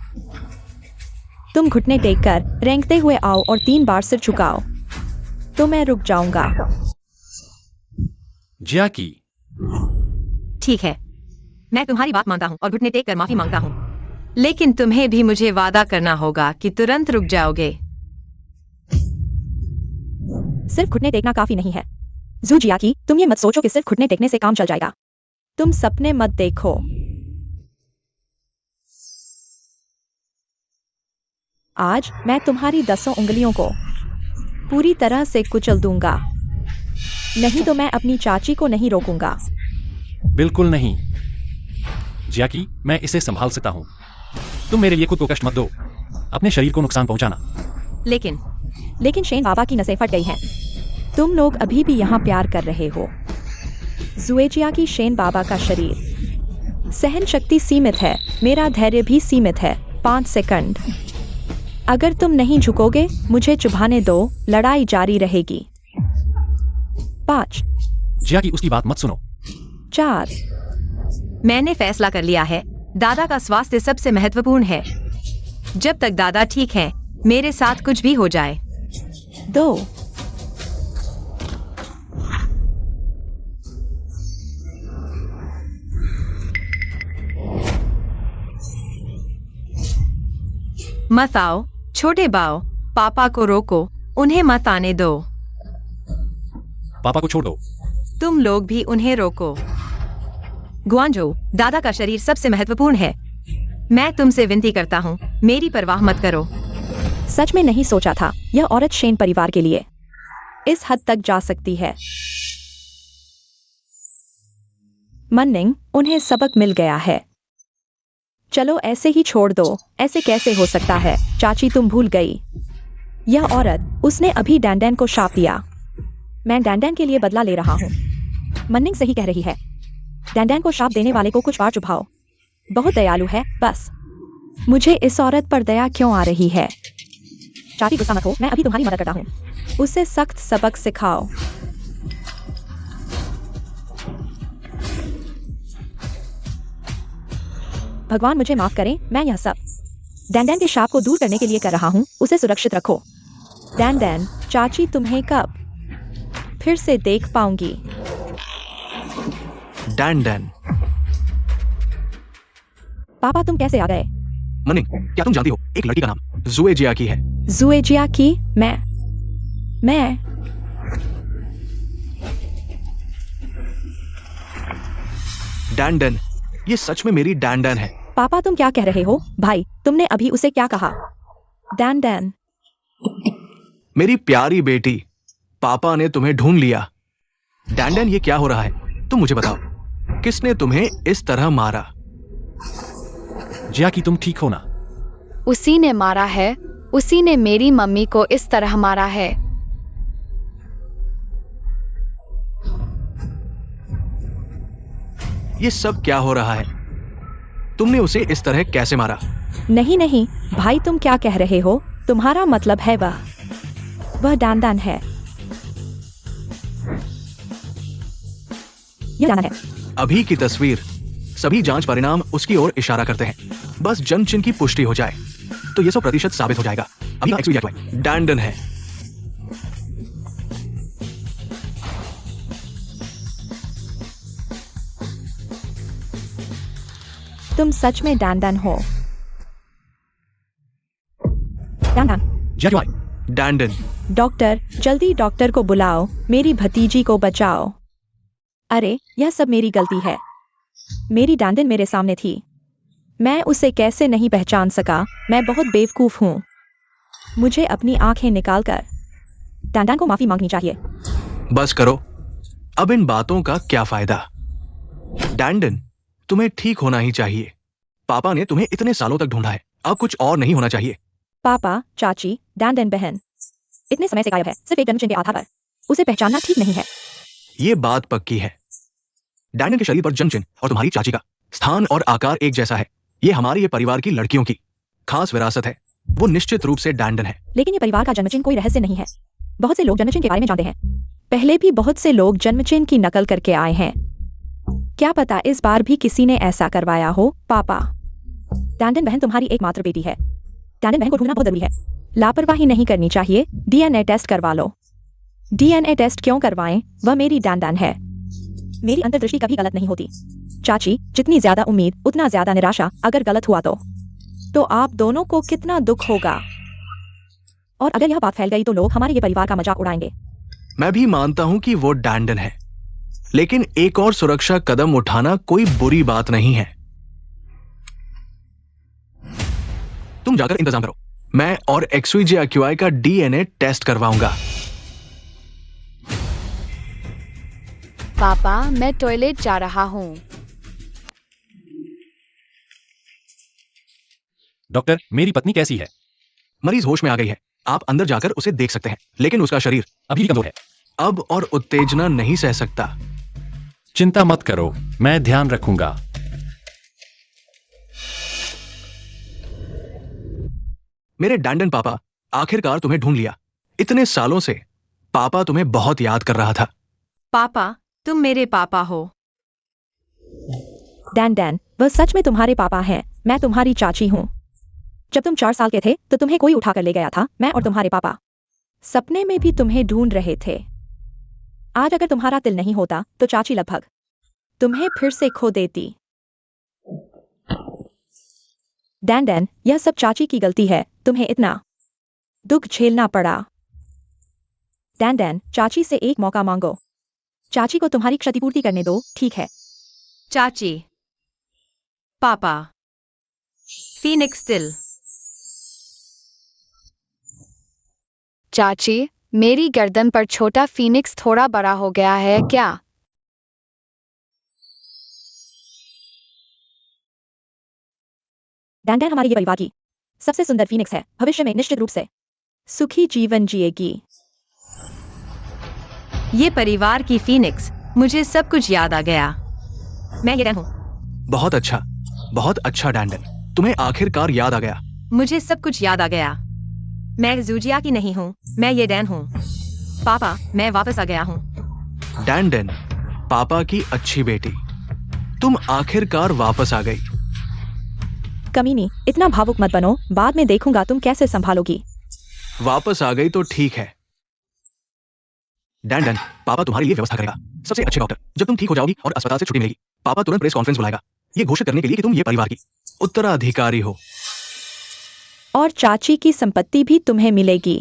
तुम घुटने टेककर रेंगते हुए आओ और 3 बार सिर झुकाओ, तो मैं रुक जाऊंगा। जियाकी, ठीक है, मैं तुम्हारी बात मानता हूँ और घुटने टेक कर माफी मांगता हूँ, लेकिन तुम्हें भी मुझे वादा करना होगा कि तुरंत रुक जाओगे। सिर्फ घुटने टेकना काफी नहीं है। जू जियाकी, तुम ये मत सोचो कि सिर्फ घुटने टेकने से काम चल जाएगा। तुम सपने मत देखो। आज मैं तुम्हारी 10 उंगलियों को पूरी तरह से कुचल दूंगा। नहीं तो मैं अपनी चाची को नहीं रोकूंगा। बिल्कुल नहीं जियाकी, मैं इसे संभाल सकता हूँ। तुम मेरे लिए खुद को कष्ट मत दो, अपने शरीर को नुकसान पहुंचाना। लेकिन शेन बाबा की नसें फट गई हैं। तुम लोग अभी भी यहाँ प्यार कर रहे हो। जुएजिया की शेन बाबा का शरीर सहन शक्ति सीमित है, मेरा धैर्य भी सीमित है। 5 सेकंड। अगर तुम नहीं झुकोगे, मुझे चुभाने दो, लड़ाई जारी रहेगी। 5, जियाकी, उसकी बात मत सुनो। 4, मैंने फैसला कर लिया है, दादा का स्वास्थ्य सबसे महत्वपूर्ण है। जब तक दादा ठीक हैं, मेरे साथ कुछ भी हो जाए। 2, मत आओ छोटे बाओ, पापा को रोको, उन्हें मत आने दो। पापा को छोड़ दो। तुम लोग भी उन्हें रोको। गुआनझो, दादा का शरीर सबसे महत्वपूर्ण है। मैं तुमसे विनती करता हूँ, मेरी परवाह मत करो। सच में नहीं सोचा था यह औरत शेन परिवार के लिए इस हद तक जा सकती है। मन्निंग, उन्हें सबक मिल गया है। चलो ऐसे ही छोड़ दो। ऐसे कैसे हो सकता है? चाची, तुम भूल गई। यह औरत, उसने अभी डैंडैन को शाप दिया। मैं डैंडैन के लिए बदला ले रहा हूँ। मन्निंग सही कह रही है। डैंडैन को शाप देने वाले को कुछ बार चुभाओ। बहुत दयालु है। बस मुझे इस औरत पर दया क्यों आ रही है? चाची, गुस्सा मत हो, मैं अभी तुम्हारी मदद करता हूँ। उसे सख्त सबक सिखाओ। भगवान मुझे माफ करें, मैं यह सब डैंडैन के शाप को दूर करने के लिए कर रहा हूँ। उसे सुरक्षित रखो। डैंडैन, चाची तुम्हें कब फिर से देख पाऊंगी? डैंडैन। पापा, तुम कैसे आ गए? मनिंग, क्या तुम जानती हो एक लड़की का नाम जुएजिया की है? जुएजिया की? मैं डैंडैन, ये सच में मेरी डैंडैन है। पापा, तुम क्या कह रहे हो? भाई, तुमने अभी उसे क्या कहा? डैंडैन। मेरी प्यारी बेटी, पापा ने तुम्हें ढूंढ लिया। डैंडैन, ये क्या हो रहा है? तुम मुझे बताओ, किसने तुम्हें इस तरह मारा? जियाकी, तुम ठीक हो ना? उसी ने मारा है। उसी ने मेरी मम्मी को इस तरह मारा है। ये सब क्या हो रहा है? तुमने उसे इस तरह कैसे मारा? नहीं नहीं भाई, तुम क्या कह रहे हो? तुम्हारा मतलब है वह डैंडैन है। यह जाना है। अभी की तस्वीर, सभी जांच परिणाम उसकी ओर इशारा करते हैं। बस जन्म चिन्ह की पुष्टि हो जाए तो ये 100% साबित हो जाएगा। अभी डैंडन है। तुम सच में डैंडैन हो? डैंडैन। डैंडन। डॉक्टर, जल्दी डॉक्टर को बुलाओ, मेरी भतीजी को बचाओ। अरे, यह सब मेरी गलती है। मेरी डैंडन मेरे सामने थी। मैं उसे कैसे नहीं पहचान सका? मैं बहुत बेवकूफ हूँ। मुझे अपनी आंखें निकालकर डैंडन को माफी मांगनी चाहिए। बस करो, अब इन बातों का क्या फायदा? डैंडन, तुम्हें ठीक होना ही चाहिए। पापा ने तुम्हें इतने सालों तक ढूंढा है, अब कुछ और नहीं होना चाहिए। पापा, चाची, डैंडन बहन इतने समय से गायब है सिर्फ एक जन्मचिन्ह के आधार पर। उसे पहचानना ठीक नहीं है। ये बात पक्की है। डैंडन के शरीर पर जन्मचिन्ह और तुम्हारी चाची का स्थान और आकार एक जैसा है। ये हमारे ये परिवार की लड़कियों की खास विरासत है। वो निश्चित रूप से डैंडन है। लेकिन ये परिवार का जन्मचिन्ह कोई रहस्य नहीं है। बहुत से लोग जन्मचिन्ह के बारे में जानते हैं। पहले भी बहुत से लोग जन्मचिन्ह की नकल करके आए हैं। क्या पता इस बार भी किसी ने ऐसा करवाया हो। पापा, डैंडन बहन तुम्हारी एकमात्र बेटी है। डैंडन बहन को ढूंढना बहुत जरूरी है। लापरवाही नहीं करनी चाहिए। डीएनए टेस्ट करवा लो। डीएनए टेस्ट क्यों करवाएं? वह मेरी डैंडन है। मेरी अंतर्दृष्टि कभी गलत नहीं होती। चाची, जितनी ज्यादा उम्मीद उतना ज्यादा निराशा। अगर गलत हुआ तो आप दोनों को कितना दुख होगा। और अगर यह बात फैल गई तो लोग हमारे ये परिवार का मजाक उड़ाएंगे। मैं भी मानता हूं कि वो डैंडन है, लेकिन एक और सुरक्षा कदम उठाना कोई बुरी बात नहीं है। तुम जाकर इंतजाम करो। मैं और XYZ का डीएनए टेस्ट करवाऊंगा। पापा, मैं टॉयलेट जा रहा हूँ। डॉक्टर, मेरी पत्नी कैसी है? मरीज होश में आ गई है। आप अंदर जाकर उसे देख सकते हैं, लेकिन उसका शरीर अभी भी कमजोर है। अब और उत्तेजना नहीं सह सकता। चिंता मत करो, मैं ध्यान रखूंगा। मेरे डैंडन पापा, आखिरकार तुम्हें ढूंढ लिया। इतने सालों से पापा तुम्हें बहुत याद कर रहा था। पापा, तुम मेरे पापा हो। डैंडन, वह सच में तुम्हारे पापा हैं। मैं तुम्हारी चाची हूँ। जब तुम 4 साल के थे तो तुम्हें कोई उठाकर ले गया था। मैं और तुम्हारे पापा सपने में भी तुम्हें ढूंढ रहे थे। आज अगर तुम्हारा दिल नहीं होता तो चाची लगभग तुम्हें फिर से खो देती। डैंडन, यह सब चाची की गलती है। तुम्हें इतना दुख झेलना पड़ा। डैंडन, चाची से एक मौका मांगो। चाची को तुम्हारी क्षतिपूर्ति करने दो, ठीक है? चाची, पापा, फीनिक्स स्टिल। चाची, मेरी गर्दन पर छोटा फीनिक्स थोड़ा बड़ा हो गया है क्या? डैंडन हमारे ये परिवार की सबसे सुंदर फीनिक्स है। भविष्य में निश्चित रूप से सुखी जीवन जिएगी। ये परिवार की फीनिक्स, मुझे सब कुछ याद आ गया। मैं ये डैन हूँ। बहुत अच्छा डैंडन, तुम्हें आखिरकार याद आ गया। मुझे सब कुछ याद आ गया। मैं जूजिया की नहीं हूँ, मैं ये डैन हूँ। पापा, मैं वापस आ गया हूँ। डैंडन, पापा की अच्छी बेटी, तुम आखिरकार वापस आ गई। कमीनी, इतना भावुक मत बनो। बाद में देखूंगा तुम कैसे संभालोगी। वापस आ गई तो ठीक है। डैंडन, पापा तुम्हारे लिए व्यवस्था करेगा। सबसे अच्छे डॉक्टर। जब तुम ठीक हो जाओगी और अस्पताल से छुट्टी मिलेगी, पापा तुरंत प्रेस कॉन्फ्रेंस बुलाएगा, ये घोषित करने के लिए कि तुम ये परिवार की उत्तराधिकारी हो। और चाची की संपत्ति भी तुम्हें मिलेगी।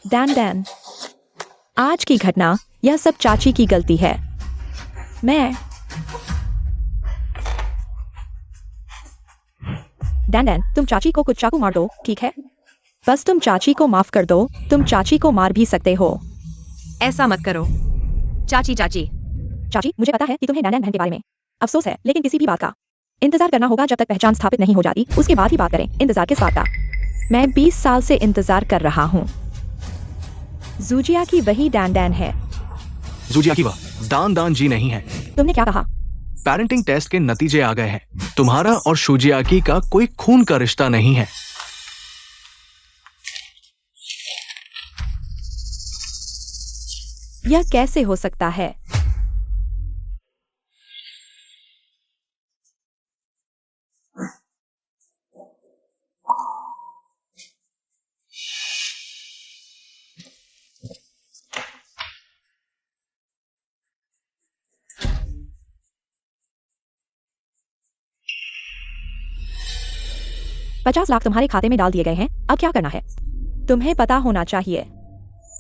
डैंडन, आज की घटना, यह सब चाची की गलती है। डैंडन, तुम चाची को कुछ चाकू मार दो, ठीक है? बस तुम चाची को माफ कर दो। तुम चाची को मार भी सकते हो। ऐसा मत करो। चाची, चाची, मुझे पता है कि तुम्हें डैंडन बहन के बारे में अफसोस है, लेकिन किसी भी बात का इंतजार करना होगा जब तक पहचान स्थापित नहीं हो जाती। उसके बाद ही बात करें। इंतजार किस बात का? मैं 20 साल से इंतजार कर रहा हूँ। जूजिया की वही डैंडन है। जूजिया की वह दान जी नहीं है। तुमने क्या कहा? पेरेंटिंग टेस्ट के नतीजे आ गए हैं। तुम्हारा और शुजियाकी का कोई खून का रिश्ता नहीं है। यह कैसे हो सकता है? $50 लाख तुम्हारे खाते में डाल दिए गए हैं। अब क्या करना है? तुम्हें पता होना चाहिए।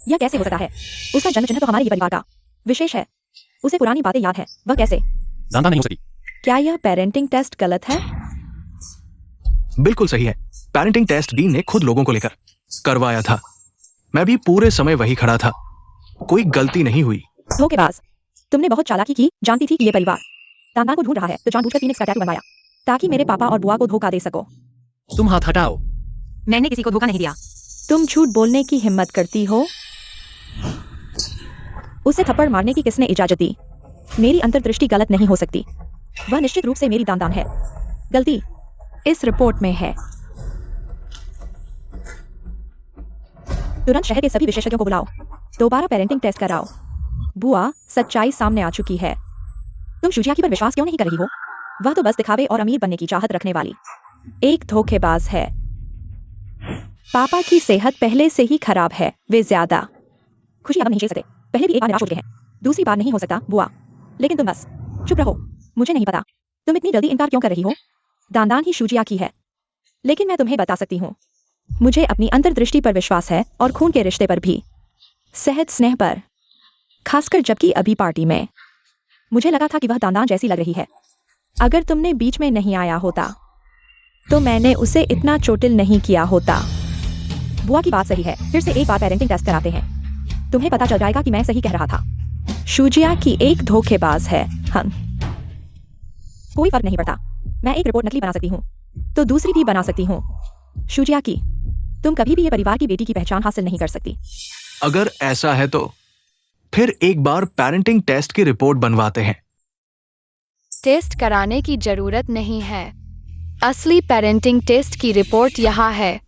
यह कैसे हो सकता है? उसका जन्म चिन्ह तो हमारे ही परिवार का विशेष है। उसे पुरानी बातें याद है। वह कैसे? दादा नहीं हो सकी। क्या यह पेरेंटिंग टेस्ट गलत है? बिल्कुल सही है। पेरेंटिंग टेस्ट डीन ने खुद लोगों को लेकर करवाया था। मैं भी पूरे समय वही खड़ा था। कोई गलती नहीं हुई। धोखेबाज, तुमने बहुत चालाकी की, जानती थी कि ये परिवार दांदा को ढूंढ रहा है तो जानबूझकर फीनिक्स का टैटू बनवाया ताकि मेरे पापा और बुआ को धोखा दे सको। तुम हाथ हटाओ। मैंने किसी को धोखा नहीं दिया। तुम झूठ बोलने की हिम्मत करती हो? उसे थप्पड़ मारने की किसने इजाजत दी? मेरी अंतर्दृष्टि गलत नहीं हो सकती। वह निश्चित रूप से मेरी दान है। गलती इस रिपोर्ट में है। तुरंत शहर के सभी विशेषज्ञों को बुलाओ, दोबारा पेरेंटिंग टेस्ट कराओ। बुआ, सच्चाई सामने आ चुकी है। तुम शुजियाकी पर विश्वास क्यों नहीं कर रही हो? वह तो बस दिखावे और अमीर बनने की चाहत रखने वाली एक धोखेबाज है। पापा की सेहत पहले से ही खराब है। वे ज्यादा खुशी अब नहीं झेल सकते। पहले भी एक बार निराश हो चुके हैं, दूसरी बार नहीं हो सकता बुआ। लेकिन तुम बस चुप रहो। मुझे नहीं पता तुम इतनी जल्दी इनकार क्यों कर रही हो। दान ही शुजियाकी है, लेकिन मैं तुम्हें बता सकती हूँ। मुझे अपनी अंतर्दृष्टि पर विश्वास है और खून के रिश्ते पर भी, सेहत स्नेह पर, खासकर जबकि अभी पार्टी में मुझे लगा था कि वह दान जैसी लग रही है। अगर तुमने बीच में नहीं आया होता तो मैंने उसे इतना चोटिल नहीं किया होता। बुआ की बात सही है। फिर से एक बार पेरेंटिंग टेस्ट कराते हैं, तुम्हें पता चल जाएगा कि मैं सही कह रहा था। शुजियाकी एक धोखेबाज है। हम कोई फर्क नहीं पड़ता। मैं एक रिपोर्ट नकली बना सकती हूँ तो दूसरी भी बना सकती हूँ। शुजियाकी, तुम कभी भी ये परिवार की बेटी की पहचान हासिल नहीं कर सकती। अगर ऐसा है तो फिर एक बार पेरेंटिंग टेस्ट की रिपोर्ट बनवाते हैं। टेस्ट कराने की जरूरत नहीं है। असली पेरेंटिंग टेस्ट की रिपोर्ट यहाँ है।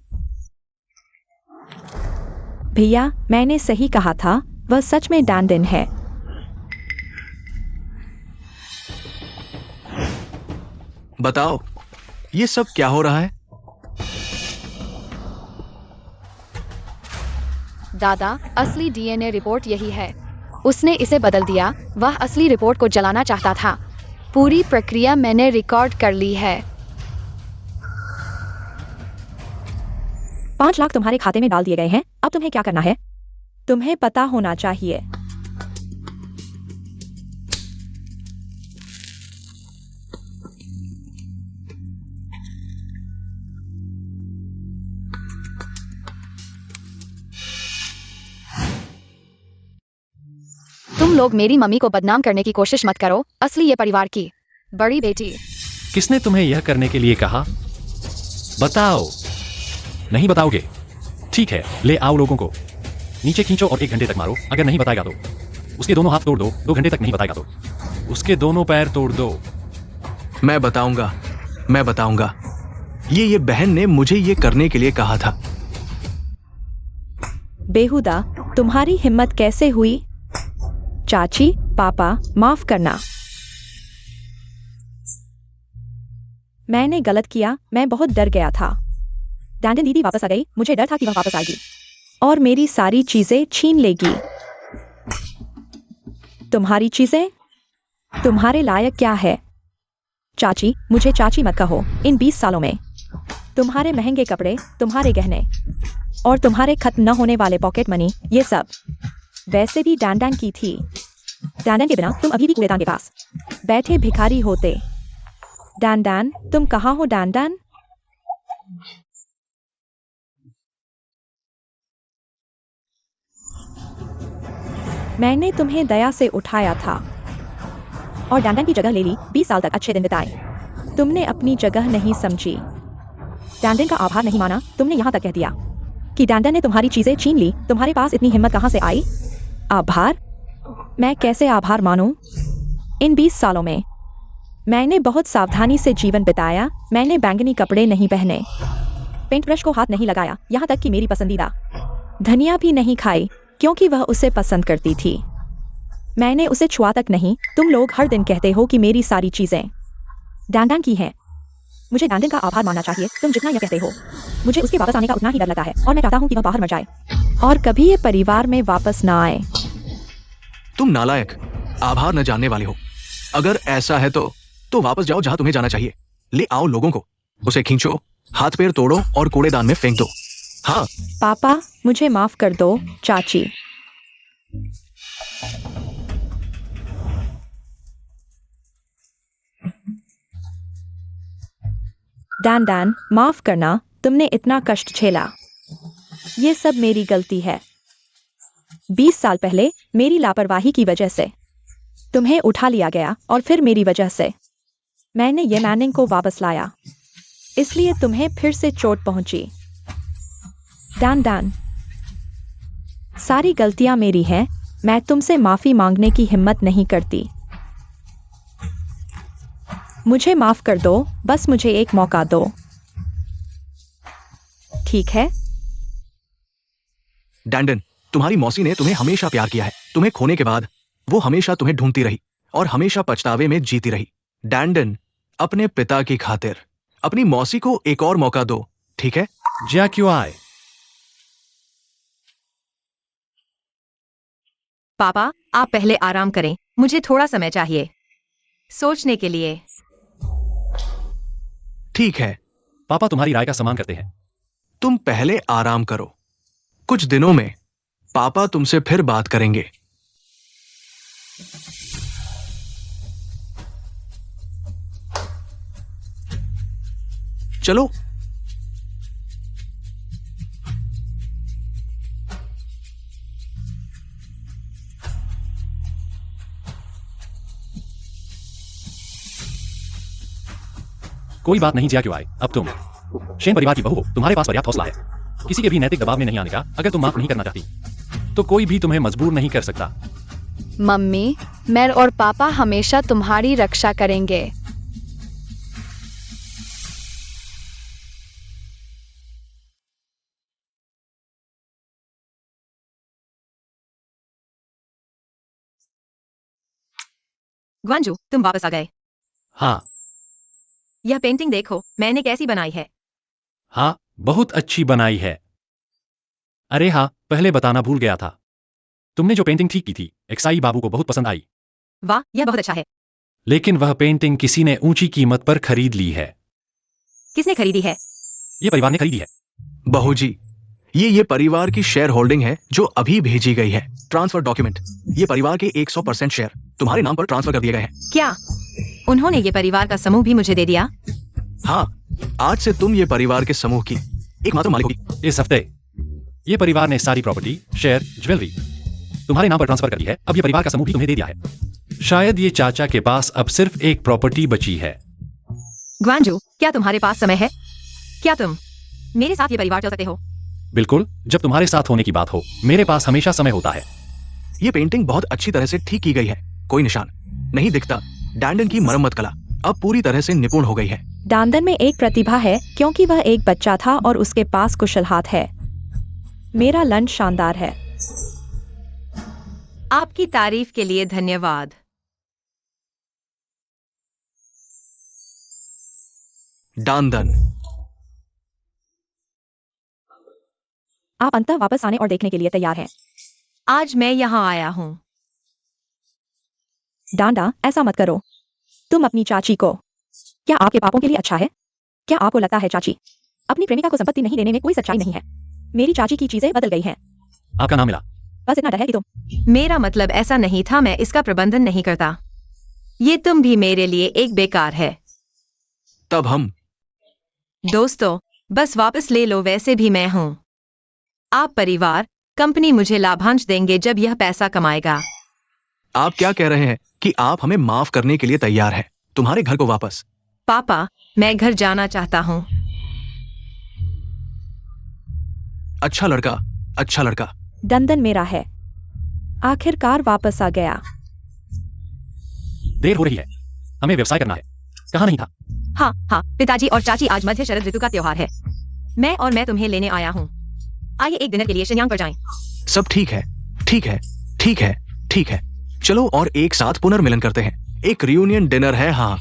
भैया, मैंने सही कहा था। वह सच में डैंडन है। बताओ, ये सब क्या हो रहा है? दादा, असली डीएनए रिपोर्ट यही है। उसने इसे बदल दिया। वह असली रिपोर्ट को जलाना चाहता था। पूरी प्रक्रिया मैंने रिकॉर्ड कर ली है। 5 लाख तुम्हारे खाते में डाल दिए गए हैं। अब तुम्हें क्या करना है? तुम्हें पता होना चाहिए। तुम लोग मेरी मम्मी को बदनाम करने की कोशिश मत करो। असली ये परिवार की बड़ी बेटी। किसने तुम्हें यह करने के लिए कहा? बताओ। नहीं बताओगे? ठीक है, ले आओ लोगों को। नीचे खींचो और 1 घंटे तक मारो। अगर नहीं बताएगा तो उसके दोनों हाथ तोड़ दो। 2 घंटे तक नहीं बताएगा तो उसके दोनों पैर तोड़ दो। मैं बताऊंगा। ये बहन ने मुझे ये करने के लिए कहा था। बेहुदा, तुम्हारी हिम्मत कैसे हुई? चाची, पापा, माफ करना। मैंने गलत किया। मैं बहुत डर गया था। डैंडन दीदी वापस आ गई। मुझे डर था कि वह वापस आएगी और मेरी सारी चीजें छीन लेगी। तुम्हारी चीजें? तुम्हारे लायक क्या है? चाची, मुझे चाची मत कहो। इन 20 सालों में तुम्हारे महंगे कपड़े, तुम्हारे गहने और तुम्हारे खत्म न होने वाले पॉकेट मनी, ये सब वैसे भी डैंडन की थी। डैंडन के बिना तुम अभी भी कूड़ेदान के पास बैठे भिखारी होते। डैंडन, तुम कहाँ हो डैंडन? मैंने तुम्हें दया से उठाया था और डैंडन की जगह ले ली। 20 साल तक अच्छे दिन बिताए। तुमने अपनी जगह नहीं समझी। डैंडन का आभार नहीं माना। तुमने यहां तक कह दिया कि डैंडन ने तुम्हारी चीजें छीन ली। तुम्हारे पास इतनी हिम्मत कहां से आई? आभार? मैं कैसे आभार मानूं? इन 20 सालों में मैंने बहुत सावधानी से जीवन बिताया। मैंने बैंगनी कपड़े नहीं पहने, पेंट ब्रश को हाथ नहीं लगाया, यहाँ तक कि मेरी पसंदीदा धनिया भी नहीं खाई क्योंकि वह उसे पसंद करती थी। मैंने उसे छुआ तक नहीं। तुम लोग हर दिन कहते हो कि मेरी सारी चीजें डैंडन की हैं। मुझे डैंडन का आभार मानना चाहिए। तुम जितना यह कहते हो, मुझे उसके वापस आने का उतना ही डर लगता है और मैं चाहता हूँ कि वह बाहर मर जाए और कभी ये परिवार में वापस ना आए। तुम नालायक, आभार न जानने वाले हो। अगर ऐसा है तो वापस जाओ जहां तुम्हें जाना चाहिए। ले आओ लोगों को, उसे खींचो, हाथ पैर तोड़ो और कूड़ेदान में फेंक दो। हाँ। पापा, मुझे माफ कर दो। चाची, डैन डैन, माफ करना, तुमने इतना कष्ट झेला। ये सब मेरी गलती है। 20 साल पहले मेरी लापरवाही की वजह से तुम्हें उठा लिया गया और फिर मेरी वजह से मैंने ये मैनिंग को वापस लाया, इसलिए तुम्हें फिर से चोट पहुंची। डैन डैन, सारी गलतियां मेरी हैं, मैं तुमसे माफी मांगने की हिम्मत नहीं करती। मुझे माफ कर दो, बस मुझे एक मौका दो, ठीक है? डैंडन, तुम्हारी मौसी ने तुम्हें हमेशा प्यार किया है। तुम्हें खोने के बाद वो हमेशा तुम्हें ढूंढती रही और हमेशा पछतावे में जीती रही। डैंडन, अपने पिता की खातिर अपनी मौसी को एक और मौका दो, ठीक है? ज्या क्यों आए? पापा, आप पहले आराम करें, मुझे थोड़ा समय चाहिए सोचने के लिए। ठीक है, पापा तुम्हारी राय का सम्मान करते हैं। तुम पहले आराम करो। कुछ दिनों में पापा तुमसे फिर बात करेंगे। चलो। कोई बात नहीं, ज्या क्यों आए? अब तुम शेन परिवार की बहू हो, तुम्हारे पास पर्याप्त हौसला है किसी के भी नैतिक दबाव में नहीं आने का। अगर तुम माफ नहीं करना चाहती तो कोई भी तुम्हें मजबूर नहीं कर सकता। मम्मी, मैं और पापा हमेशा तुम्हारी रक्षा करेंगे। ग्वांजू, तुम वापस आ गए। हाँ यह पेंटिंग देखो, मैंने कैसी बनाई है। हाँ, बहुत अच्छी बनाई है। अरे हाँ, पहले बताना भूल गया था। तुमने जो पेंटिंग ठीक की थी, एक्साई बाबू को बहुत पसंद आई। वाह, यह बहुत अच्छा है। लेकिन वह पेंटिंग किसी ने ऊंची कीमत पर खरीद ली है। किसने खरीदी है? ये परिवार ने खरीदी है। बहू जी, ये परिवार की शेयर होल्डिंग है जो अभी भेजी गई है। Transfer document. ये परिवार के 100% शेयर तुम्हारे नाम पर ट्रांसफर कर दिए गए हैं। क्या उन्होंने ये परिवार का समूह भी मुझे दे दिया? हाँ, आज से तुम ये परिवार के समूह की एकमात्र मालिक होगी। इस हफ्ते ये परिवार ने सारी प्रॉपर्टी, शेयर, ज्वेलरी तुम्हारे नाम पर ट्रांसफर कर दी है। अब ये परिवार का समूह भी तुम्हें दे दिया है। शायद ये चाचा के पास अब सिर्फ एक प्रॉपर्टी बची है। ग्वांजू, क्या तुम्हारे पास समय है? क्या तुम मेरे साथ ये परिवार चल सकते हो? बिल्कुल, जब तुम्हारे साथ होने की बात हो, मेरे पास हमेशा समय होता है। ये पेंटिंग बहुत अच्छी तरह से ठीक की गई है, कोई निशान नहीं दिखता। डैंडन की मरम्मत कला अब पूरी तरह से निपुण हो गई है। डैंडन में एक प्रतिभा है क्योंकि वह एक बच्चा था और उसके पास कुशल हाथ है। मेरा लंच शानदार है। आपकी तारीफ के लिए धन्यवाद। डैंडन, आप अंततः वापस आने और देखने के लिए तैयार हैं। आज मैं यहाँ आया हूँ। डांडा, ऐसा मत करो। तुम अपनी चाची को, क्या आपके पापों के लिए अच्छा है? क्या आपको लगता है चाची अपनी प्रेमिका को संपत्ति नहीं देने में कोई सच्चाई नहीं है? मेरी चाची की चीजें बदल गई हैं। आपका नाम मिला। बस इतना डर है कि तुम। मेरा मतलब ऐसा नहीं था, मैं इसका प्रबंधन नहीं करता। ये तुम भी मेरे लिए एक बेकार है। तब हम दोस्तों, बस वापस ले लो, वैसे भी मैं हूँ। आप परिवार, कंपनी मुझे लाभांश देंगे जब यह पैसा कमाएगा। आप क्या कह रहे हैं कि आप हमें माफ करने के लिए तैयार हैं? तुम्हारे घर को वापस। पापा, मैं घर जाना चाहता हूँ। अच्छा लड़का, अच्छा लड़का। डंदन मेरा है। आखिरकार वापस आ गया। देर हो रही है, हमें व्यवसाय करना है। कहा नहीं था? हाँ हाँ पिताजी और चाची, आज मध्य शरद ऋतु का त्योहार है। मैं तुम्हें लेने आया हूँ। आइए एक डिनर के लिए शिन्यांग पर जाएं। सब ठीक है, ठीक है, ठीक है, ठीक है। चलो और एक साथ पुनर्मिलन करते हैं। एक रियूनियन डिनर है। हाँ,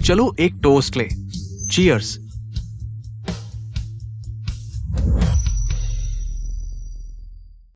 चलो एक टोस्ट ले। चीयर्स।